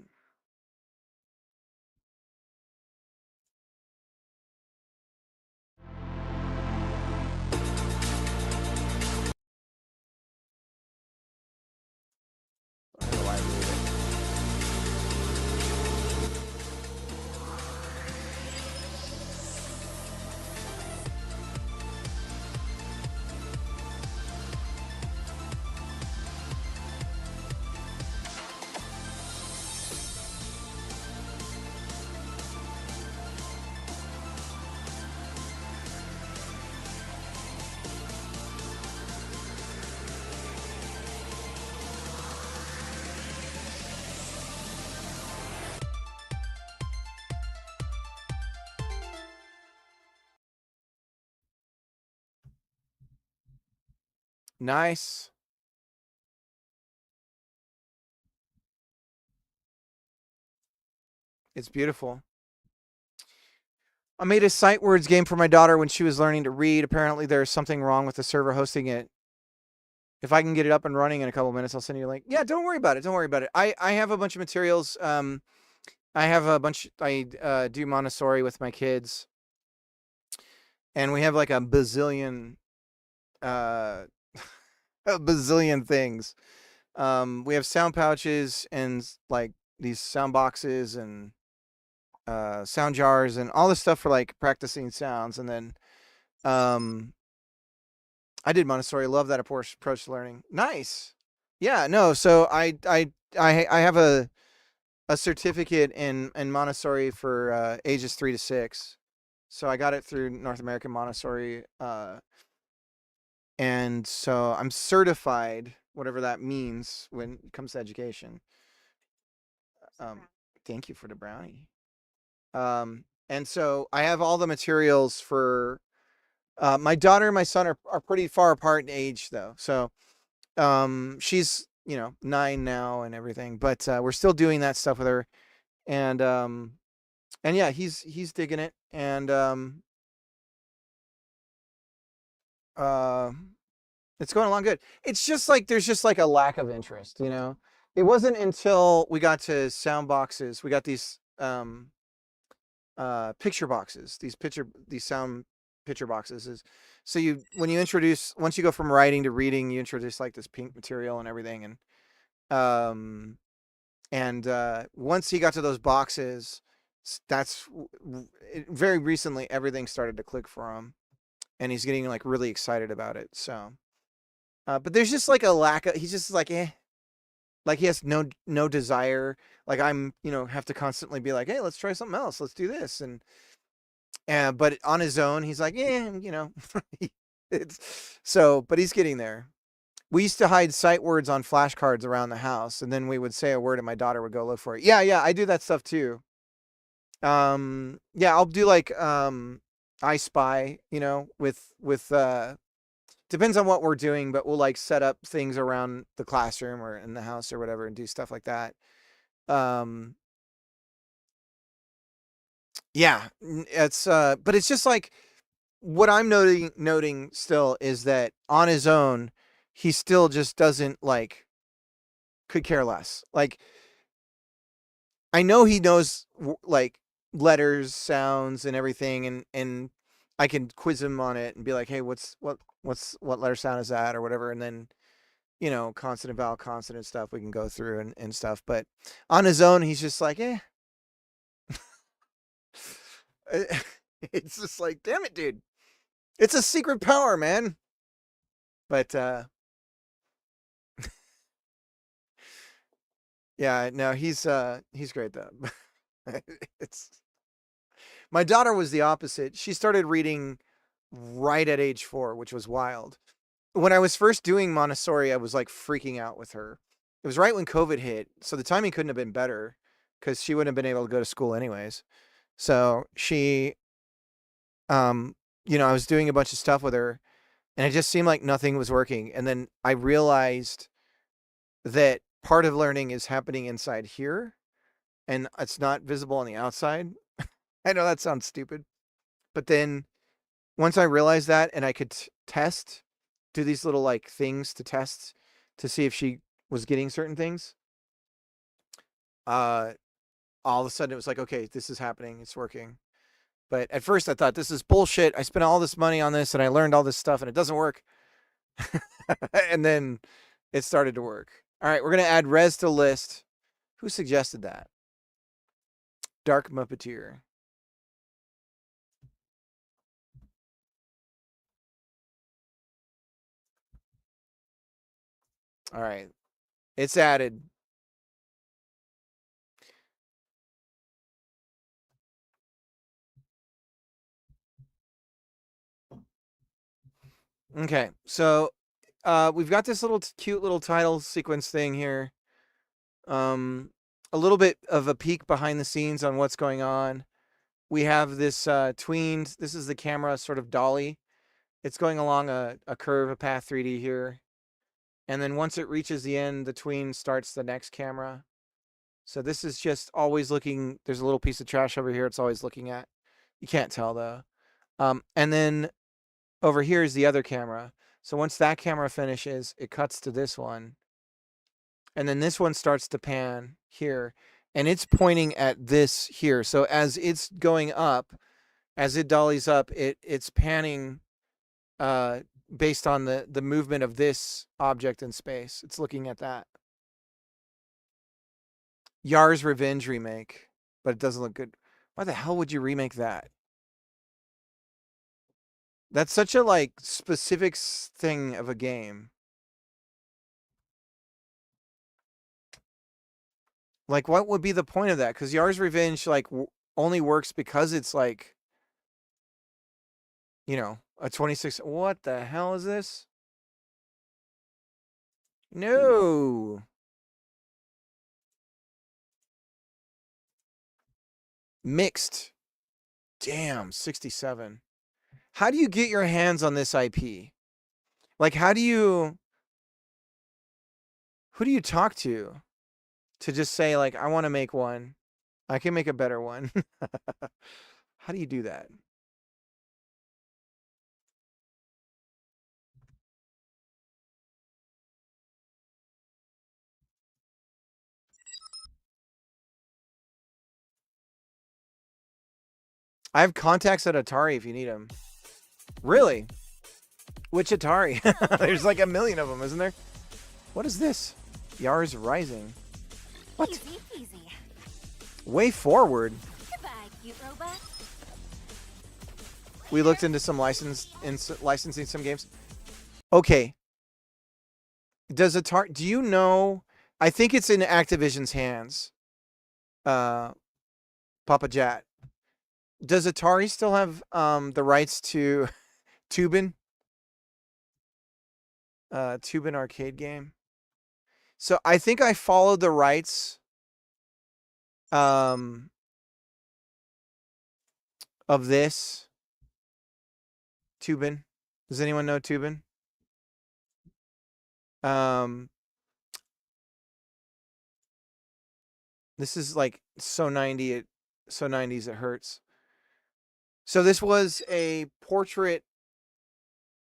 I don't know why I moved it. Nice. It's beautiful. I made a sight words game for my daughter when she was learning to read. Apparently there's something wrong with the server hosting it. If I can get it up and running in a couple minutes, I'll send you a link. Yeah, don't worry about it. Don't worry about it. I have a bunch of materials. I have a bunch. I do Montessori with my kids. And we have like a bazillion a bazillion things. We have sound pouches and like these sound boxes and sound jars and all this stuff for like practicing sounds. And then I did Montessori. Love that approach to learning. Nice. Yeah, no. So I have a certificate in Montessori for ages 3 to 6. So I got it through North American Montessori, and so I'm certified, whatever that means when it comes to education. Um, Thank you for the brownie. And so I have all the materials for my daughter and my son are pretty far apart in age though. So she's 9 now and everything, but we're still doing that stuff with her, and yeah, he's digging it, and uh it's going along good. It's just like there's just like a lack of interest, you know. It wasn't until we got to sound boxes, we got these picture boxes, these sound picture boxes is so you when you introduce once you go from writing to reading, you introduce like this pink material and everything, um and once he got to those boxes, very recently everything started to click for him, and he's getting like really excited about it. So but there's just like a lack of, he's just like like he has no desire. Like I'm have to constantly be like, hey, let's try something else, let's do this, and but on his own he's like, it's so, but he's getting there. We used to hide sight words on flashcards around the house, and then we would say a word and my daughter would go look for it. Yeah, I do that stuff too. Yeah, I'll do like I Spy, with depends on what we're doing, but we'll like set up things around the classroom or in the house or whatever and do stuff like that. Um yeah, it's but it's just like what I'm noting still is that on his own he still just doesn't like could care less. Like I know he knows like letters, sounds, and everything, and I can quiz him on it and be like, "Hey, what letter sound is that?" or whatever, and then consonant, vowel, consonant stuff we can go through and stuff. But on his own, he's just like, eh. It's just like, damn it, dude, it's a secret power, man. But yeah, no, he's great though. It's my daughter was the opposite. She started reading right at age 4, which was wild. When I was first doing Montessori, I was like freaking out with her. It was right when COVID hit, so the timing couldn't have been better because she wouldn't have been able to go to school anyways. So she, I was doing a bunch of stuff with her, and it just seemed like nothing was working. And then I realized that part of learning is happening inside here, and it's not visible on the outside. I know that sounds stupid, but then once I realized that, and I could test, do these little like things to test to see if she was getting certain things, all of a sudden it was like, okay, this is happening, it's working. But at first I thought, this is bullshit. I spent all this money on this and I learned all this stuff and it doesn't work. And then it started to work. All right, we're going to add res to list. Who suggested that? Dark Muppeteer. All right, it's added. Okay, so we've got this little cute little title sequence thing here. A little bit of a peek behind the scenes on what's going on. We have this tweened, this is the camera sort of dolly. It's going along a curve, a path 3D here. And then once it reaches the end, the tween starts the next camera. So this is just always looking, there's a little piece of trash over here it's always looking at. You can't tell though. And then over here is the other camera. So once that camera finishes, it cuts to this one. And then this one starts to pan here. And it's pointing at this here. So as it's going up, as it dollies up, it's panning based on the movement of this object in space. It's looking at that. Yar's Revenge remake, but it doesn't look good. Why the hell would you remake that? That's such a like specific thing of a game. Like, what would be the point of that? Because Yar's Revenge, like, only works because it's, like, you know, a 26... What the hell is this? No! Mixed. Damn, 67. How do you get your hands on this IP? Like, how do you... Who do you talk to just say, like, I want to make one. I can make a better one. How do you do that? I have contacts at Atari if you need them. Really? Which Atari? There's like a million of them, isn't there? What is this? Yar's Rising. What? Easy, easy. Way forward. Goodbye, cute robot. We looked into some licensing some games. Okay. Does Atari... Do you know... I think it's in Activision's hands. Papa Jat. Does Atari still have the rights to Tubin? Tubin arcade game. So I think I followed the rights of this. Tubin. Does anyone know Tubin? This is like so 90s it hurts. So this was a portrait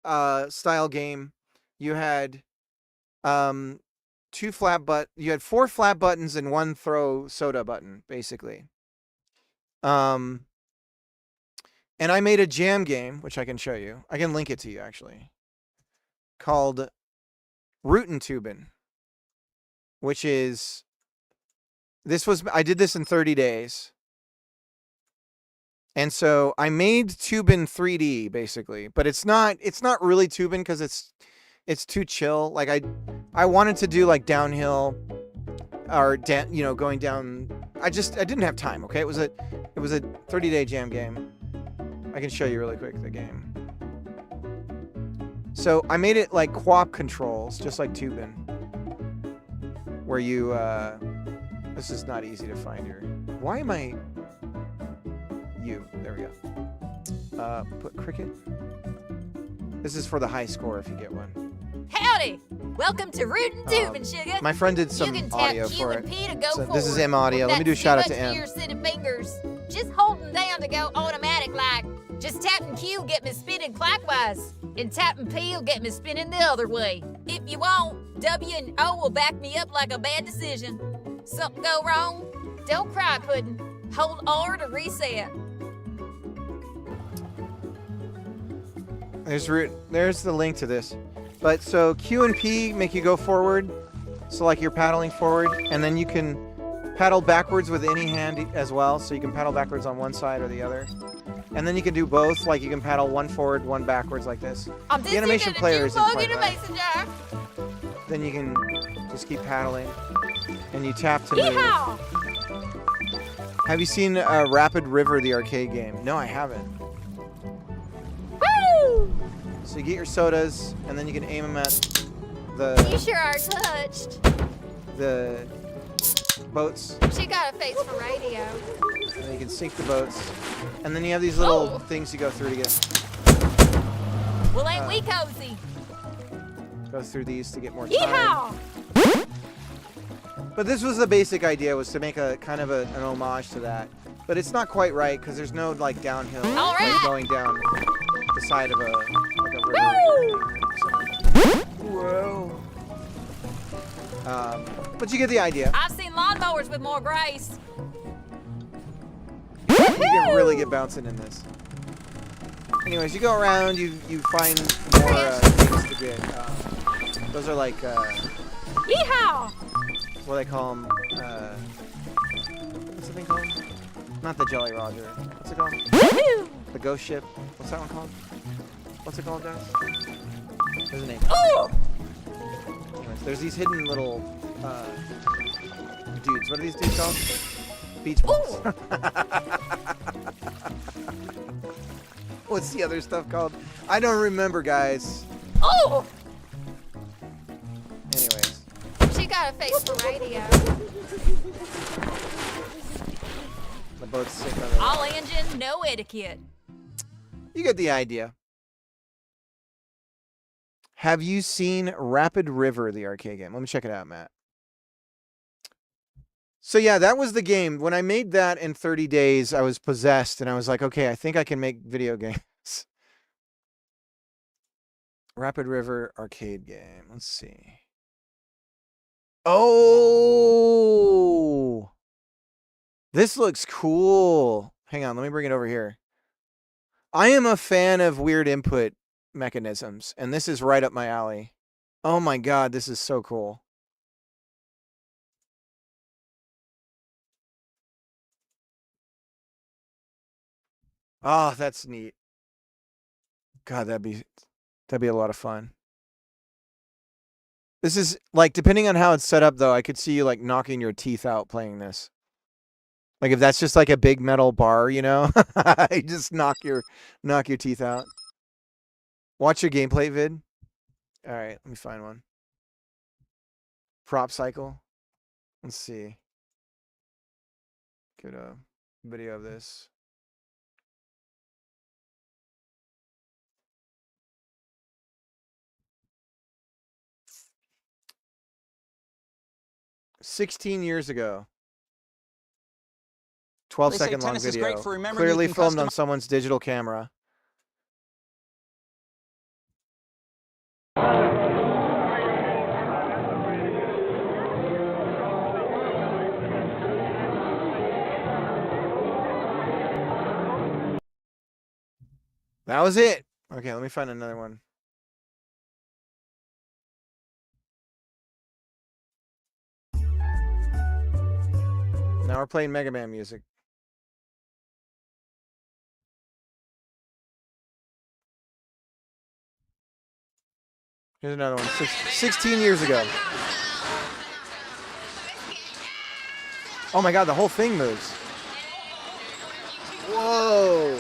style game. You had you had 4 flat buttons and 1 throw soda button, basically. And I made a jam game, which I can show you. I can link it to you actually. Called Rootin' Tubin, which is I did this in 30 days. And so I made Tubin 3D basically, but it's not really Tubin because it's too chill. Like I wanted to do like downhill or going down. I didn't have time, okay? It was a 30-day jam game. I can show you really quick the game. So I made it like co-op controls, just like Tubin. Where you this is not easy to find here. Why am I there we go. Put cricket. This is for the high score if you get one. Howdy! Welcome to Rootin' Tubin', sugar. My friend did some you can tap audio Q for and it. P to go So forward. this is M audio. Let me do a That's shout out too to much M. for your city fingers. Just holding down to go automatic like. Just tapping Q get me spinning clockwise. And tapping P will get me spinning the other way. If you want, W and O will back me up like a bad decision. Something go wrong? Don't cry, Puddin'. Hold R to reset. There's the link to this. But so Q and P make you go forward. So like you're paddling forward, and then you can paddle backwards with any hand as well. So you can paddle backwards on one side or the other. And then you can do both, like you can paddle one forward, one backwards like this. The animation player isn't quite right. Then you can just keep paddling, and you tap to move. Yeehaw! Have you seen Rapid River, the arcade game? No, I haven't. Woo! So you get your sodas, and then you can aim them at You sure are touched. the boats, She got a face for radio. and then you can sink the boats. And then you have these little things you go through to get Well, ain't we cozy? go through these to get more time. Yeehaw! But this was the basic idea, was to make a kind of an homage to that. But it's not quite right because there's no like downhill, All right. like going down the side of a river. Whoa. But you get the idea. I've seen lawnmowers with more grace. You can really get bouncing in this. Anyways, you go around, you find more things to get. Those are like Yeehaw! what do they call them? What's the thing called? Not the Jolly Roger. What's it called? Woohoo! The Ghost Ship. What's that one called? What's it called, guys? There's a name. Ooh! Anyways, there's these hidden little dudes. What are these dudes called? Beach balls. What's the other stuff called? I don't remember, guys. Oh! Anyways. She got a face for radio. The boat's sitting on the... All engine, no etiquette. You get the idea. Have you seen Rapid River, the arcade game? Let me check it out, Matt. So yeah, that was the game. When I made that in 30 days, I was possessed, and I was like, okay, I think I can make video games. Rapid River arcade game. Let's see. Oh! This looks cool. Hang on, let me bring it over here. I am a fan of weird input mechanisms, and this is right up my alley. Oh my god, this is so cool. Oh, that's neat. God, that'd be a lot of fun. This is like, depending on how it's set up though, I could see you like knocking your teeth out playing this. Like if that's just like a big metal bar, you know, you just knock your teeth out. Watch your gameplay vid. All right, let me find one. Prop cycle. Let's see. Get a video of this. "16 years ago. 12-second long video. Clearly filmed on someone's digital camera. That was it. Okay, let me find another one. Now we're playing Mega Man music. Here's another one. 16 years ago. Oh my god, the whole thing moves. Whoa.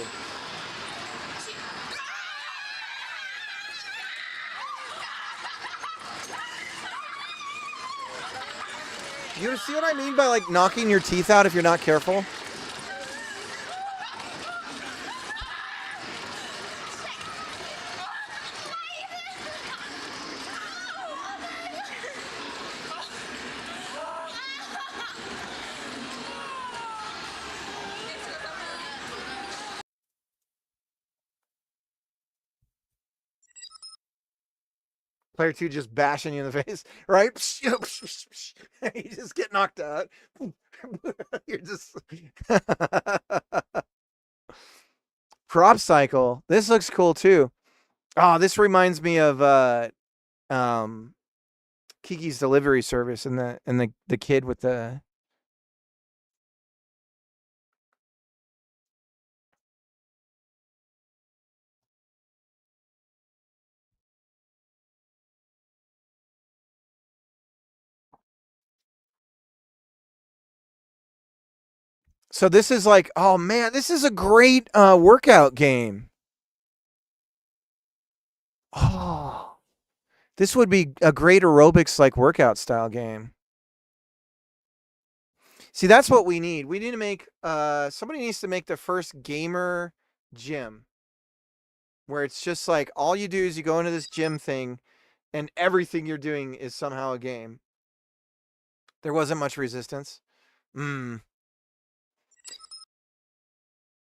You see what I mean by like knocking your teeth out if you're not careful? Player 2 just bashing you in the face, right? You just get knocked out. You're just... Prop cycle. This looks cool too. Oh, this reminds me of Kiki's Delivery Service and the kid with the... So this is like, oh man, this is a great workout game. Oh, this would be a great aerobics like workout style game. See, that's what we need. We need to make, somebody needs to make the first gamer gym. Where it's just like, all you do is you go into this gym thing, and everything you're doing is somehow a game. There wasn't much resistance.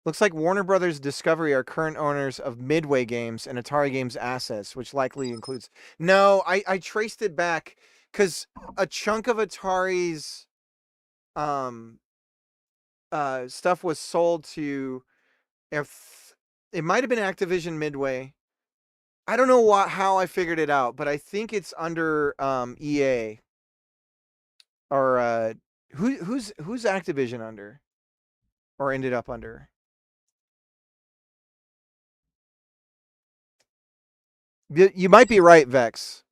Looks like Warner Brothers Discovery are current owners of Midway Games and Atari Games assets, which likely includes... No, I traced it back because a chunk of Atari's stuff was sold to... If it might have been Activision Midway. I don't know how I figured it out, but I think it's under EA. Or who's Activision under? Or ended up under? You might be right, Vex.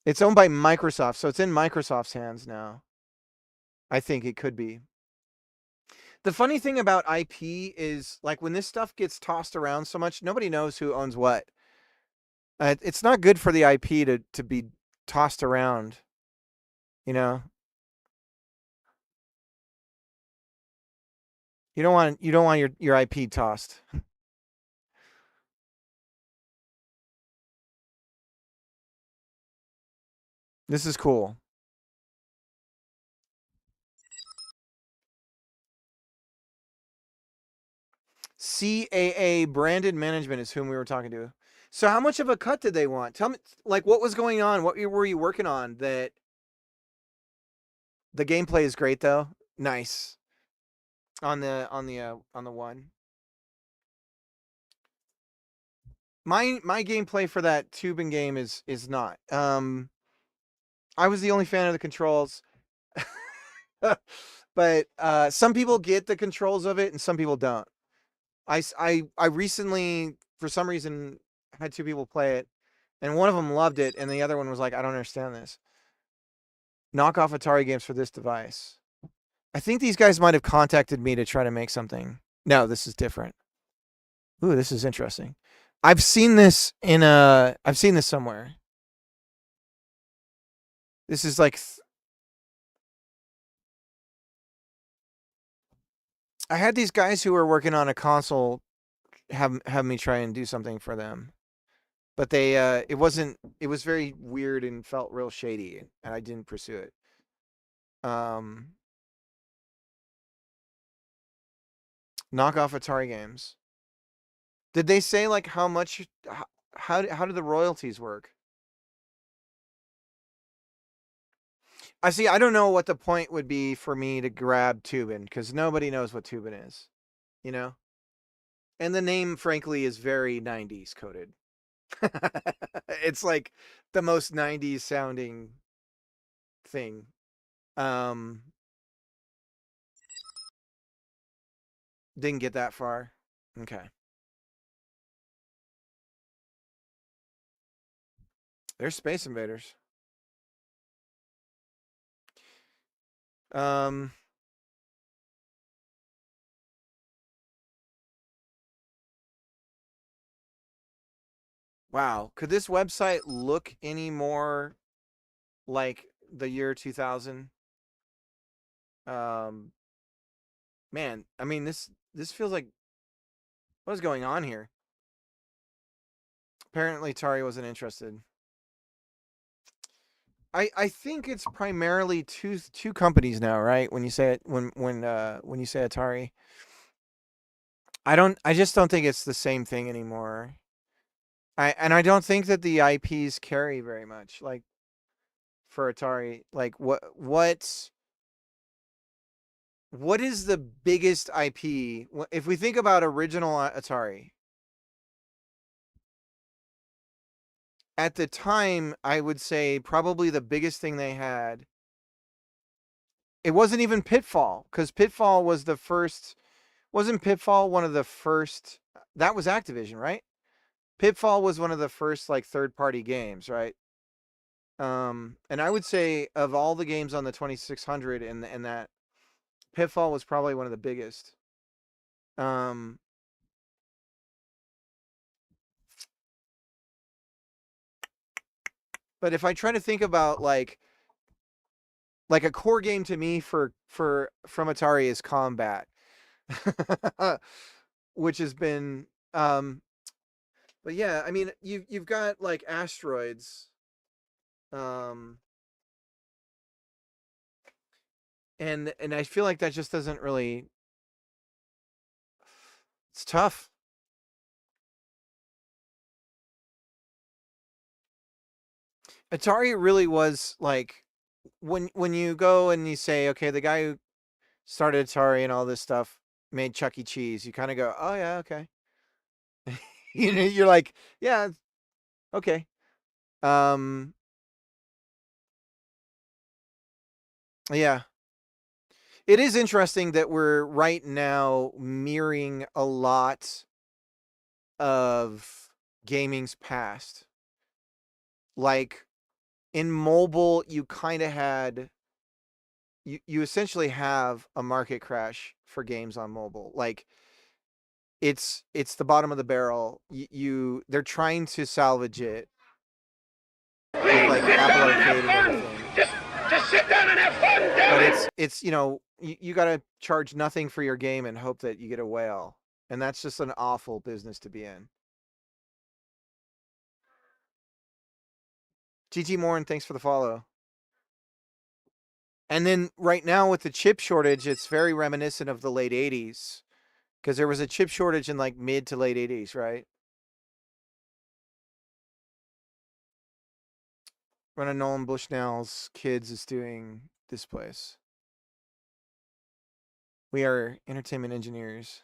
It's owned by Microsoft, so it's in Microsoft's hands now. I think it could be. The funny thing about IP is, like, when this stuff gets tossed around so much, nobody knows who owns what. It's not good for the IP to be tossed around, you know? You don't want your IP tossed. This is cool. CAA Branded Management is whom we were talking to. So how much of a cut did they want? Tell me, like, what was going on? What were you working on? That the gameplay is great though. Nice. On the one. My gameplay for that Tubin game is not. I was the only fan of the controls. But some people get the controls of it and some people don't. I recently, for some reason, had two people play it, and one of them loved it, and the other one was like, I don't understand this. Knock off Atari games for this device. I think these guys might have contacted me to try to make something. No, this is different. Ooh, this is interesting. I've seen this somewhere. This is like I had these guys who were working on a console have me try and do something for them. But they it was very weird and felt real shady, and I didn't pursue it. Knock off Atari games. Did they say like how much how do the royalties work? I see. I don't know what the point would be for me to grab Tubin, because nobody knows what Tubin is, you know? And the name, frankly, is very 90s coded. It's like the most 90s sounding thing. Didn't get that far. Okay. There's Space Invaders. Wow. Could this website look any more like the year 2000? Man, I mean, this feels like, what is going on here? Apparently Atari wasn't interested. I think it's primarily two companies now, right? When you say it, when you say Atari, I just don't think it's the same thing anymore. I don't think that the IPs carry very much, like, for Atari. Like, what is the biggest IP? If we think about original Atari, at the time, I would say probably the biggest thing they had, it wasn't even Pitfall, because Pitfall was the first. Wasn't Pitfall one of the first? That was Activision, right? Pitfall was one of the first, like, third-party games, right? And I would say of all the games on the 2600 and that, Pitfall was probably one of the biggest. But if I try to think about like a core game to me from Atari is Combat, which has been but yeah, I mean, you've got like Asteroids, and I feel like that just doesn't really. It's tough. Atari really was like, when you go and you say, okay, the guy who started Atari and all this stuff made Chuck E. Cheese, you kind of go, oh yeah, okay. You're like, yeah, okay. Yeah. It is interesting that we're right now mirroring a lot of gaming's past. Like, in mobile, you kind of had, you essentially have a market crash for games on mobile. Like it's the bottom of the barrel. They're trying to salvage it with Please like sit Apple down and have Arcade and fun. everything. Just sit down and have fun, damn But it. it's you know, you got to charge nothing for your game and hope that you get a whale. And that's just an awful business to be in. GT Morin, thanks for the follow. And then right now with the chip shortage, it's very reminiscent of the late 80s. Because there was a chip shortage in like mid to late 80s, right? One of Nolan Bushnell's kids is doing this place. We are entertainment engineers.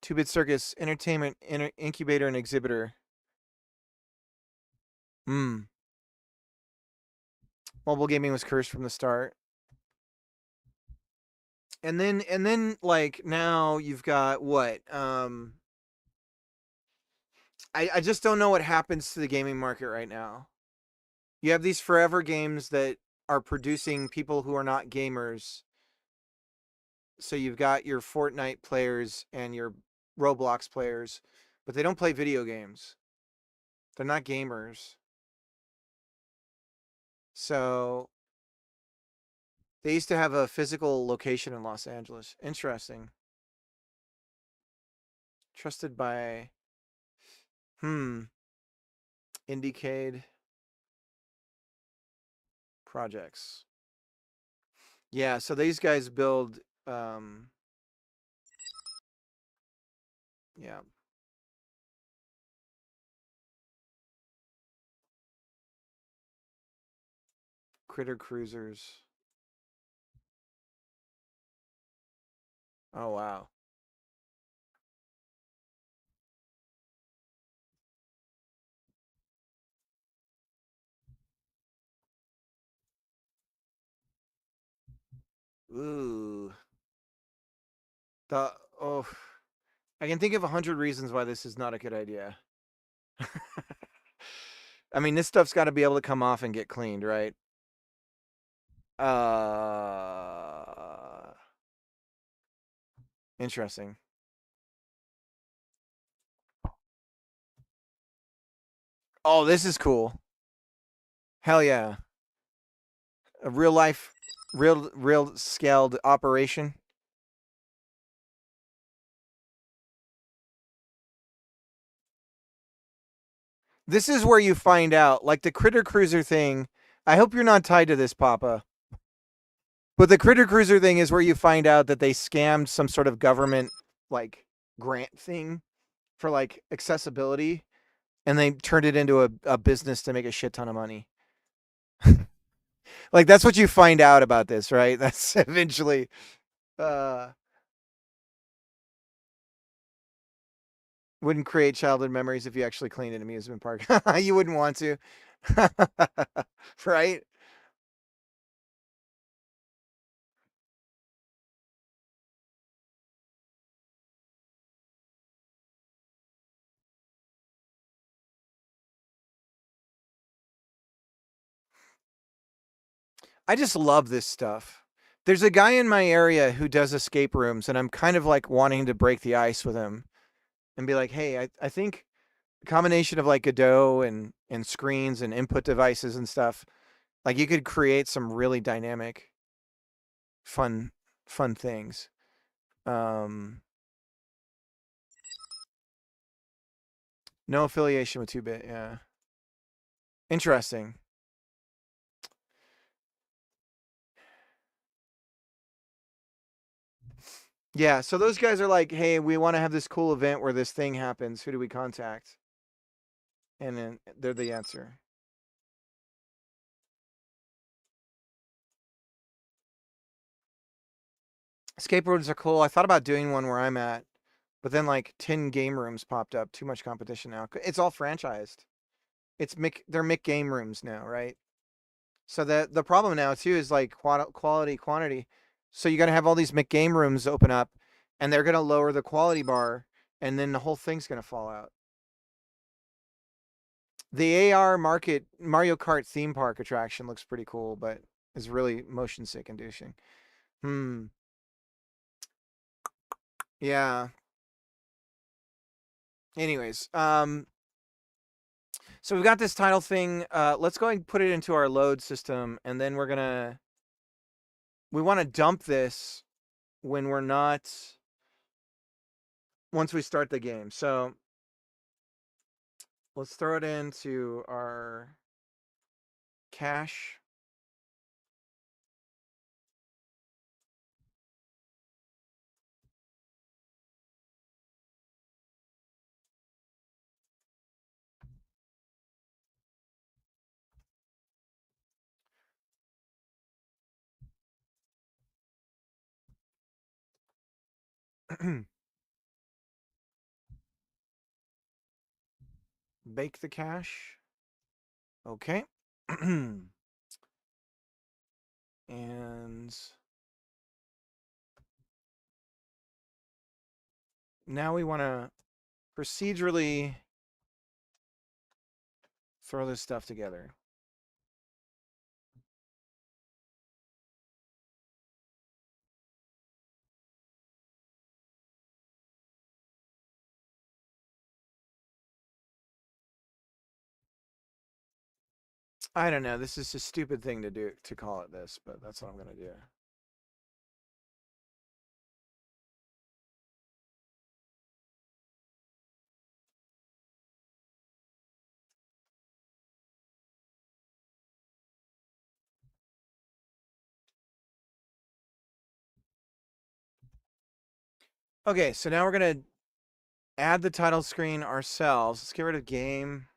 Two-Bit Circus, entertainment incubator and exhibitor. Mobile gaming was cursed from the start. And then like now you've got what? I just don't know what happens to the gaming market right now. You have these forever games that are producing people who are not gamers. So you've got your Fortnite players and your Roblox players, but they don't play video games. They're not gamers. So they used to have a physical location in Los Angeles. Interesting. Trusted by Indiecade projects. Yeah, so these guys build yeah. Critter Cruisers. Oh wow. Ooh. Oh, I can think of 100 reasons why this is not a good idea. I mean, this stuff's got to be able to come off and get cleaned, right? Interesting. Oh, this is cool. Hell yeah. A real life, real scaled operation. This is where you find out, like the Critter Cruiser thing. I hope you're not tied to this, Papa. But the Critter Cruiser thing is where you find out that they scammed some sort of government like grant thing for like accessibility, and they turned it into a business to make a shit ton of money. Like that's what you find out about this, right? That's eventually wouldn't create childhood memories if you actually cleaned an amusement park. You wouldn't want to. Right? I just love this stuff. There's a guy in my area who does escape rooms, and I'm kind of like wanting to break the ice with him and be like, hey, I think a combination of like Godot and screens and input devices and stuff, like you could create some really dynamic, fun things. No affiliation with 2-Bit, yeah. Interesting. Yeah, so those guys are like, hey, we want to have this cool event where this thing happens. Who do we contact? And then they're the answer. Skateboards are cool. I thought about doing one where I'm at, but then like 10 game rooms popped up. Too much competition now. It's all franchised. They're Mick game rooms now, right? So the problem now too is like quality, quantity. So you got to have all these Mick game rooms open up, and they're going to lower the quality bar, and then the whole thing's gonna fall out. The AR Market Mario Kart theme park attraction looks pretty cool, but is really motion sick inducing. Yeah. Anyways, so we've got this title thing. Let's go and put it into our load system, and then we want to dump this when we're not, once we start the game. So let's throw it into our cache. Bake the cache. Okay. And now we want to procedurally throw this stuff together. I don't know. This is a stupid thing to do, to call it this, but that's what I'm going to do. Okay, so now we're going to add the title screen ourselves. Let's get rid of game.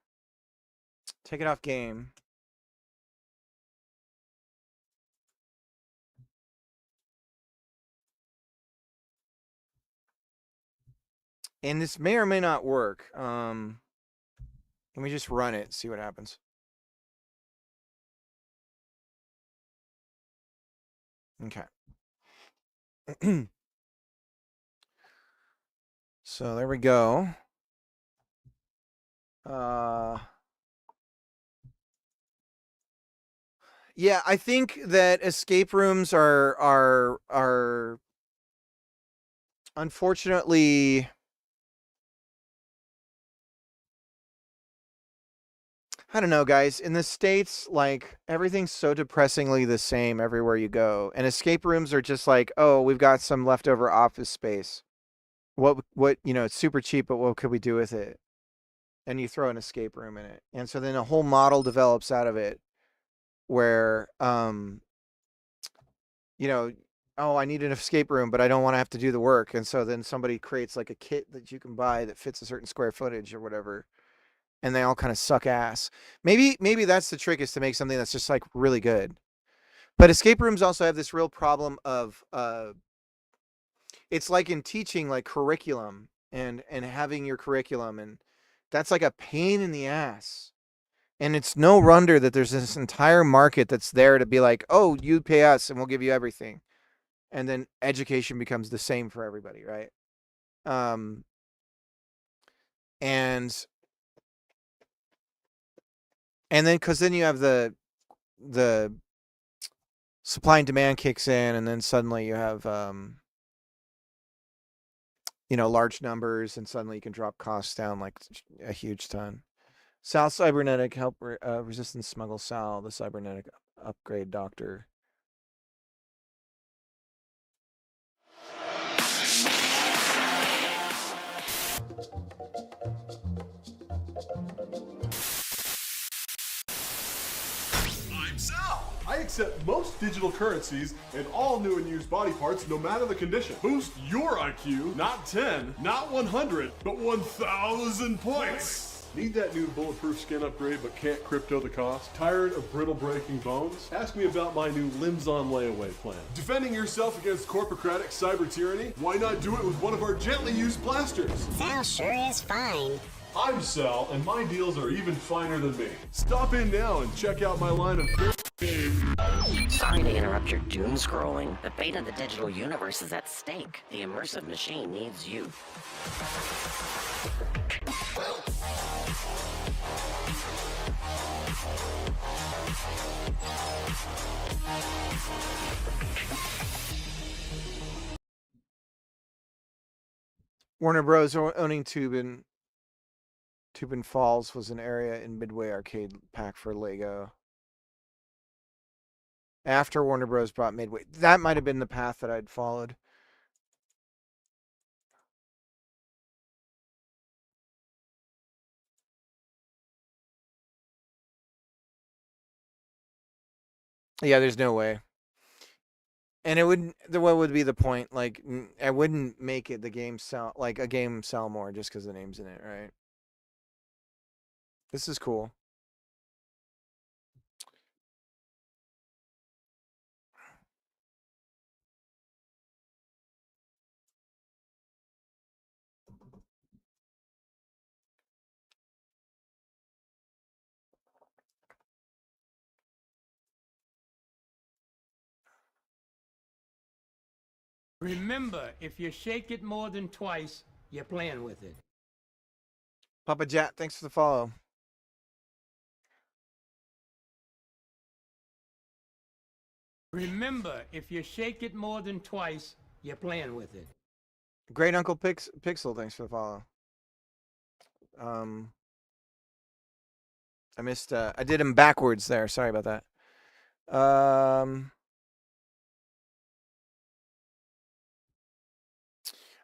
Take it off game. And this may or may not work. Let me just run it, see what happens. Okay. So there we go. Yeah, I think that escape rooms are unfortunately, I don't know, guys. In the States, like, everything's so depressingly the same everywhere you go. And escape rooms are just like, oh, we've got some leftover office space. What, it's super cheap, but what could we do with it? And you throw an escape room in it. And so then a whole model develops out of it where, oh, I need an escape room, but I don't want to have to do the work. And so then somebody creates like a kit that you can buy that fits a certain square footage or whatever. And they all kind of suck ass. Maybe that's the trick, is to make something that's just like really good. But escape rooms also have this real problem of, it's like in teaching, like curriculum and having your curriculum, and that's like a pain in the ass. And it's no wonder that there's this entire market that's there to be like, oh, you pay us and we'll give you everything. And then education becomes the same for everybody, right? And then, because then you have the supply and demand kicks in, and then suddenly you have, large numbers, and suddenly you can drop costs down like a huge ton. Sal Cybernetic, help resistance smuggle Sal, the cybernetic upgrade doctor. I'm Sal. I accept most digital currencies and all new and used body parts, no matter the condition. Boost your IQ, not 10, not 100, but 1,000 points. Need that new bulletproof skin upgrade but can't crypto the cost? Tired of brittle breaking bones? Ask me about my new limbs on layaway plan. Defending yourself against corpocratic cyber tyranny? Why not do it with one of our gently used blasters? Sal sure is fine. I'm Sal, and my deals are even finer than me. Stop in now and check out my line of Sorry to interrupt your doom scrolling. The fate of the digital universe is at stake. The immersive machine needs you. Warner Bros. Owning Tubin Falls was an area in Midway Arcade Pack for Lego. After Warner Bros. Brought Midway. That might have been the path that I'd followed. Yeah, there's no way. And it wouldn't. What would be the point? Like, I wouldn't make it the game sell like a game sell more just because the name's in it, right? This is cool. Remember, if you shake it more than twice, you're playing with it. Papa Jat, thanks for the follow. Remember, if you shake it more than twice, you're playing with it. Great Uncle Pixel, thanks for the follow. I missed. I did him backwards there. Sorry about that.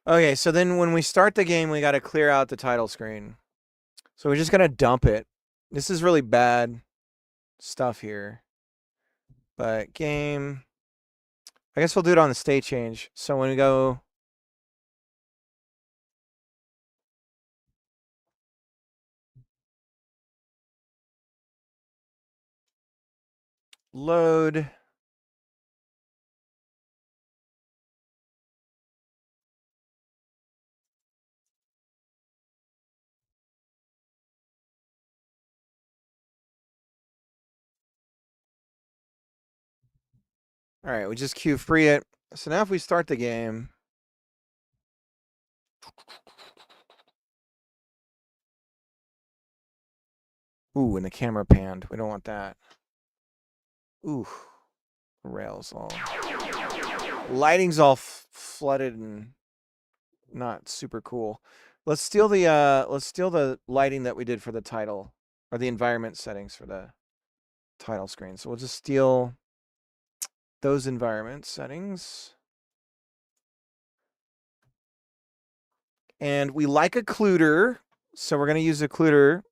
Okay, so then when we start the game, we got to clear out the title screen. So we're just gonna dump it. This is really bad stuff here. But game, I guess we'll do it on the state change. So when we go load, all right, we just queue free it. So now if we start the game, ooh, and the camera panned. We don't want that. Ooh, rails all. Lighting's all flooded and not super cool. Let's steal the lighting that we did for the title, or the environment settings for the title screen. So we'll just steal those environment settings. And we like occluder, so we're going to use occluder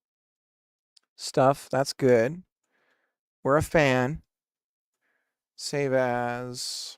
stuff. That's good. We're a fan. Save as.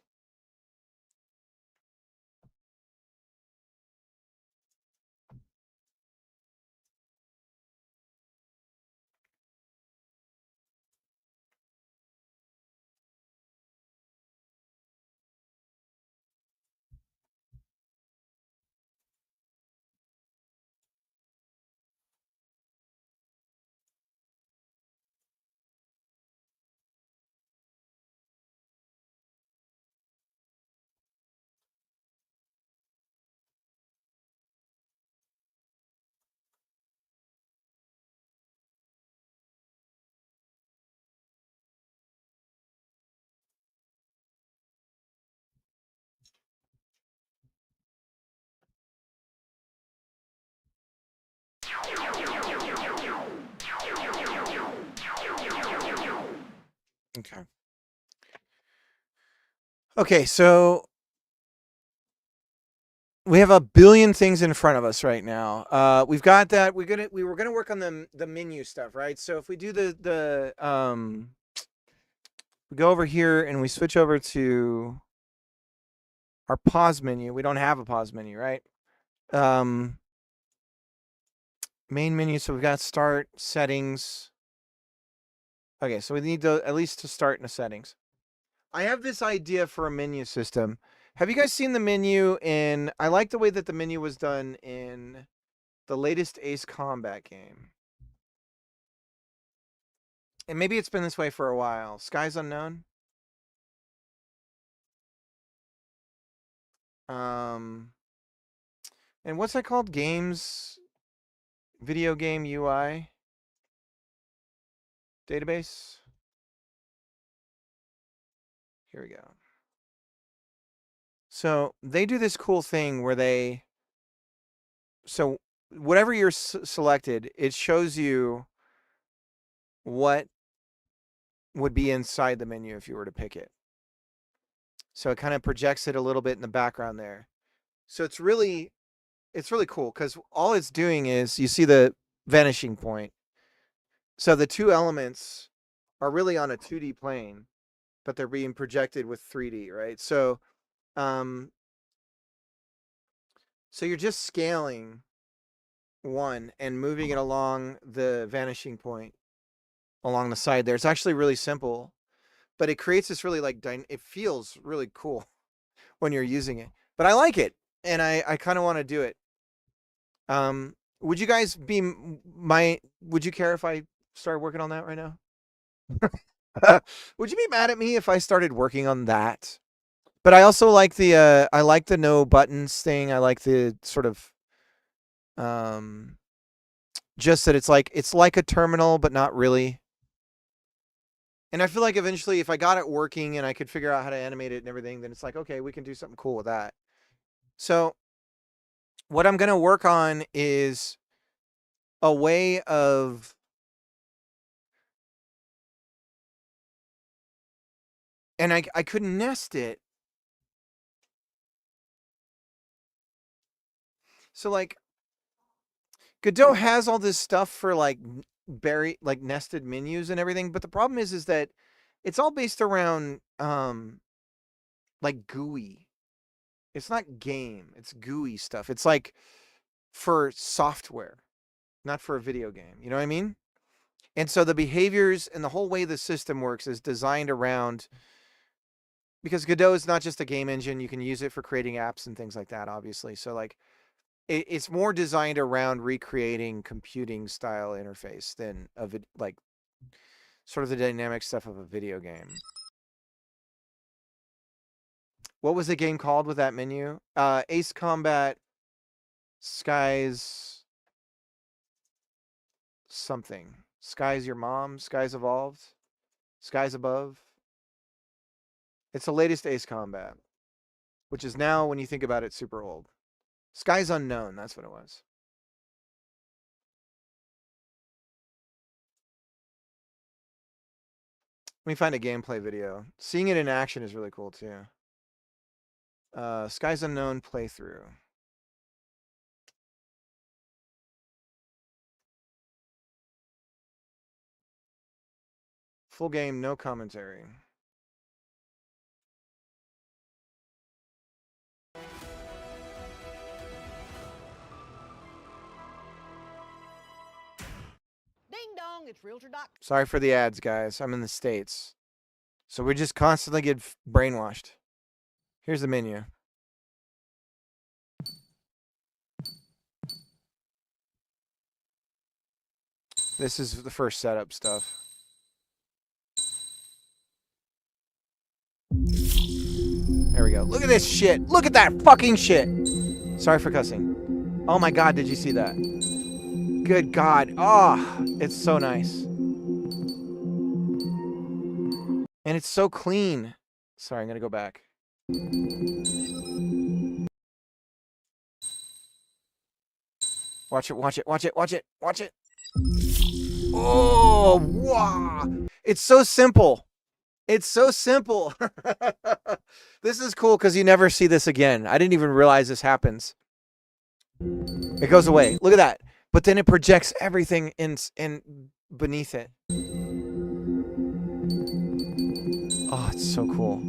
Okay. Okay, so we have a billion things in front of us right now. We've got that. We were gonna work on the menu stuff, right? So if we do we go over here and we switch over to our pause menu. We don't have a pause menu, right? Main menu. So we've got start, settings. Okay, so we need to at least to start in the settings. I have this idea for a menu system. Have you guys seen the menu in? I like the way that the menu was done in the latest Ace Combat game. And maybe it's been this way for a while. Skies Unknown. And what's that called? Games, video game UI database. Here we go. So they do this cool thing where so whatever you're selected, it shows you what would be inside the menu if you were to pick it. So it kind of projects it a little bit in the background there. So it's really cool because all it's doing is you see the vanishing point. So the two elements are really on a 2D plane, but they're being projected with 3D, right? So so you're just scaling one and moving it along the vanishing point along the side there. It's actually really simple, but it creates this really it feels really cool when you're using it. But I like it, and I kind of want to do it. Would you guys would you care if I started working on that right now? Would you be mad at me if I started working on that? But I also like the no buttons thing. I like the sort of just that it's like a terminal, but not really. And I feel like eventually if I got it working and I could figure out how to animate it and everything, then it's like, okay, we can do something cool with that. So what I'm going to work on is a way of and I could nest it. So like Godot has all this stuff for nested menus and everything, but the problem is that it's all based around like GUI. It's not game, it's GUI stuff. It's like for software, not for a video game. You know what I mean? And so the behaviors and the whole way the system works is designed around, because Godot is not just a game engine. You can use it for creating apps and things like that, obviously. So like it's more designed around recreating computing style interface than of it, like sort of the dynamic stuff of a video game. What was the game called with that menu? Ace Combat, Skies something. Skies Your Mom, Skies Evolved, Skies Above. It's the latest Ace Combat, which is now, when you think about it, super old. Skies Unknown, that's what it was. Let me find a gameplay video. Seeing it in action is really cool too. Skies Unknown playthrough. Full game, no commentary. Ding dong, it's Realtor Doc. Sorry for the ads, guys. I'm in the States. So we just constantly get brainwashed. Here's the menu. This is the first setup stuff. There we go. Look at this shit. Look at that fucking shit. Sorry for cussing. Oh my God, did you see that? Good God. Oh, it's so nice. And it's so clean. Sorry, I'm going to go back. Watch it, watch it, watch it, watch it, watch it. Oh, wow. It's so simple. It's so simple. This is cool because you never see this again. I didn't even realize this happens. It goes away. Look at that. But then it projects everything in beneath it. Oh, it's so cool.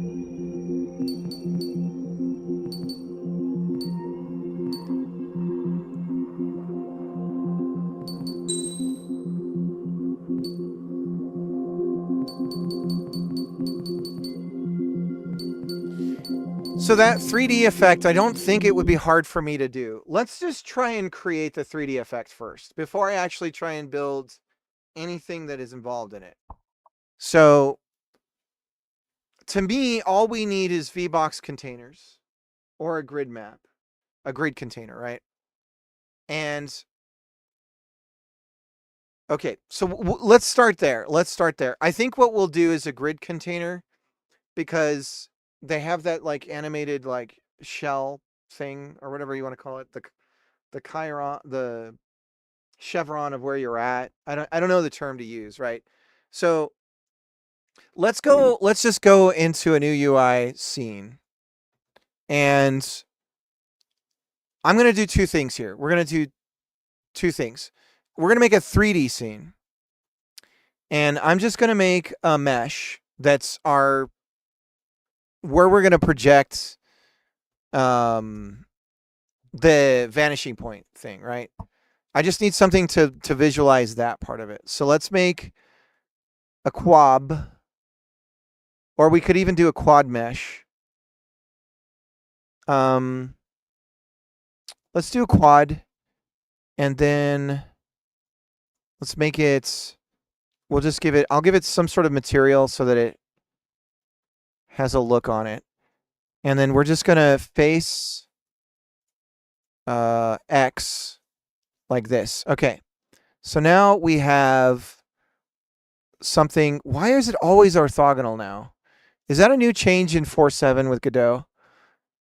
So that 3D effect, I don't think it would be hard for me to do. Let's just try and create the 3D effect first before I actually try and build anything that is involved in it. So to me, all we need is VBox containers. or a grid map, a grid container, right? And okay, so let's start there. Let's start there. I think what we'll do is a grid container because they have that like animated like shell thing or whatever you want to call it, the chiron, the chevron of where you're at. I don't know the term to use, right? So let's just go into a new UI scene. And I'm going to do two things here. We're going to do two things. We're going to make a 3D scene. And I'm just going to make a mesh that's where we're going to project the vanishing point thing, right? I just need something to visualize that part of it. So let's make a quad, or we could even do a quad mesh. Let's do a quad, and then let's make it, we'll just give it, I'll give it some sort of material so that it has a look on it. And then we're just going to face X like this. Okay. So now we have something. Why is it always orthogonal now? Is that a new change in 4.7 with Godot?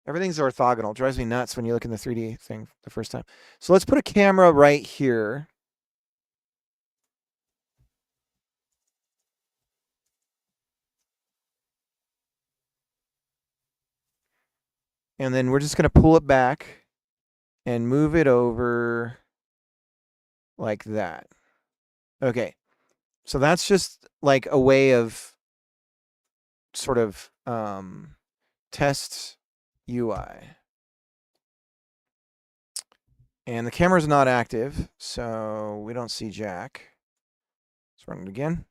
Everything's orthogonal. It drives me nuts when you look in the 3D thing the first time. So let's put a camera right here. And then we're just going to pull it back and move it over like that. Okay. So that's just like a way of sort of test UI. And the camera's not active, so we don't see Jack. Let's run it again.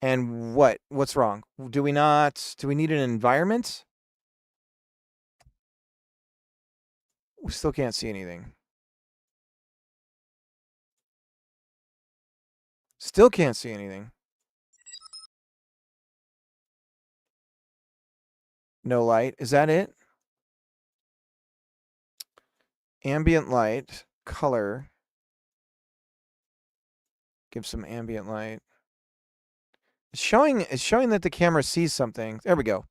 And what's wrong? Do we need an environment? We still can't see anything. Still can't see anything. No light. Is that it? Ambient light, color. Give some ambient light. It's showing that the camera sees something. There we go.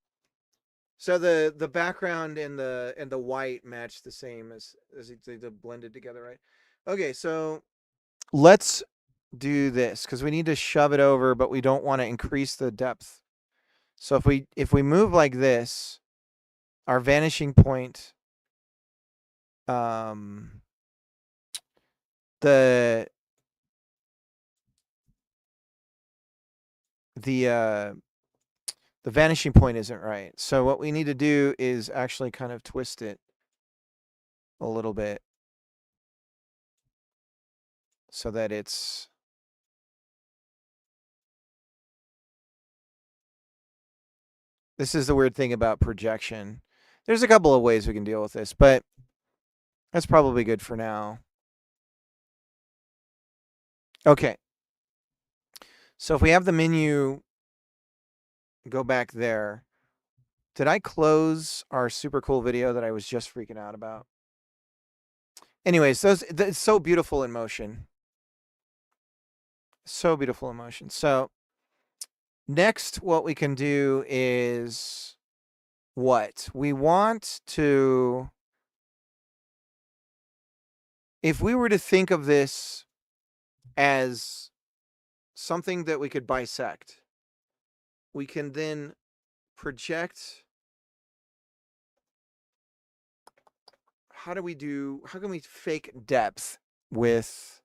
So the background and the white match the same as they blended together, right? Okay, so let's do this because we need to shove it over, but we don't want to increase the depth. So if we move like this, our vanishing point, the vanishing point isn't right. So what we need to do is actually kind of twist it a little bit so that it's this is the weird thing about projection. There's a couple of ways we can deal with this, but that's probably good for now. Okay. So if we have the menu go back there, did I close our super cool video that I was just freaking out about? Anyways, it's so beautiful in motion. So beautiful in motion. So next, what we can do is what? We want to, if we were to think of this as something that we could bisect, we can then project. How can we fake depth with,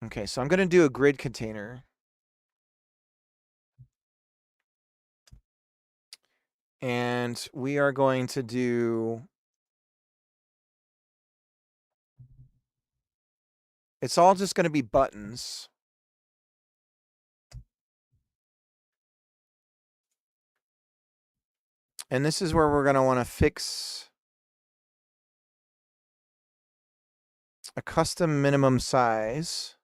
okay, so I'm going to do a grid container. And we are going to do, it's all just going to be buttons. And this is where we're going to want to fix a custom minimum size.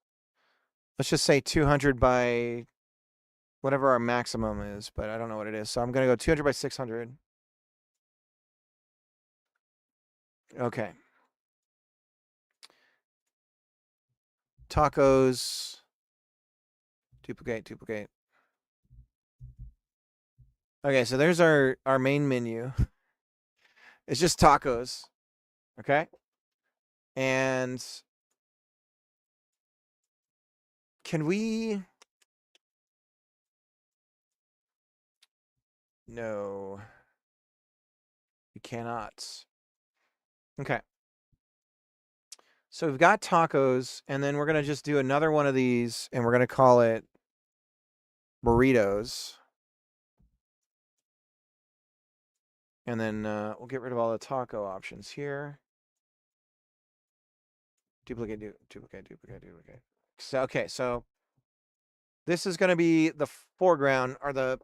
Let's just say 200 by whatever our maximum is, but I don't know what it is. So I'm going to go 200 by 600. Okay. Tacos. Duplicate, duplicate. Okay, so there's our main menu. It's just tacos. Okay? And can we... No. We cannot. Okay. So we've got tacos, and then we're going to just do another one of these, and we're going to call it burritos. And then we'll get rid of all the taco options here. Duplicate, duplicate, duplicate, duplicate. So, okay, so this is going to be the foreground, or the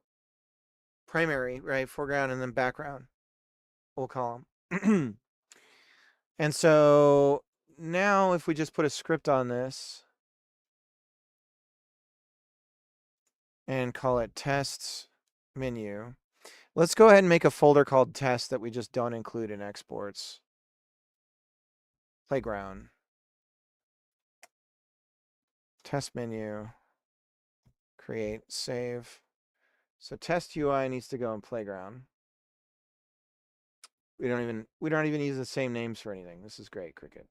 primary, right? Foreground and then background, we'll call them. And so now if we just put a script on this and call it test menu, let's go ahead and make a folder called test that we just don't include in exports. Playground. Test menu. Create, save. So test UI needs to go in playground. We don't even use the same names for anything. This is great, Cricket.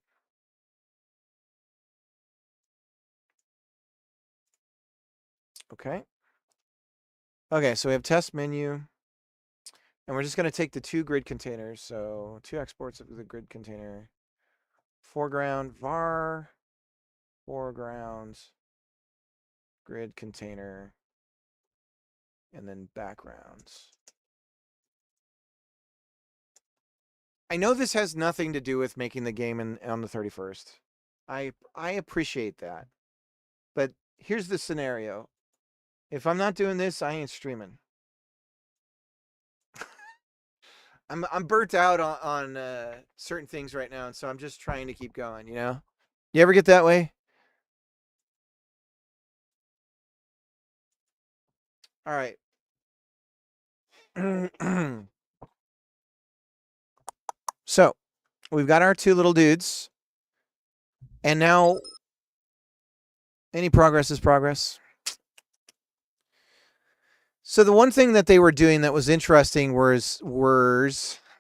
Okay. Okay, so we have test menu. And we're just going to take the two grid containers. So 2 exports of the grid container. Foreground, var, foreground, grid container, and then backgrounds. I know this has nothing to do with making the game on the 31st. I appreciate that. But here's the scenario. If I'm not doing this, I ain't streaming. I'm burnt out on certain things right now, and so I'm just trying to keep going, you know? You ever get that way? All right. So, we've got our 2 little dudes. And now, any progress is progress. So the one thing that they were doing that was interesting was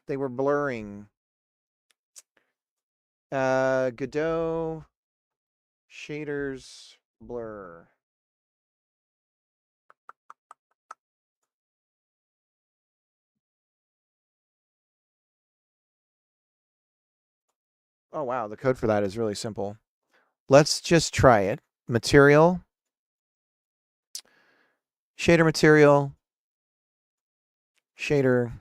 they were blurring. Godot shaders blur. Oh wow, the code for that is really simple. Let's just try it. Material. Shader material. Shader.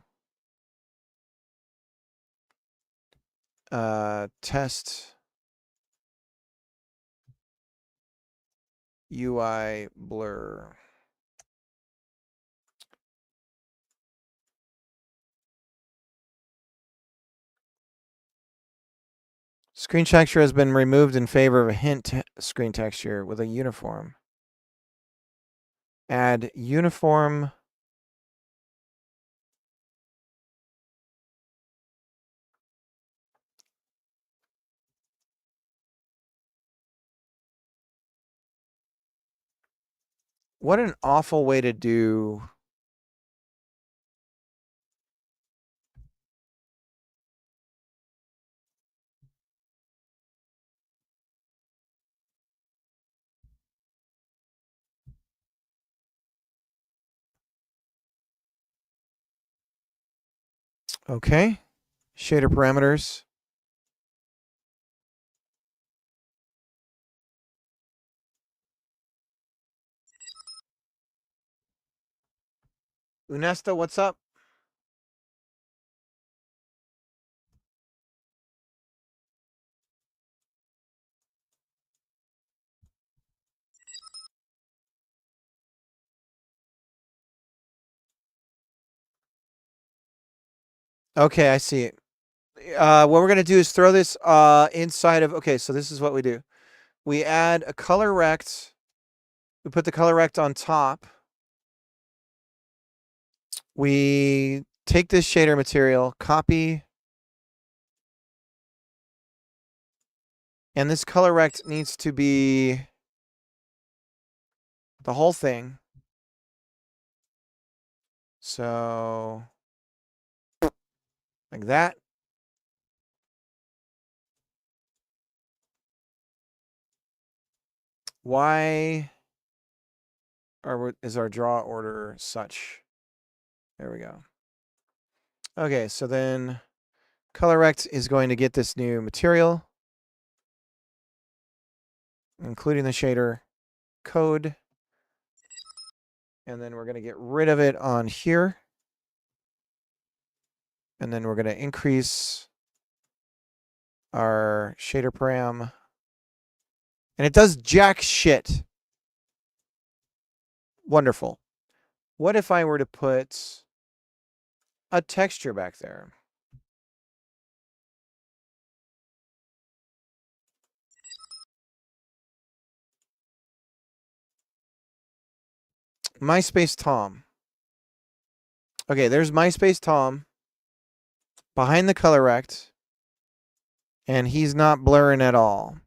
Test. UI blur. Screen texture has been removed in favor of a hint screen texture with a uniform. Add uniform. What an awful way to do. Okay. Shader parameters. Unesta, what's up? Okay, I see it. What we're going to do is throw this inside of... Okay, so this is what we do. We add a color rect. We put the color rect on top. we take this shader material, copy, and this color rect needs to be the whole thing. So, like that. Why is our draw order such? There we go. Okay, so then color rect is going to get this new material, including the shader code. And then we're going to get rid of it on here. And then we're going to increase our shader param. And it does jack shit. Wonderful. What if I were to put a texture back there? MySpace Tom. Okay, there's MySpace Tom behind the color rect. And he's not blurring at all.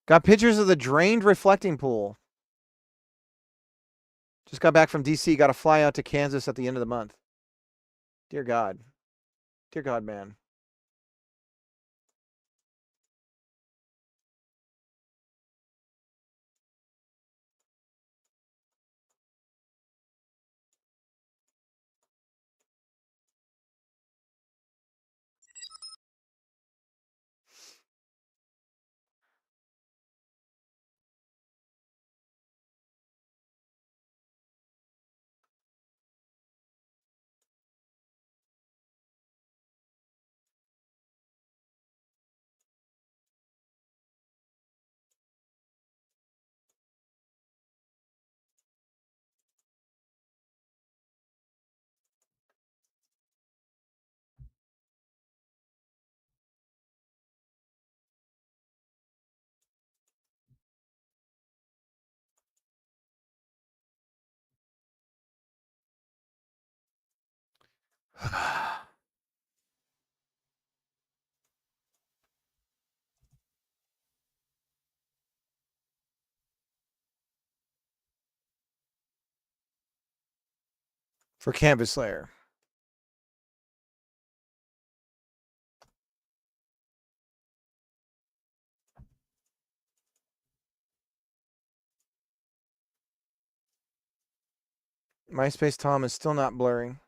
Got pictures of the drained reflecting pool. Just got back from DC. Got to fly out to Kansas at the end of the month. Dear God. Dear God, man. For Canvas Layer. MySpace Tom is still not blurring.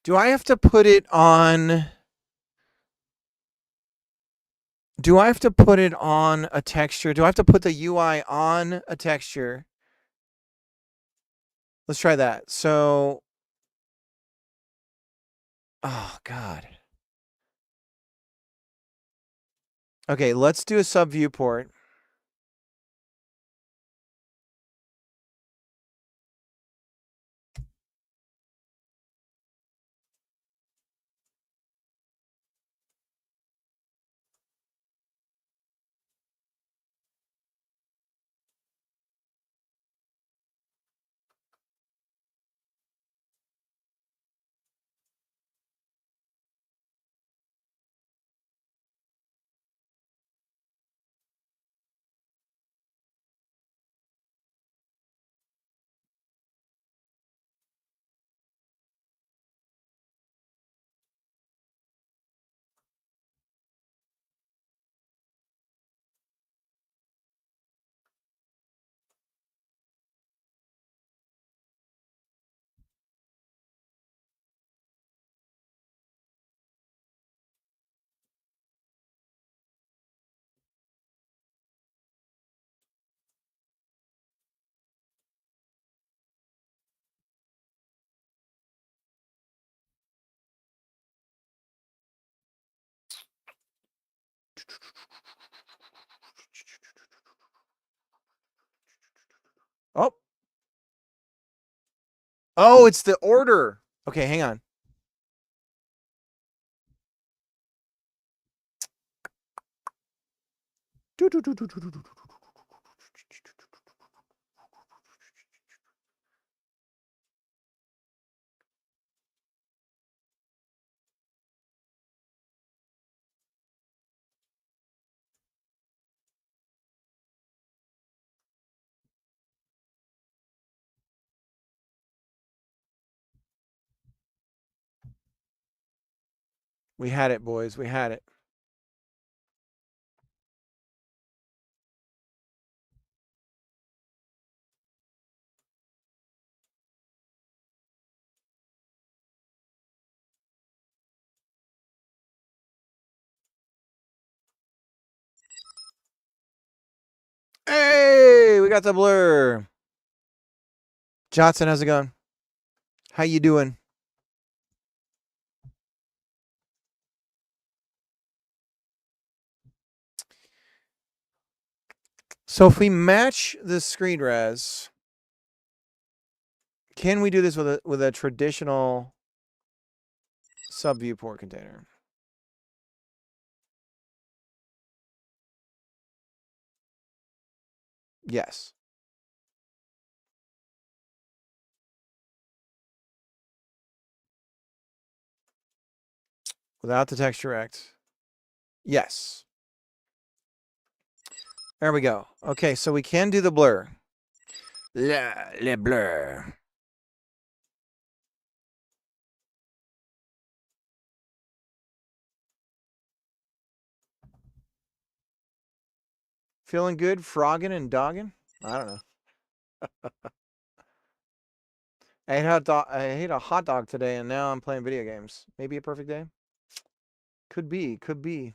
Do I have to put it on? Do I have to put it on a texture? Do I have to put the UI on a texture? Let's try that. So, oh God. Okay, let's do a sub viewport. Oh, it's the order. Okay, hang on. We had it, boys. We had it. Hey, we got the blur. Johnson, how's it going? How you doing? So if we match the screen res, can we do this with a traditional sub viewport container? Yes. Without the texture X. Yes. There we go. Okay, so we can do the blur. Le blur. Feeling good, frogging and dogging? I don't know. I ate a hot dog today, and now I'm playing video games. Maybe a perfect day? Could be, could be.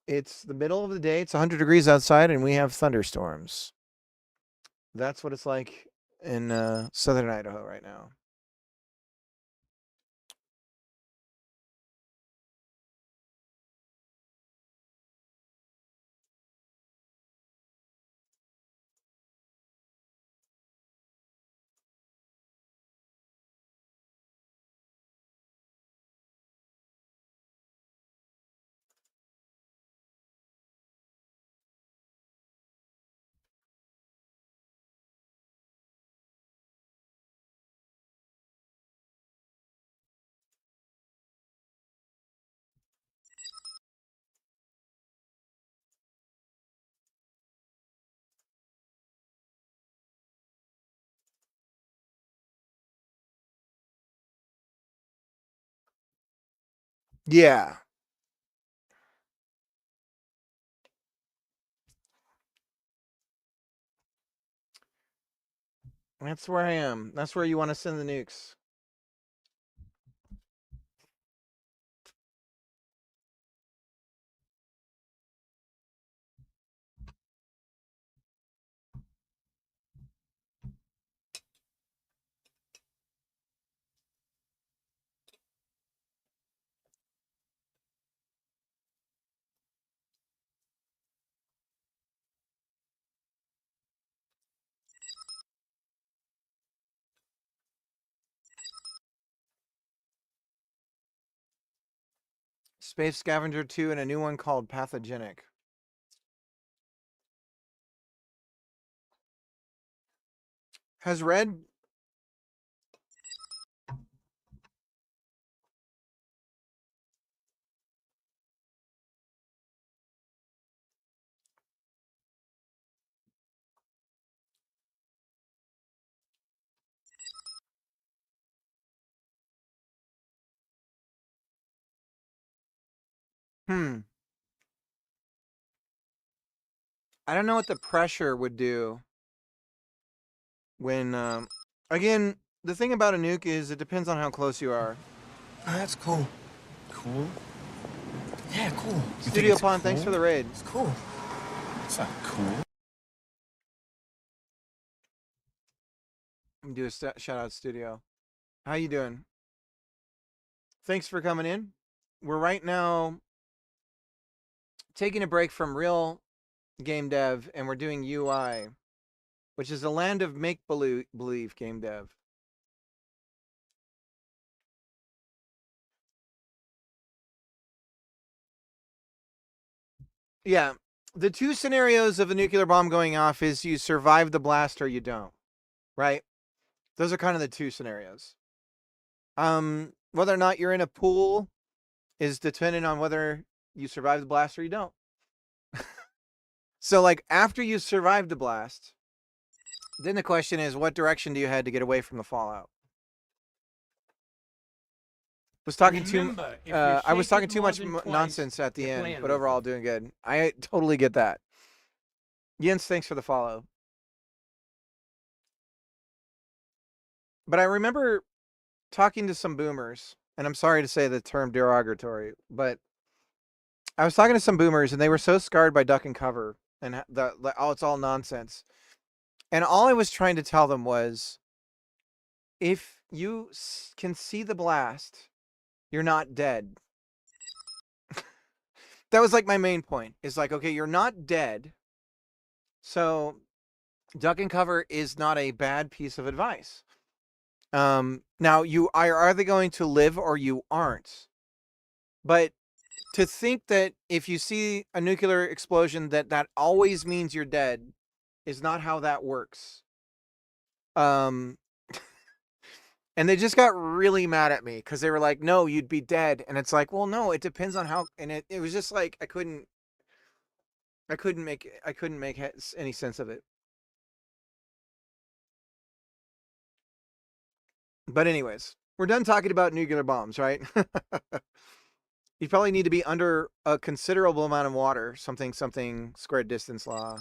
It's the middle of the day. It's 100 degrees outside, and we have thunderstorms. That's what it's like in southern Idaho right now. Yeah. That's where I am. That's where you want to send the nukes. Space Scavenger 2 and a new one called Pathogenic. Has Red... I don't know what the pressure would do when... again, the thing about a nuke is it depends on how close you are. Oh, that's cool. Cool? Yeah, cool. Studio Pond, thanks for the raid. It's cool. It's not cool. Let me do a shout out studio. How you doing? Thanks for coming in. We're right now taking a break from real game dev and we're doing UI, which is a land of make-believe game dev. Yeah, the two scenarios of a nuclear bomb going off is you survive the blast or you don't, right? Those are kind of the two scenarios. Whether or not you're in a pool is dependent on whether you survive the blast or you don't. So, like, after you survive the blast, then the question is, what direction do you head to get away from the fallout? I was talking too much nonsense at the end, but overall doing good. I totally get that. Jens, thanks for the follow. But I remember talking to some boomers, and I'm sorry to say the term derogatory, but I was talking to some boomers, and they were so scarred by duck and cover, and it's all nonsense. And all I was trying to tell them was, if you can see the blast, you're not dead. That was like my main point. Is like, okay, you're not dead. So duck and cover is not a bad piece of advice. Now you are they going to live or you aren't. But to think that if you see a nuclear explosion that always means you're dead is not how that works. And they just got really mad at me because they were like, no, you'd be dead. And it's like, well, no, it depends on how. And it was just like, I couldn't make any sense of it. But anyways, we're done talking about nuclear bombs, right? You probably need to be under a considerable amount of water, something square distance law.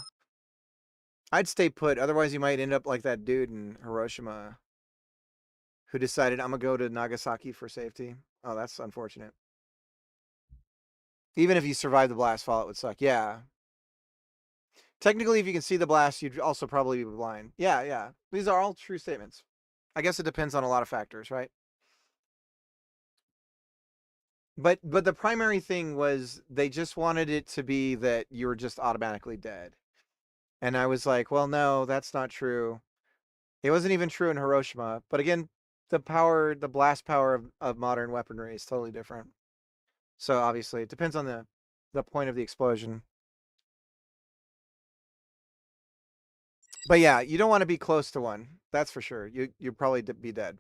I'd stay put. Otherwise, you might end up like that dude in Hiroshima who decided, I'm going to go to Nagasaki for safety. Oh, that's unfortunate. Even if you survive the blast, fallout would suck. Yeah. Technically, if you can see the blast, you'd also probably be blind. Yeah, yeah. These are all true statements. I guess it depends on a lot of factors, right? But the primary thing was they just wanted it to be that you were just automatically dead. And I was like, well, no, that's not true. It wasn't even true in Hiroshima. But again, the blast power of modern weaponry is totally different. So obviously, it depends on the point of the explosion. But yeah, you don't want to be close to one. That's for sure. You'd probably be dead.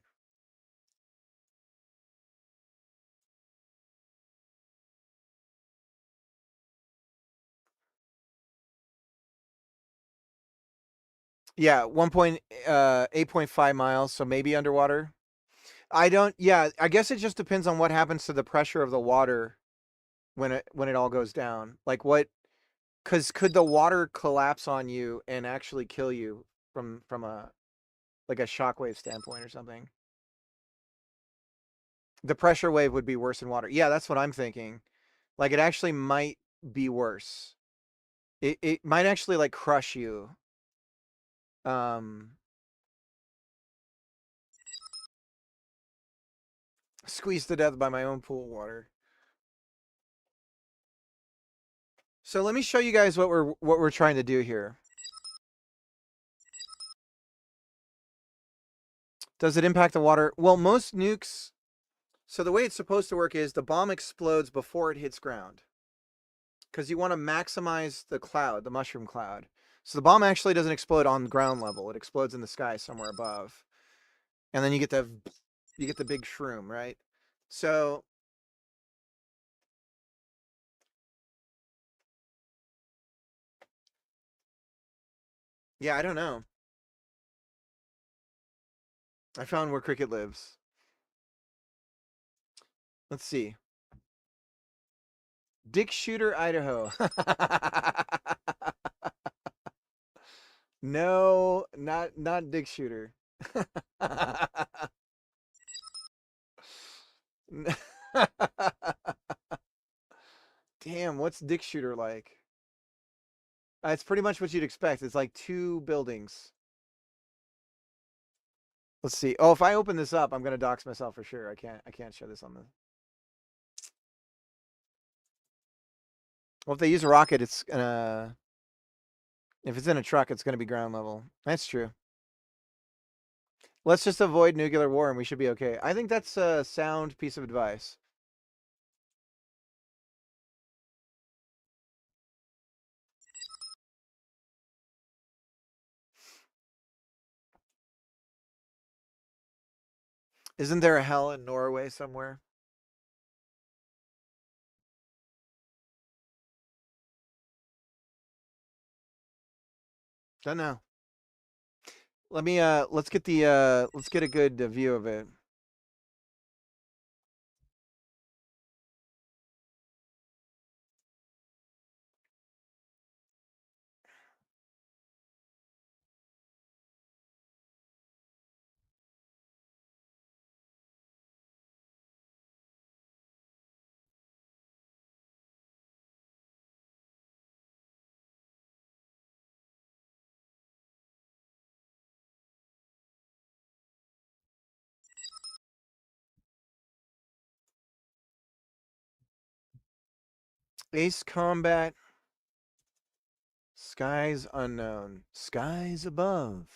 Yeah, 8.5 miles, so maybe underwater. I guess it just depends on what happens to the pressure of the water when it all goes down. Like because could the water collapse on you and actually kill you from a shockwave standpoint or something? The pressure wave would be worse than water. Yeah, that's what I'm thinking. Like, it actually might be worse. It might actually like crush you. Squeezed to death by my own pool water. So let me show you guys what we're trying to do here. Does it impact the water? Well, most nukes. So the way it's supposed to work is the bomb explodes before it hits ground. Because you want to maximize the cloud, the mushroom cloud. So the bomb actually doesn't explode on ground level. It explodes in the sky somewhere above. And then you get the big shroom, right? So yeah, I don't know. I found where Cricket lives. Let's see. Dick Shooter, Idaho. No, not Dick Shooter. Damn, what's Dick Shooter like? It's pretty much what you'd expect. It's like 2 buildings. Let's see. Oh, if I open this up, I'm gonna dox myself for sure. I can't show this on the Well, if they use a rocket, it's if it's in a truck, it's gonna be ground level. That's true. Let's just avoid nuclear war and we should be okay. I think that's a sound piece of advice. Isn't there a hell in Norway somewhere? Don't know. Let me let's get a good view of it. Ace Combat. Skies unknown. Skies above.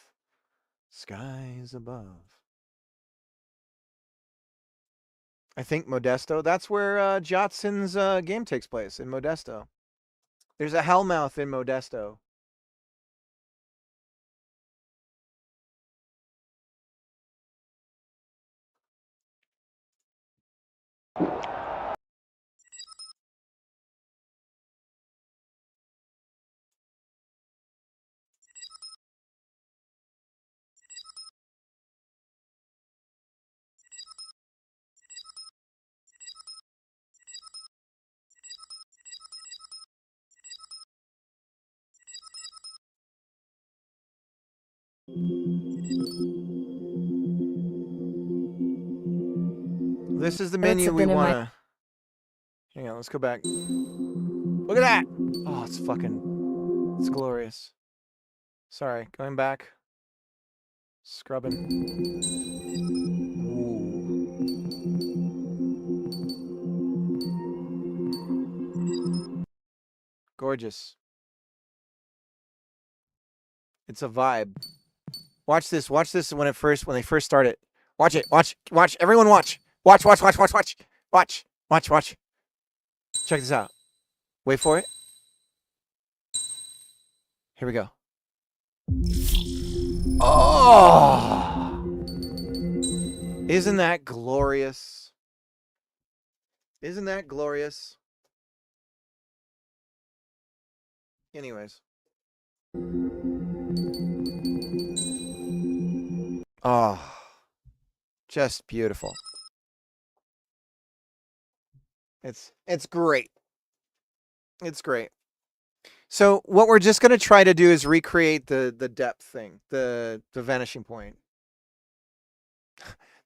Skies above. I think Modesto. That's where Jotson's game takes place, in Modesto. There's a Hellmouth in Modesto. This is the menu we want to... Hang on, let's go back. Look at that! Oh, it's fucking... It's glorious. Sorry, going back. Scrubbing. Ooh. Gorgeous. It's a vibe. Watch this when they first start it. Watch it. Watch. Everyone watch. Watch. Check this out. Wait for it. Here we go. Oh! Isn't that glorious? Isn't that glorious? Anyways. Oh. Just beautiful. It's great. It's great. So what we're just going to try to do is recreate the depth thing, the vanishing point.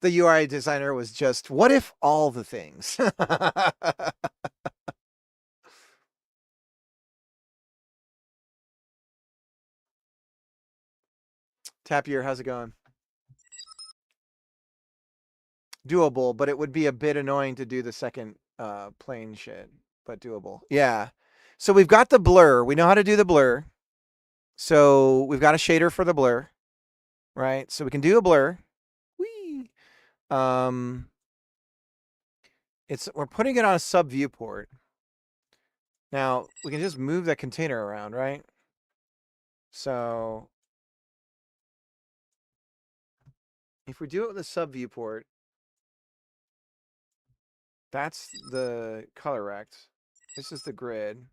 The UI designer was just, what if all the things? Tapier, how's it going? Doable, but it would be a bit annoying to do the second plane shit, but doable. Yeah. So we've got the blur. We know how to do the blur. So we've got a shader for the blur, right? So we can do a blur. Whee! We're putting it on a sub viewport. Now we can just move that container around, right? So if we do it with a sub viewport, that's the color rect. This is the grid.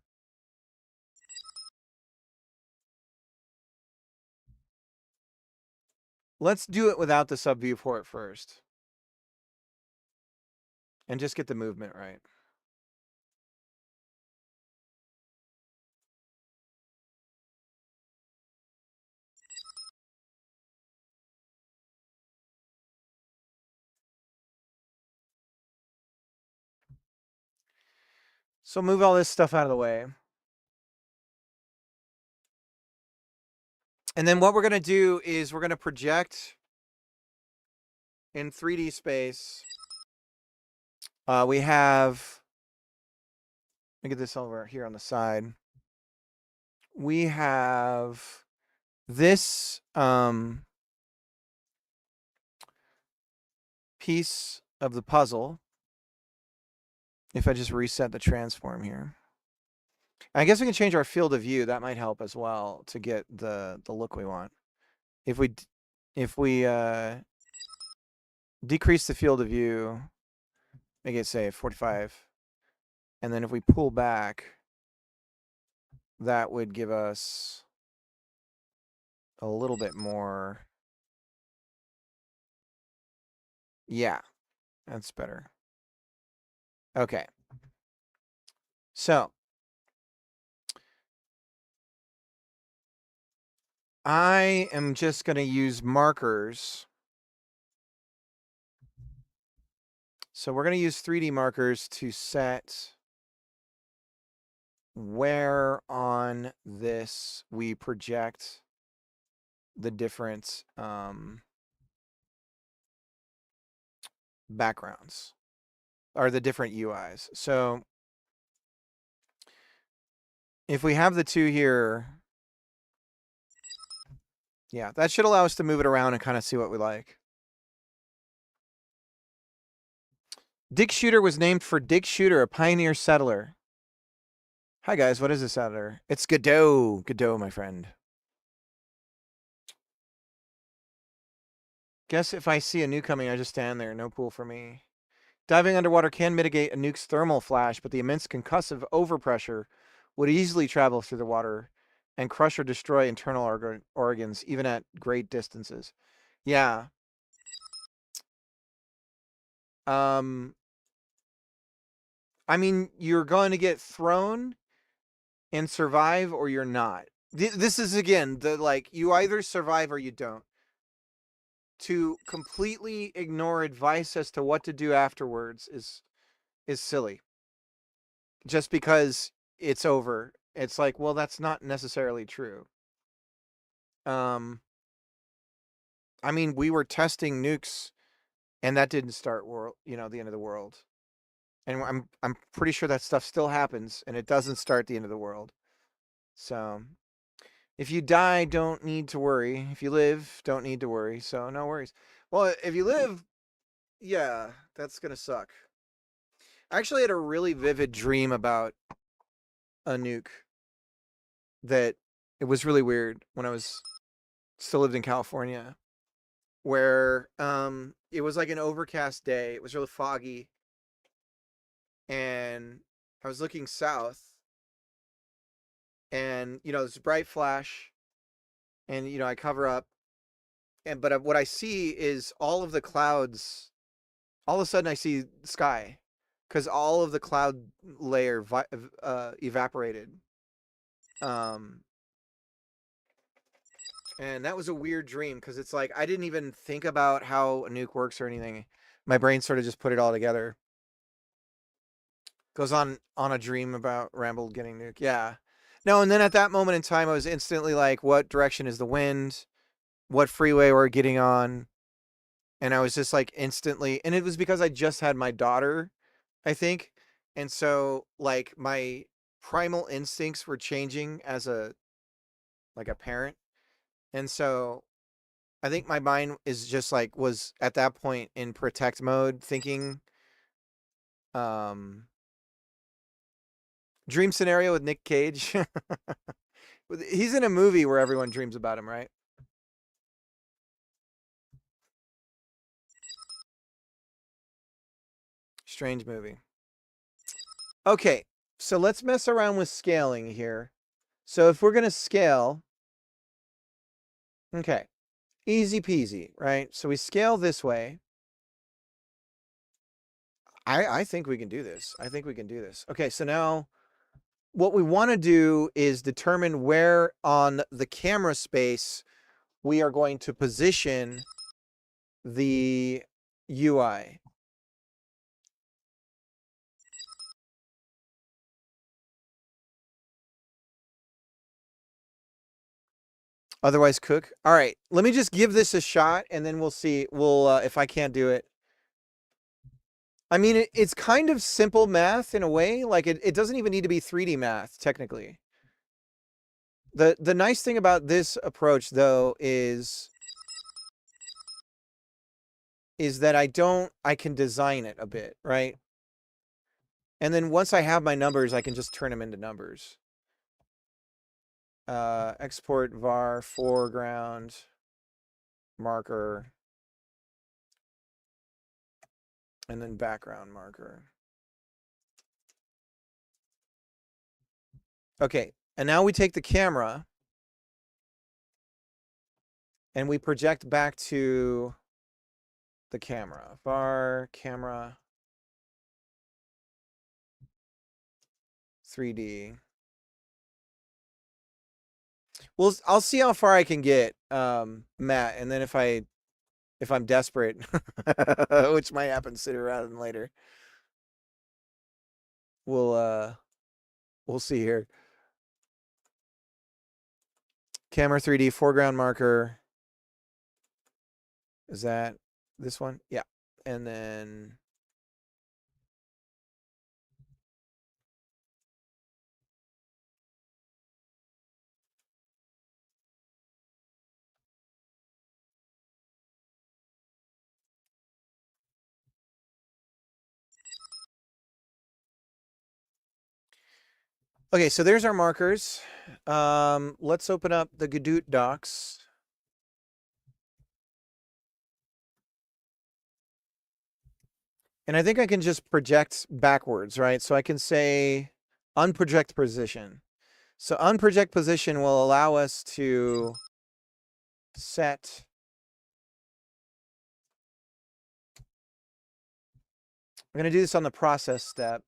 Let's do it without the sub viewport first. And just get the movement right. So move all this stuff out of the way. And then what we're going to do is we're going to project in 3D space. We have me get this over here on the side. We have this piece of the puzzle. If I just reset the transform here. I guess we can change our field of view. That might help as well to get the look we want. If we decrease the field of view, make it say 45, and then if we pull back, that would give us a little bit more. Yeah, that's better. Okay. So I am just going to use markers. So we're going to use 3D markers to set where on this we project the different backgrounds or the different UIs. So if we have the two here, yeah, that should allow us to move it around and kind of see what we like. Dick Shooter was named for Dick Shooter, a pioneer settler. Hi guys, what is a settler? It's Godot. Godot, my friend. Guess if I see a nuke coming, I just stand there. No pool for me. Diving underwater can mitigate a nuke's thermal flash, but the immense concussive overpressure would easily travel through the water and crush or destroy internal organs, even at great distances. Yeah. I mean, you're going to get thrown and survive, or you're not. This is, again, you either survive or you don't. To completely ignore advice as to what to do afterwards is silly. Just because it's over. It's like, well, that's not necessarily true. I mean, we were testing nukes, and that didn't start the end of the world. And I'm pretty sure that stuff still happens, and it doesn't start the end of the world. So, if you die, don't need to worry. If you live, don't need to worry. So, no worries. Well, if you live, yeah, that's gonna suck. I actually had a really vivid dream about a nuke that it was really weird when I was still lived in California, where it was like an overcast day. It was really foggy, and I was looking south, and there's a bright flash, and I cover up, but what I see is all of the clouds. All of a sudden, I see the sky, because all of the cloud layer evaporated. And that was a weird dream, because it's like I didn't even think about how a nuke works or anything. My brain sort of just put it all together. Goes on a dream about Ramble getting nuked. Yeah. No, and then at that moment in time, I was instantly like, what direction is the wind? What freeway we're getting on? And I was just like instantly, and it was because I just had my daughter, I think. And so like my primal instincts were changing as a parent. And so I think my mind is just like, was at that point in protect mode, thinking, dream scenario with Nick Cage. He's in a movie where everyone dreams about him, right? Strange movie. Okay, so let's mess around with scaling here. So if we're going to scale, okay, easy peasy, right? So we scale this way. I think we can do this. I think we can do this. Okay, so now what we want to do is determine where on the camera space we are going to position the UI. Otherwise cook. All right, let me just give this a shot, and then we'll see. We'll if I can't do it. I mean, it's kind of simple math in a way. Like it doesn't even need to be 3D math, technically. The nice thing about this approach, though, is that I can design it a bit, right? And then once I have my numbers, I can just turn them into numbers. Export var foreground marker. And then background marker. Okay, and now we take the camera and we project back to the camera. Var camera 3D. Well, I'll see how far I can get, Matt, and then if I'm desperate, which might happen sooner rather than later, we'll see here. Camera 3D foreground marker. Is that this one? Yeah. And then okay, so there's our markers. Let's open up the Godot docs. And I think I can just project backwards, right? So I can say unproject position. So unproject position will allow us to set I'm going to do this on the process step.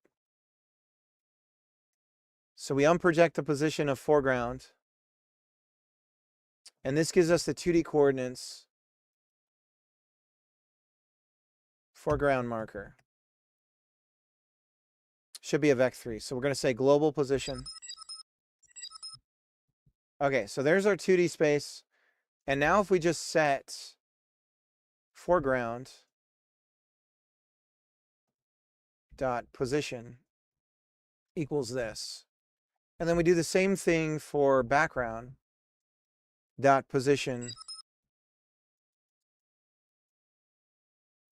So we unproject the position of foreground. And this gives us the 2D coordinates. Foreground marker. Should be a vec3. So we're going to say global position. Okay, so there's our 2D space. And now if we just set foreground dot position equals this. And then we do the same thing for background dot position.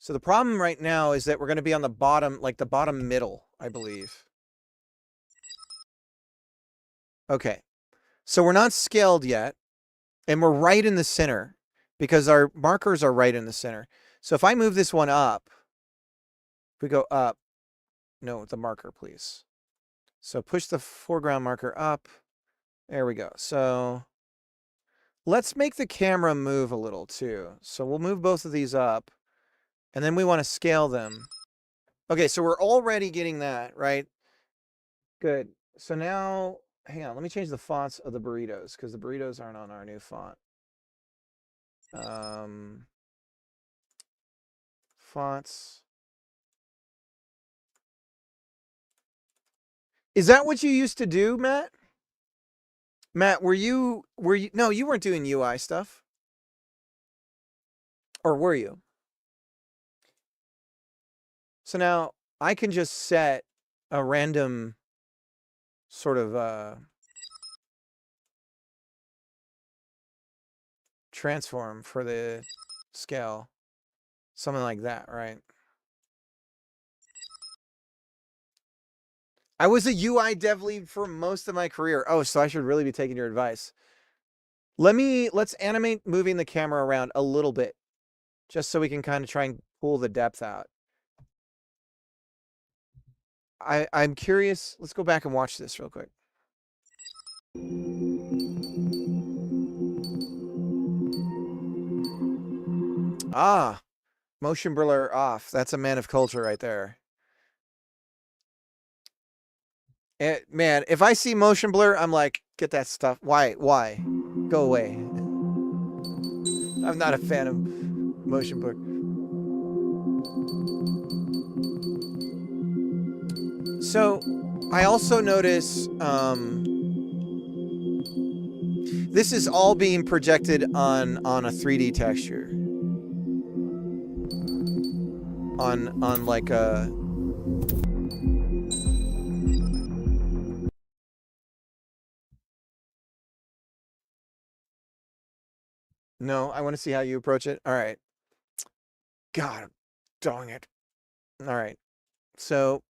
So the problem right now is that we're going to be on the bottom, like the bottom middle, I believe. Okay. So we're not scaled yet, and we're right in the center because our markers are right in the center. So if I move this one up, if we go up, no, the marker, please. So push the foreground marker up. There we go. So let's make the camera move a little too. So we'll move both of these up, and then we want to scale them. Okay, so we're already getting that, right? Good. So now, hang on, let me change the fonts of the burritos because the burritos aren't on our new font. Fonts. Is that what you used to do, Matt? Matt, were you, no, you weren't doing UI stuff. Or were you? So now I can just set a random sort of transform for the scale. Something like that, right? I was a UI dev lead for most of my career. Oh, so I should really be taking your advice. Let's animate moving the camera around a little bit, just so we can kind of try and pull the depth out. I'm curious. Let's go back and watch this real quick. Ah, motion blur off. That's a man of culture right there. Man, if I see motion blur, I'm like, get that stuff. Why? Go away. I'm not a fan of motion blur. So, I also notice this is all being projected on a 3D texture. on like a. No, I want to see how you approach it. All right. God, dang it. All right. So,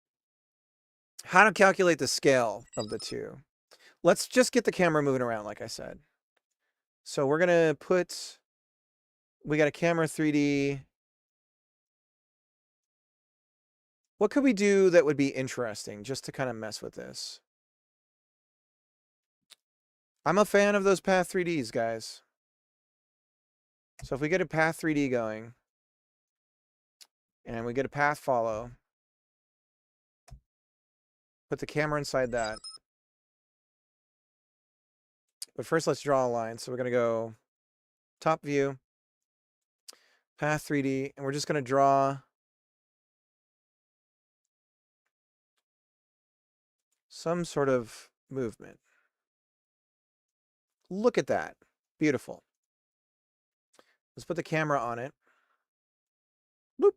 how to calculate the scale of the two? Let's just get the camera moving around, like I said. So we're gonna put. We got a camera 3D. What could we do that would be interesting just to kind of mess with this? I'm a fan of those Path 3Ds, guys. So if we get a Path 3D going, and we get a path follow, put the camera inside that. But first, let's draw a line. So we're going to go top view, path 3D, and we're just going to draw some sort of movement. Look at that. Beautiful. Let's put the camera on it. Boop.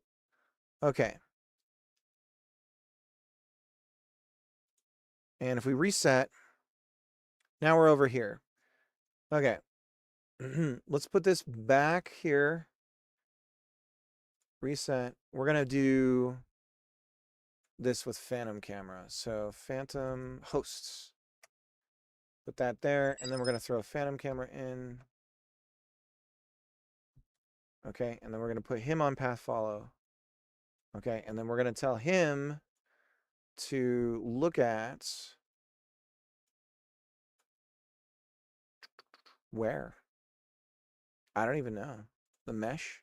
Okay. And if we reset, now we're over here. Okay. Let's put this back here. Reset. We're going to do this with Phantom camera. So Phantom hosts. Put that there. And then we're going to throw a Phantom camera in. Okay. And then we're going to put him on path follow. Okay. And then we're going to tell him to look at where? I don't even know. The mesh?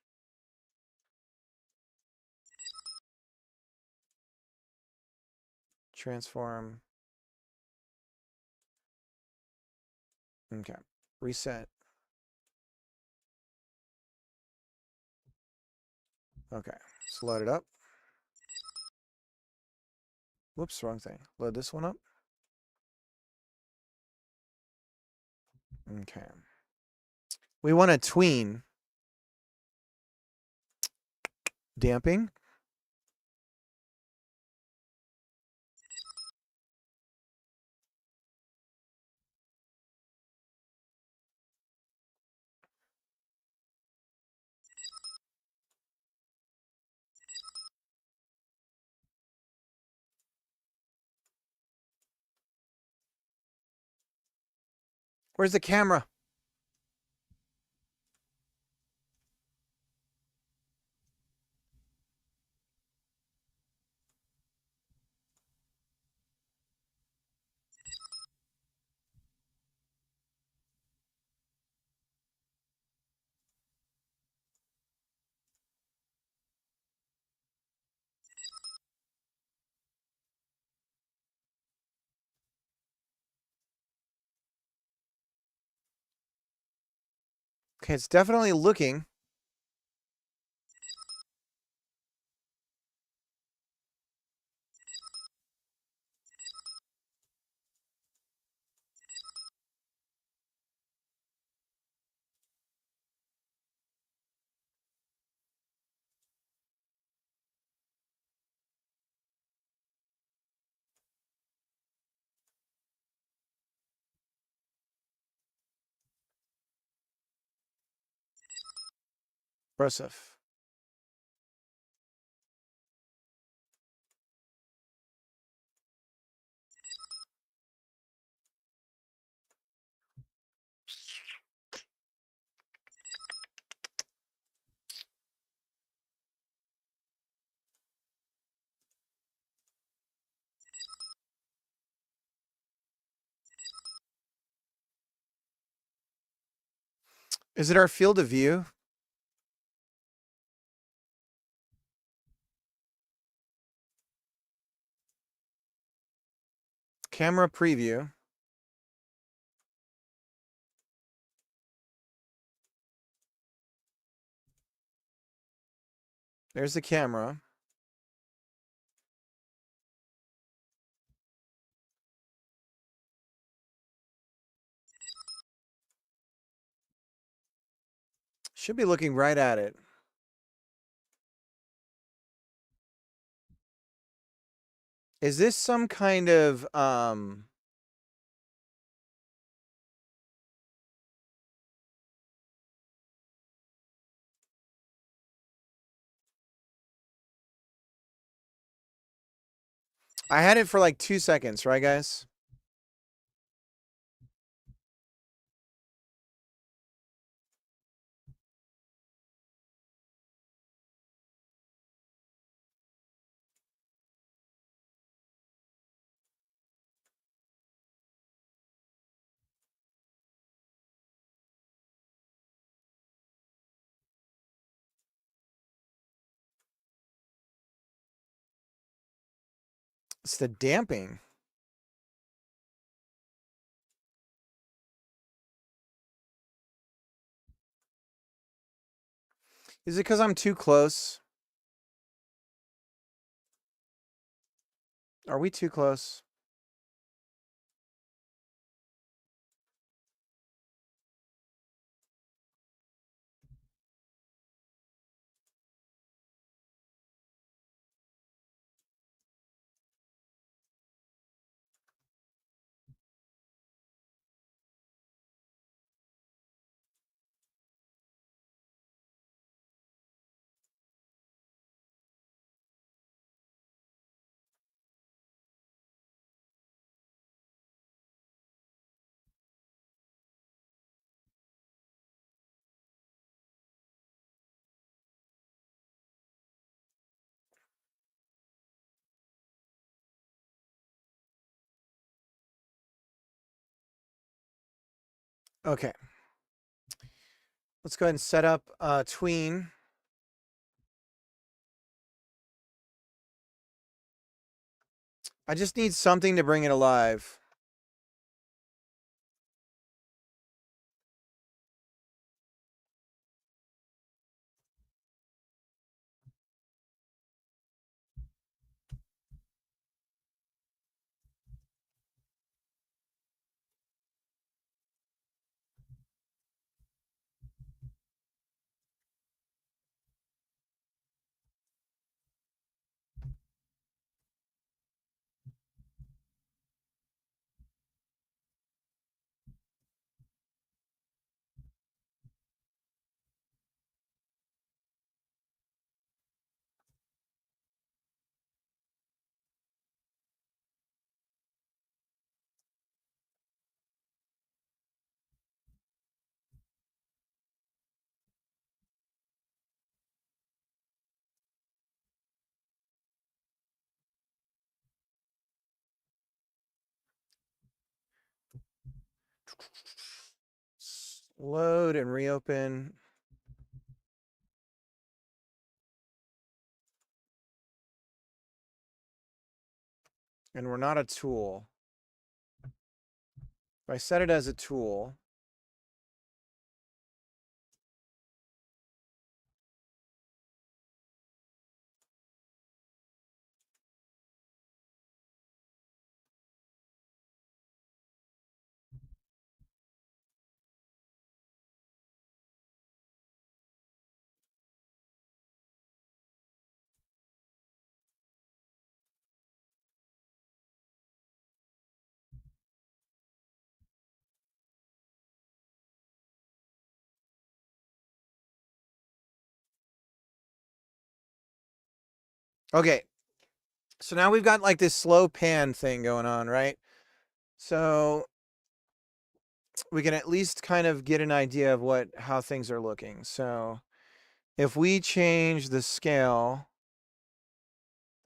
Transform. Okay. Reset. Okay. Let's load it up. Whoops, wrong thing. Load this one up. Okay. We want to tween. Damping. Where's the camera? Okay, it's definitely looking. Impressive. Is it our field of view? Camera preview. There's the camera. Should be looking right at it. Is this some kind of I had it for like 2 seconds, right, guys? It's the damping. Is it because I'm too close? Are we too close? Okay. Let's go ahead and set up tween. I just need something to bring it alive. Load and reopen. And we're not a tool. If I set it as a tool, okay. So now we've got like this slow pan thing going on, right? So we can at least kind of get an idea of how things are looking. So if we change the scale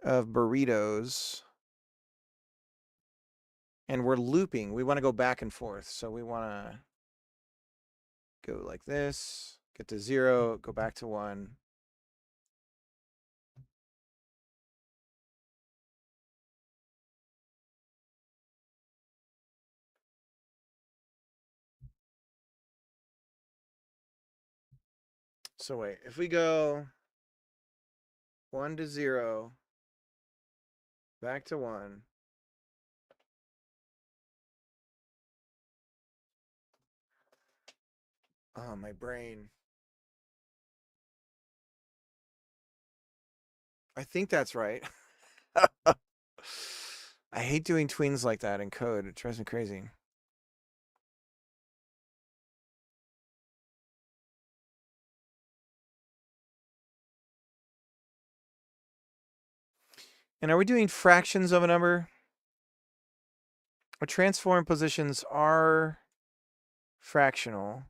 of burritos and we're looping, we want to go back and forth. So we want to go like this, get to 0, go back to 1. So wait, if we go 1 to 0, back to 1. Oh, my brain. I think that's right. I hate doing tweens like that in code. It drives me crazy. And are we doing fractions of a number? Our transform positions are fractional.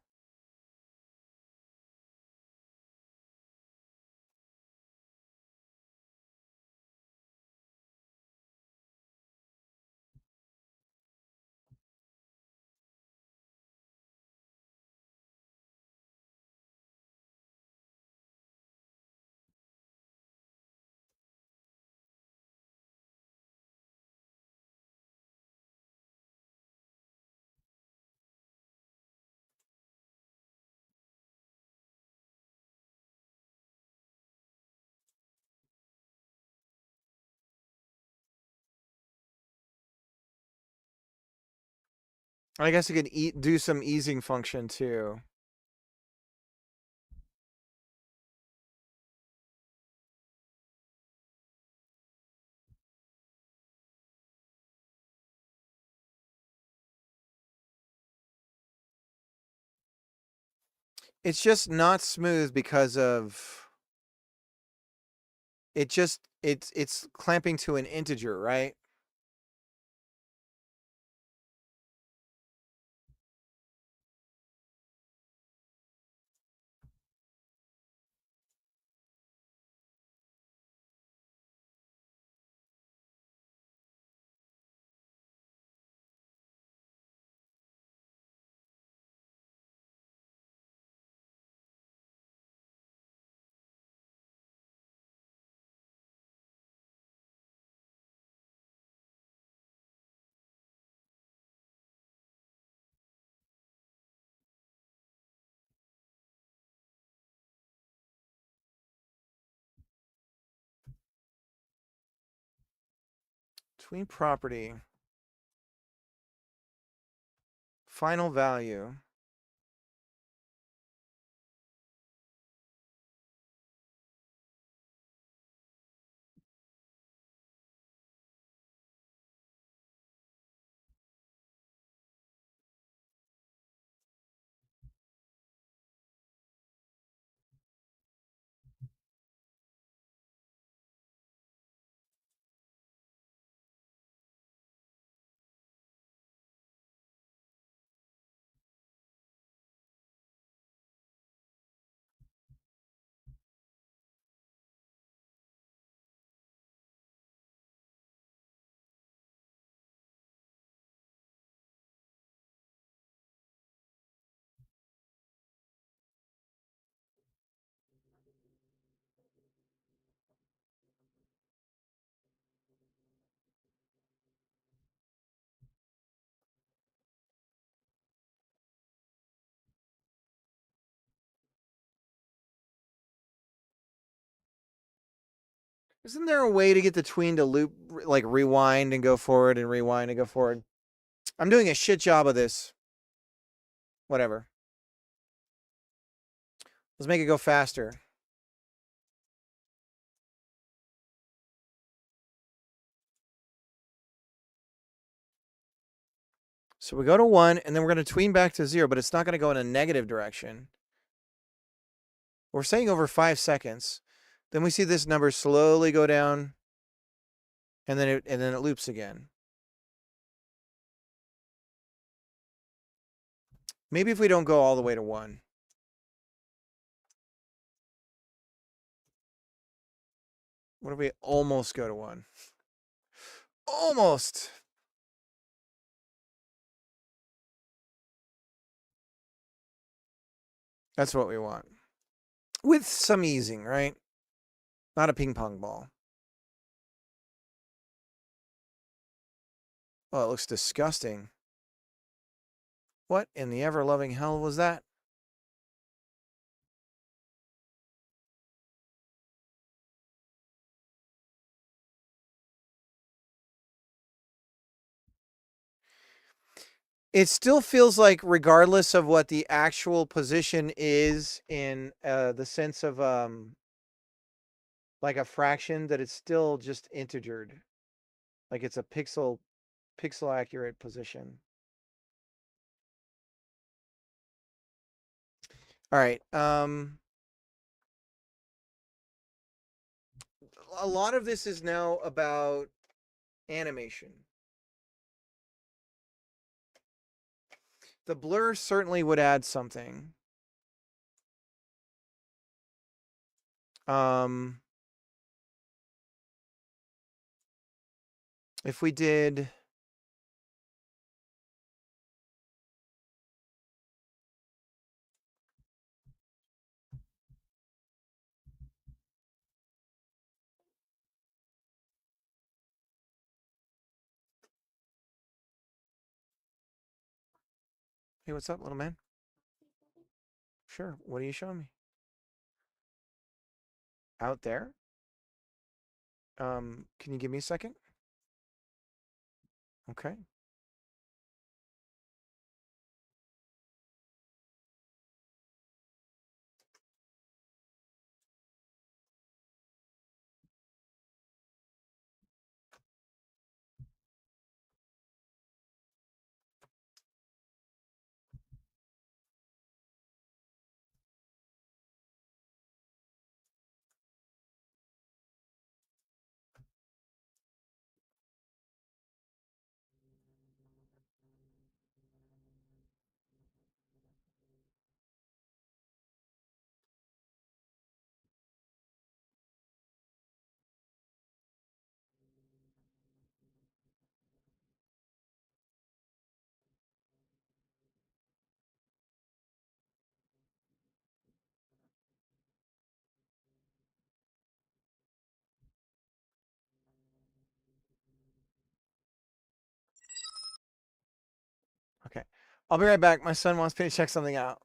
I guess you could do some easing function too. It's just not smooth because of it's clamping to an integer, right? Tween property. Final value. Isn't there a way to get the tween to loop, like rewind and go forward and rewind and go forward? I'm doing a shit job of this. Whatever. Let's make it go faster. So we go to 1, and then we're going to tween back to 0, but it's not going to go in a negative direction. We're saying over 5 seconds. Then we see this number slowly go down, and then it loops again. Maybe if we don't go all the way to 1. What if we almost go to 1? Almost. That's what we want. With some easing, right? Not a ping pong ball. Oh, it looks disgusting. What in the ever-loving hell was that? It still feels like, regardless of what the actual position is in the sense of like a fraction, that it's still just integered. Like it's a pixel accurate position. All right. A lot of this is now about animation. The blur certainly would add something. If we did Hey, what's up, little man? Sure. What are you showing me? Out there? Can you give me a second? Okay. Okay. I'll be right back. My son wants me to check something out.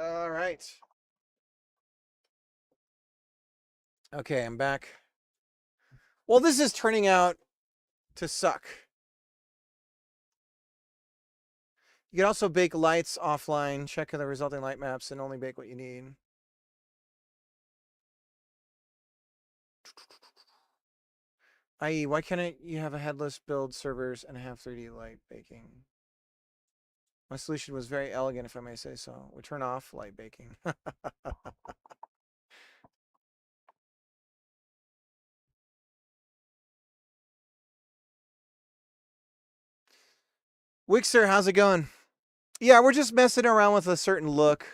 All right. Okay, I'm back. Well, this is turning out to suck. You can also bake lights offline, check the resulting light maps, and only bake what you need. I.e., why can't you have a headless build servers and have 3D light baking? My solution was very elegant, if I may say so. We turn off light baking. Wixer, how's it going? Yeah, we're just messing around with a certain look.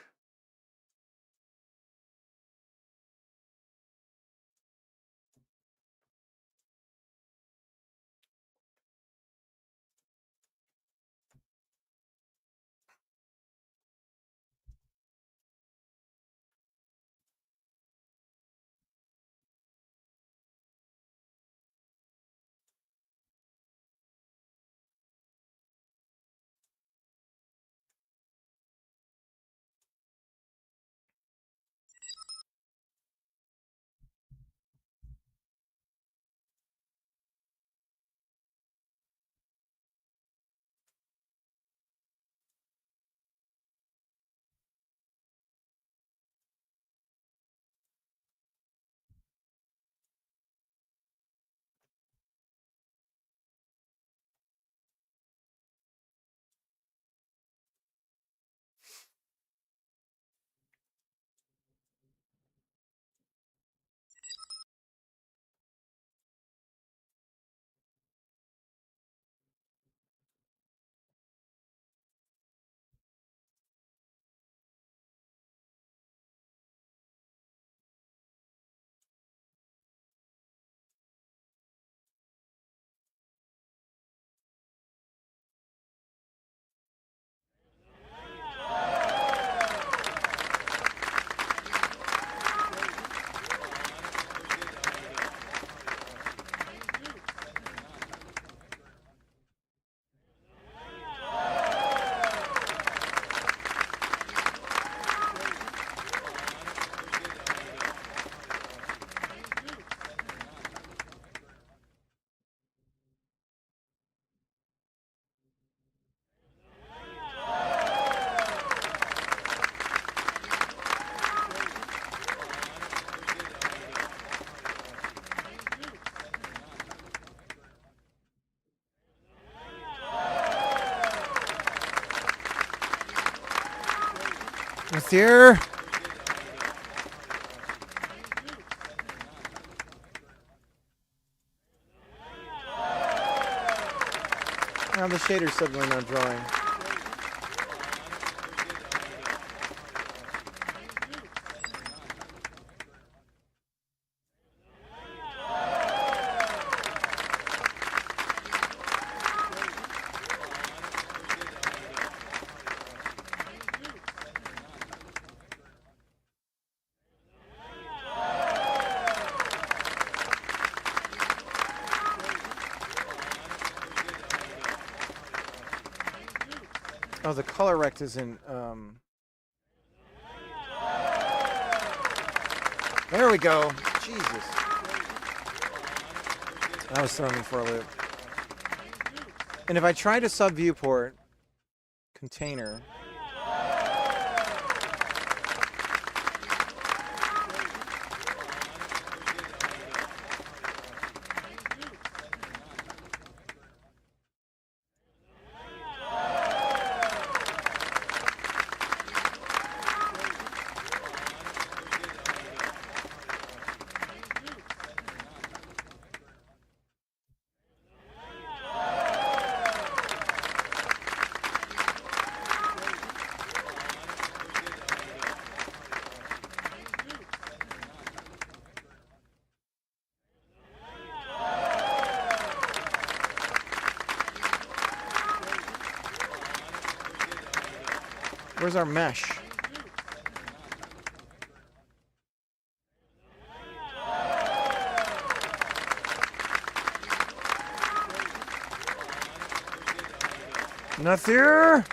Monsieur. Now the shader's suddenly not drawing. Oh, the color rect isn't. There we go. Jesus. That was throwing me for a loop. And if I try to sub viewport container. Where's our mesh? Not there.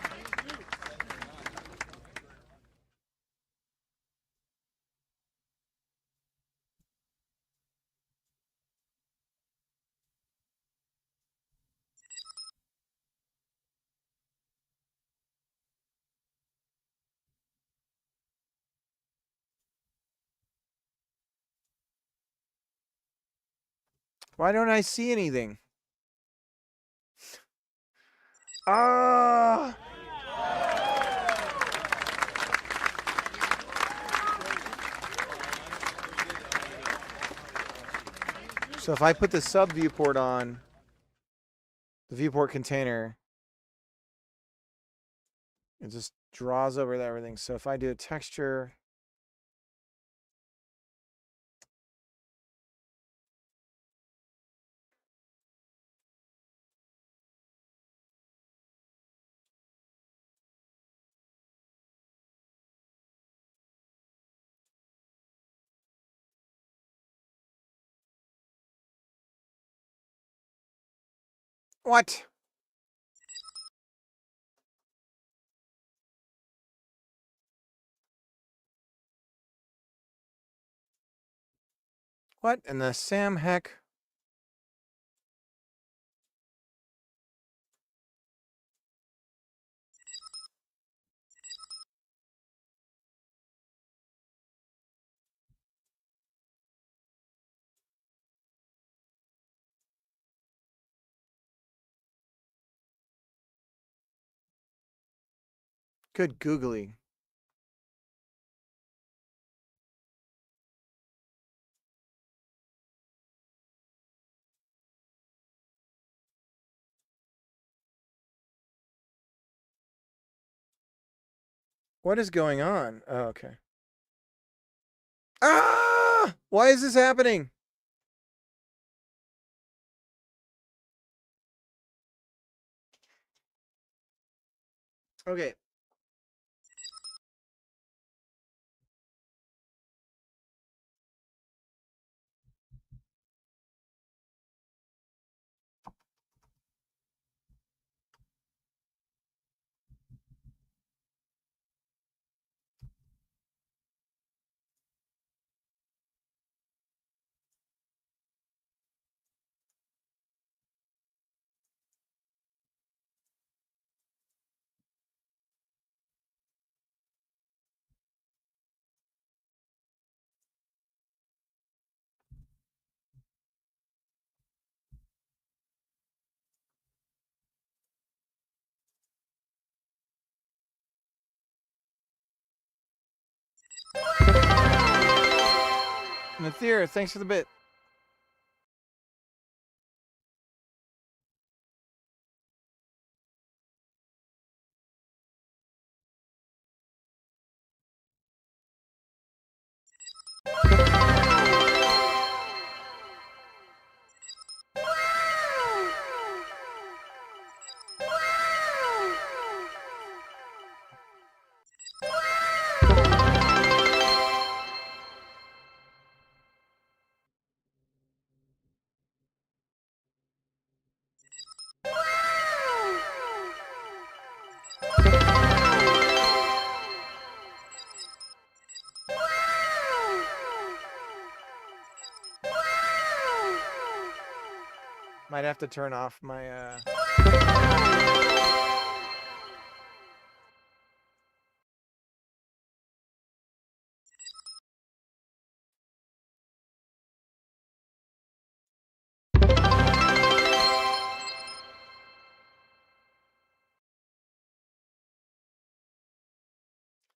Why don't I see anything? Ah! So if I put the sub viewport on, the viewport container, it just draws over everything. So if I do a texture, what? What in the Sam heck? Good googly. What is going on? Oh, okay. Ah! Why is this happening? Okay. Nathir, thanks for the bit. Might have to turn off my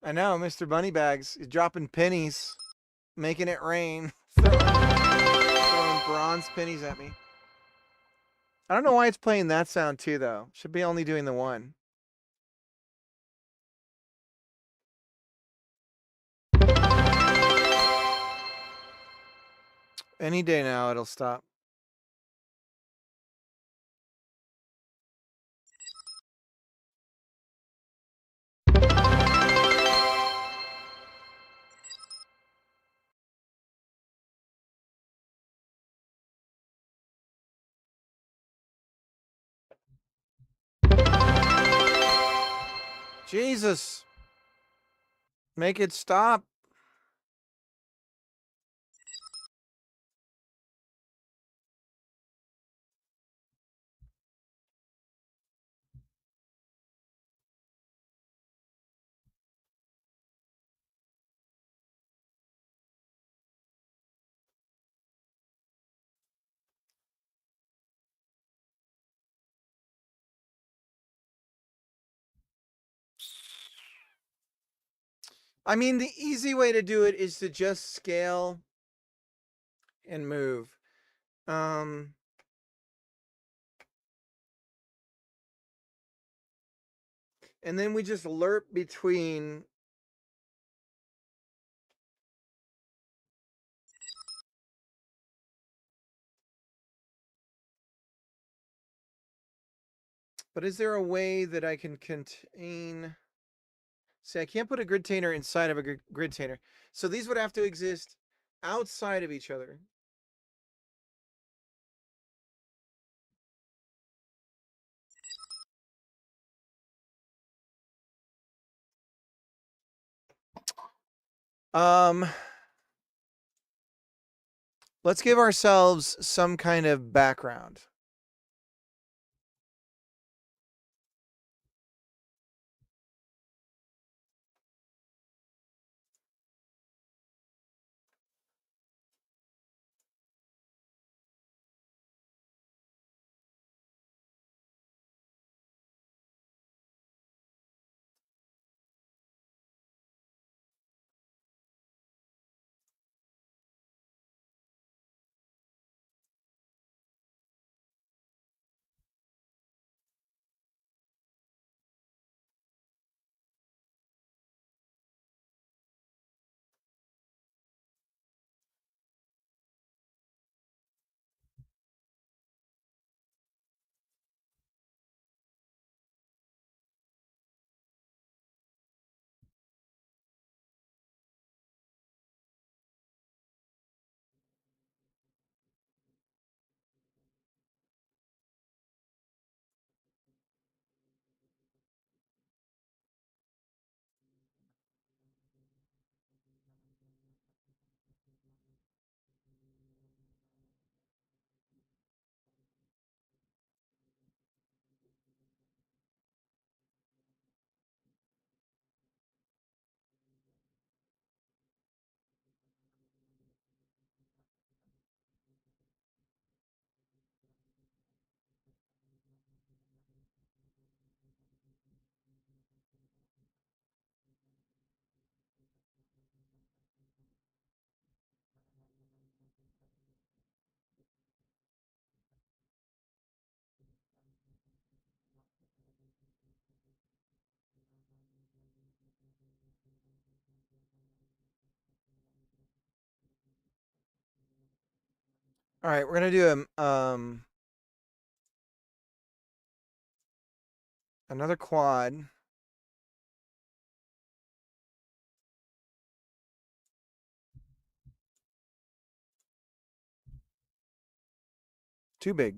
I know, Mr. Bunnybags is dropping pennies, making it rain, throwing bronze pennies at me. I don't know why it's playing that sound too, though. Should be only doing the one. Any day now, it'll stop. Jesus. Make it stop. I mean, the easy way to do it is to just scale and move. And then we just lerp between. But is there a way that I can contain? See, I can't put a gridtainer inside of a gridtainer. So these would have to exist outside of each other. Let's give ourselves some kind of background. All right, we're gonna do another quad. Too big.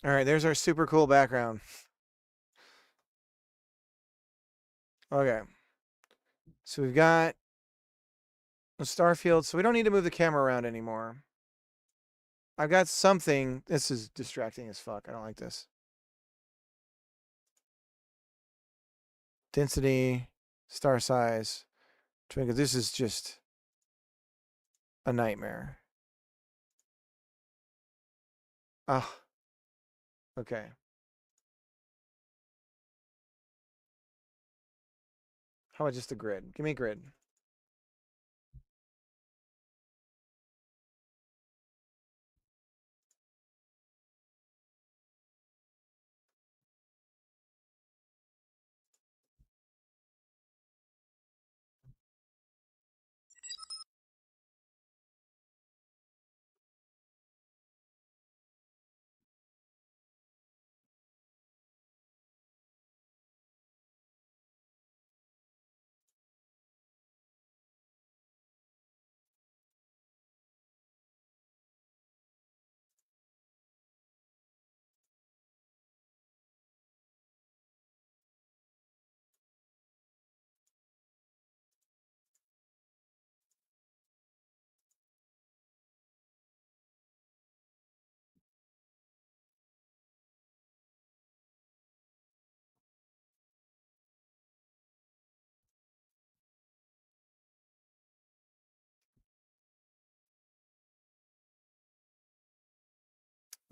All right, there's our super cool background. Okay. So we've got a star field, so we don't need to move the camera around anymore. I've got something. This is distracting as fuck. I don't like this. Density, star size, twinkle. This is just a nightmare. Ah. Okay. How about just a grid? Give me a grid.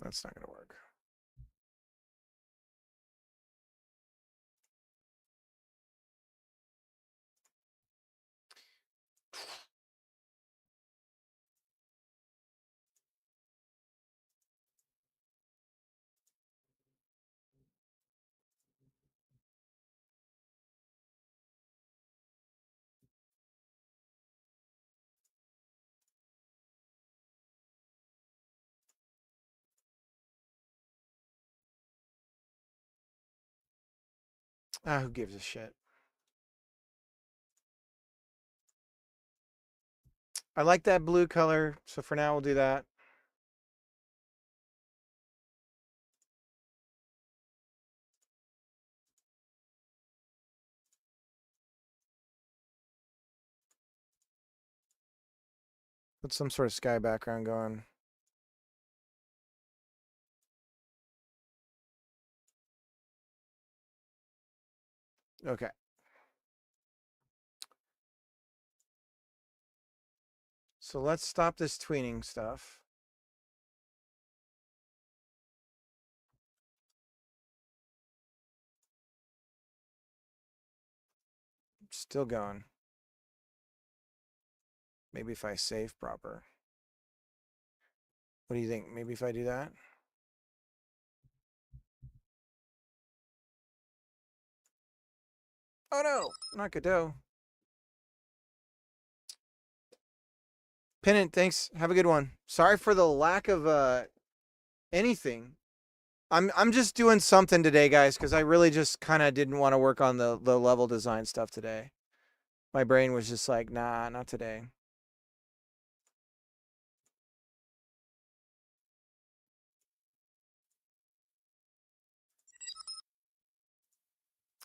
That's not going to work. Ah, who gives a shit? I like that blue color, so for now we'll do that. Put some sort of sky background going. Okay. So let's stop this tweening stuff. Still going. Maybe if I save proper. What do you think? Maybe if I do that? Oh no, not Godot. Pennant, thanks. Have a good one. Sorry for the lack of anything. I'm just doing something today, guys, because I really just kind of didn't want to work on the level design stuff today. My brain was just like, nah, not today.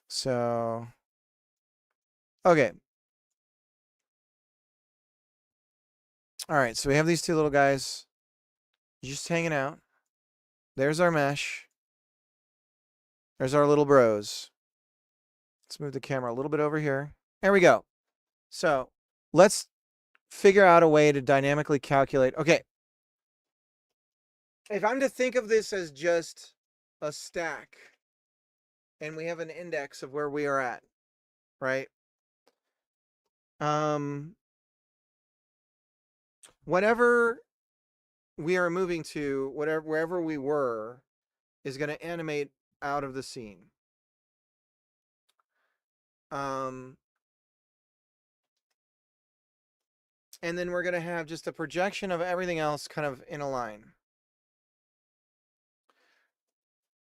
So, okay. All right, so we have these two little guys just hanging out. There's our mesh. There's our little bros. Let's move the camera a little bit over here. There we go. So let's figure out a way to dynamically calculate. Okay. If I'm to think of this as just a stack and we have an index of where we are at, right? Whatever we are moving to, wherever we were, is going to animate out of the scene. And then we're going to have just a projection of everything else kind of in a line.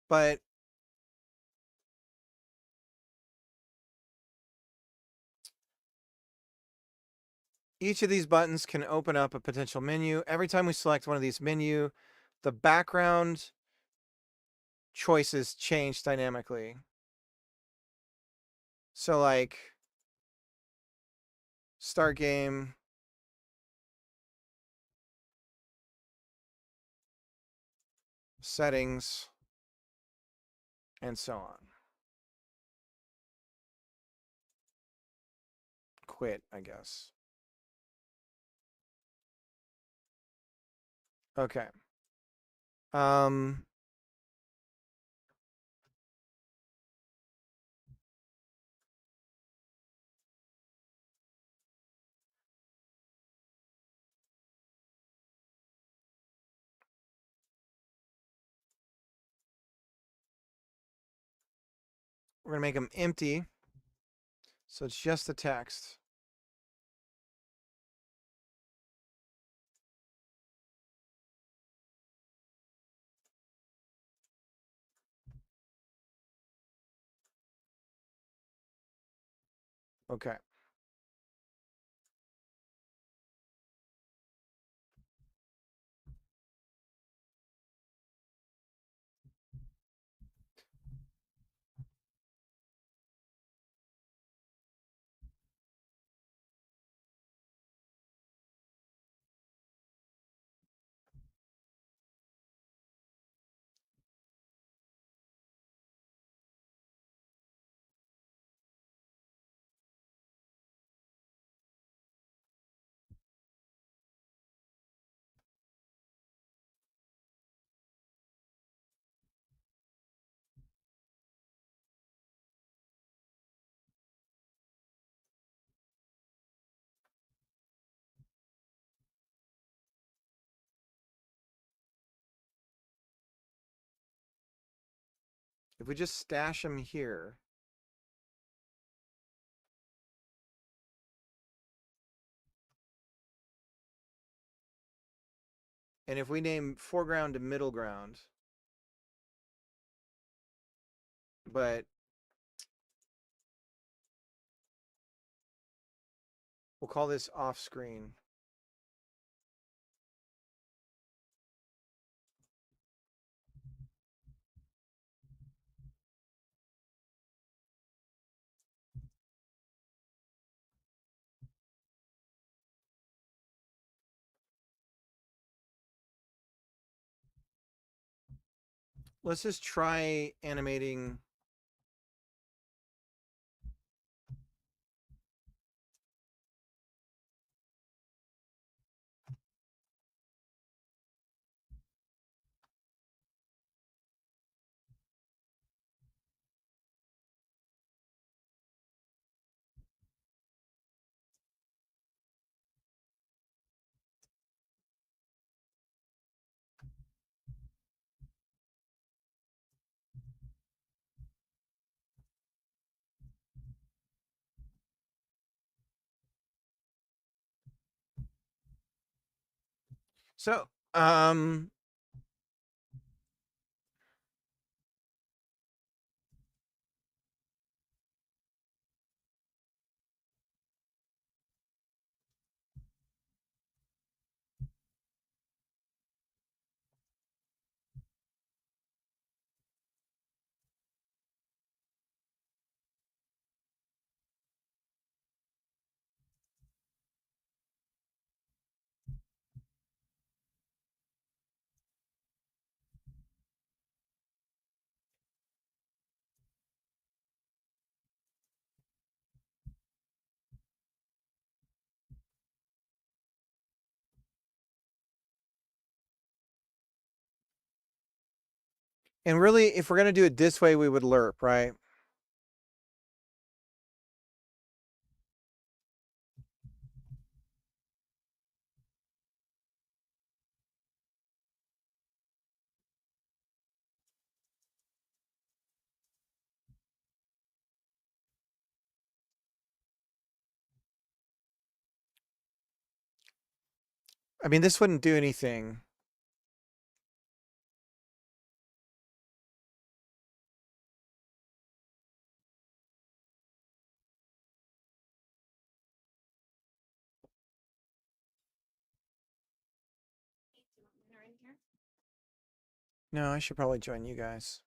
But each of these buttons can open up a potential menu. Every time we select one of these menu, the background choices change dynamically. So like start game, settings, and so on. Quit, I guess. Okay. We're going to make them empty. So it's just the text. Okay. If we just stash them here, and if we name foreground to middle ground, but we'll call this off screen. Let's just try animating. So, And really, if we're going to do it this way, we would lerp, right? I mean, this wouldn't do anything. No, I should probably join you guys.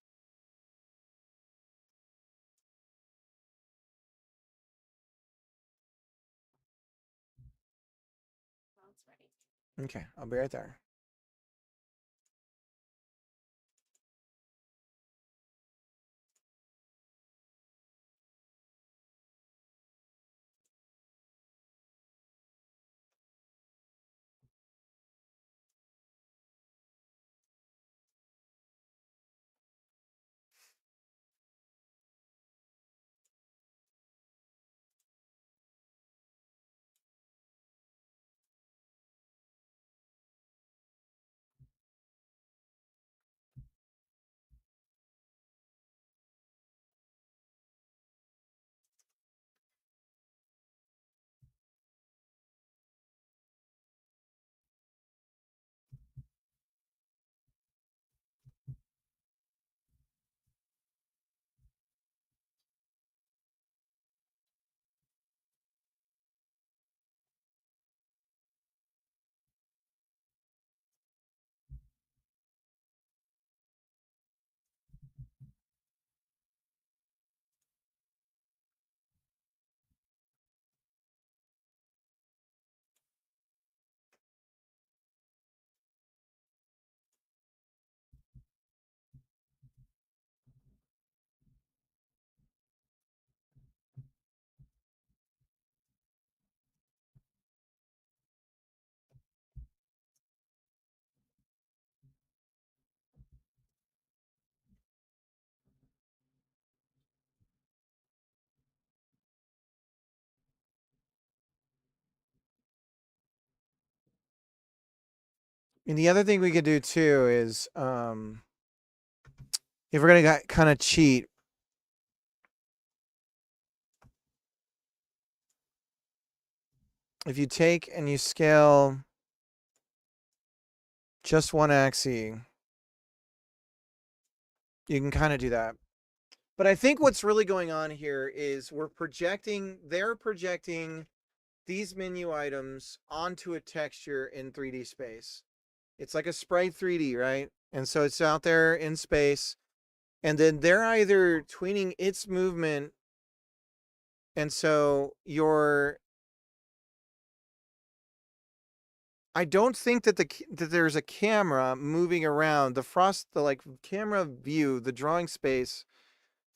Okay, I'll be right there. And the other thing we could do too is, if we're gonna kind of cheat, if you take and you scale just one axis, you can kind of do that. But I think what's really going on here is they're projecting these menu items onto a texture in 3D space. It's like a sprite 3D, right? And so it's out there in space, and then they're either tweening its movement, and so I don't think that that there's a camera moving around. The camera view, the drawing space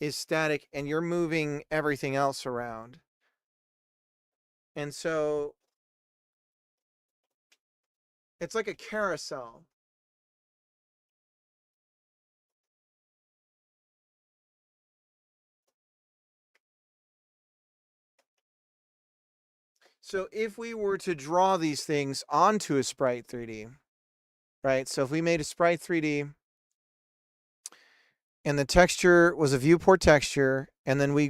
is static, and you're moving everything else around. And so it's like a carousel. So if we were to draw these things onto a sprite 3D, right? So if we made a sprite 3D and the texture was a viewport texture, and then we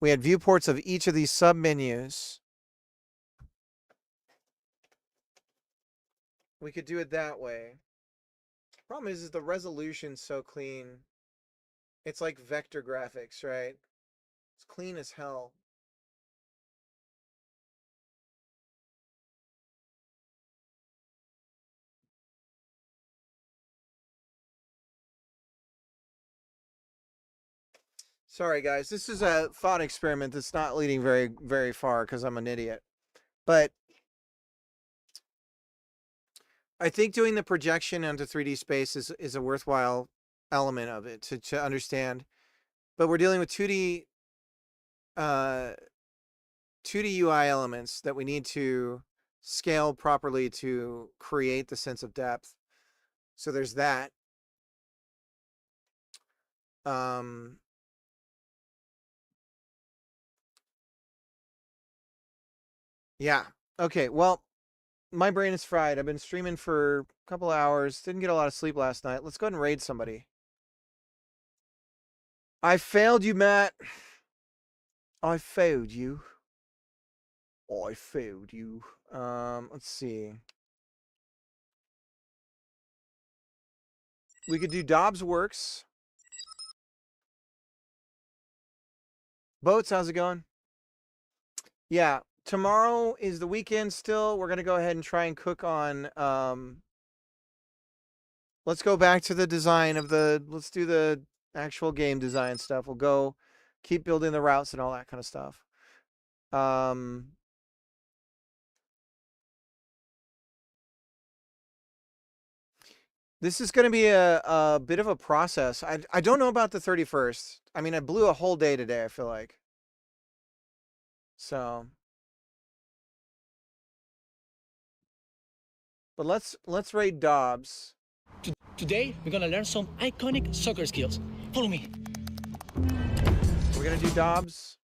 had viewports of each of these submenus, we could do it that way. Problem is the resolution's so clean. It's like vector graphics, right? It's clean as hell. Sorry, guys. This is a thought experiment that's not leading very, very far because I'm an idiot. But I think doing the projection onto 3D space is a worthwhile element of it to understand. But we're dealing with 2D 2D UI elements that we need to scale properly to create the sense of depth. So there's that. Yeah. Okay. Well, my brain is fried. I've been streaming for a couple hours. Didn't get a lot of sleep last night. Let's go ahead and raid somebody. I failed you, Matt. I failed you. I failed you. Let's see. We could do Dobbs Works. Boats, how's it going? Yeah, tomorrow is the weekend still. We're going to go ahead and try and cook on let's go back to the design of let's do the actual game design stuff. We'll go keep building the routes and all that kind of stuff. This is going to be a bit of a process. I don't know about the 31st. I mean, I blew a whole day today, I feel like. So, but let's raid Dobbs. Today, we're gonna learn some iconic soccer skills. Follow me. We're going to do Dobbs.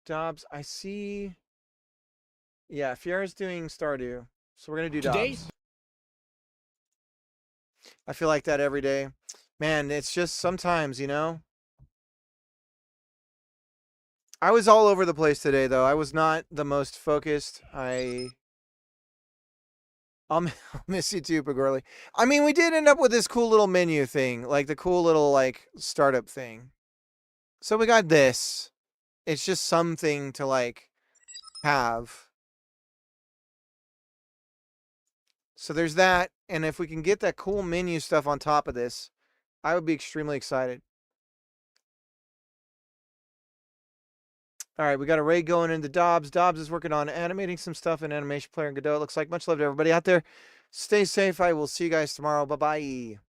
Dobbs, I see. Yeah, Fiera's doing Stardew. So we're going to do Today? Dobbs. I feel like that every day. Man, it's just sometimes, you know. I was all over the place today, though. I was not the most focused. I'll miss you too, Pagorli. I mean, we did end up with this cool little menu thing, like the cool little like startup thing. So we got this. It's just something to like have. So there's that, and if we can get that cool menu stuff on top of this, I would be extremely excited. All right, we got a raid going into Dobbs. Dobbs is working on animating some stuff in Animation Player and Godot. It looks like much love to everybody out there. Stay safe. I will see you guys tomorrow. Bye-bye.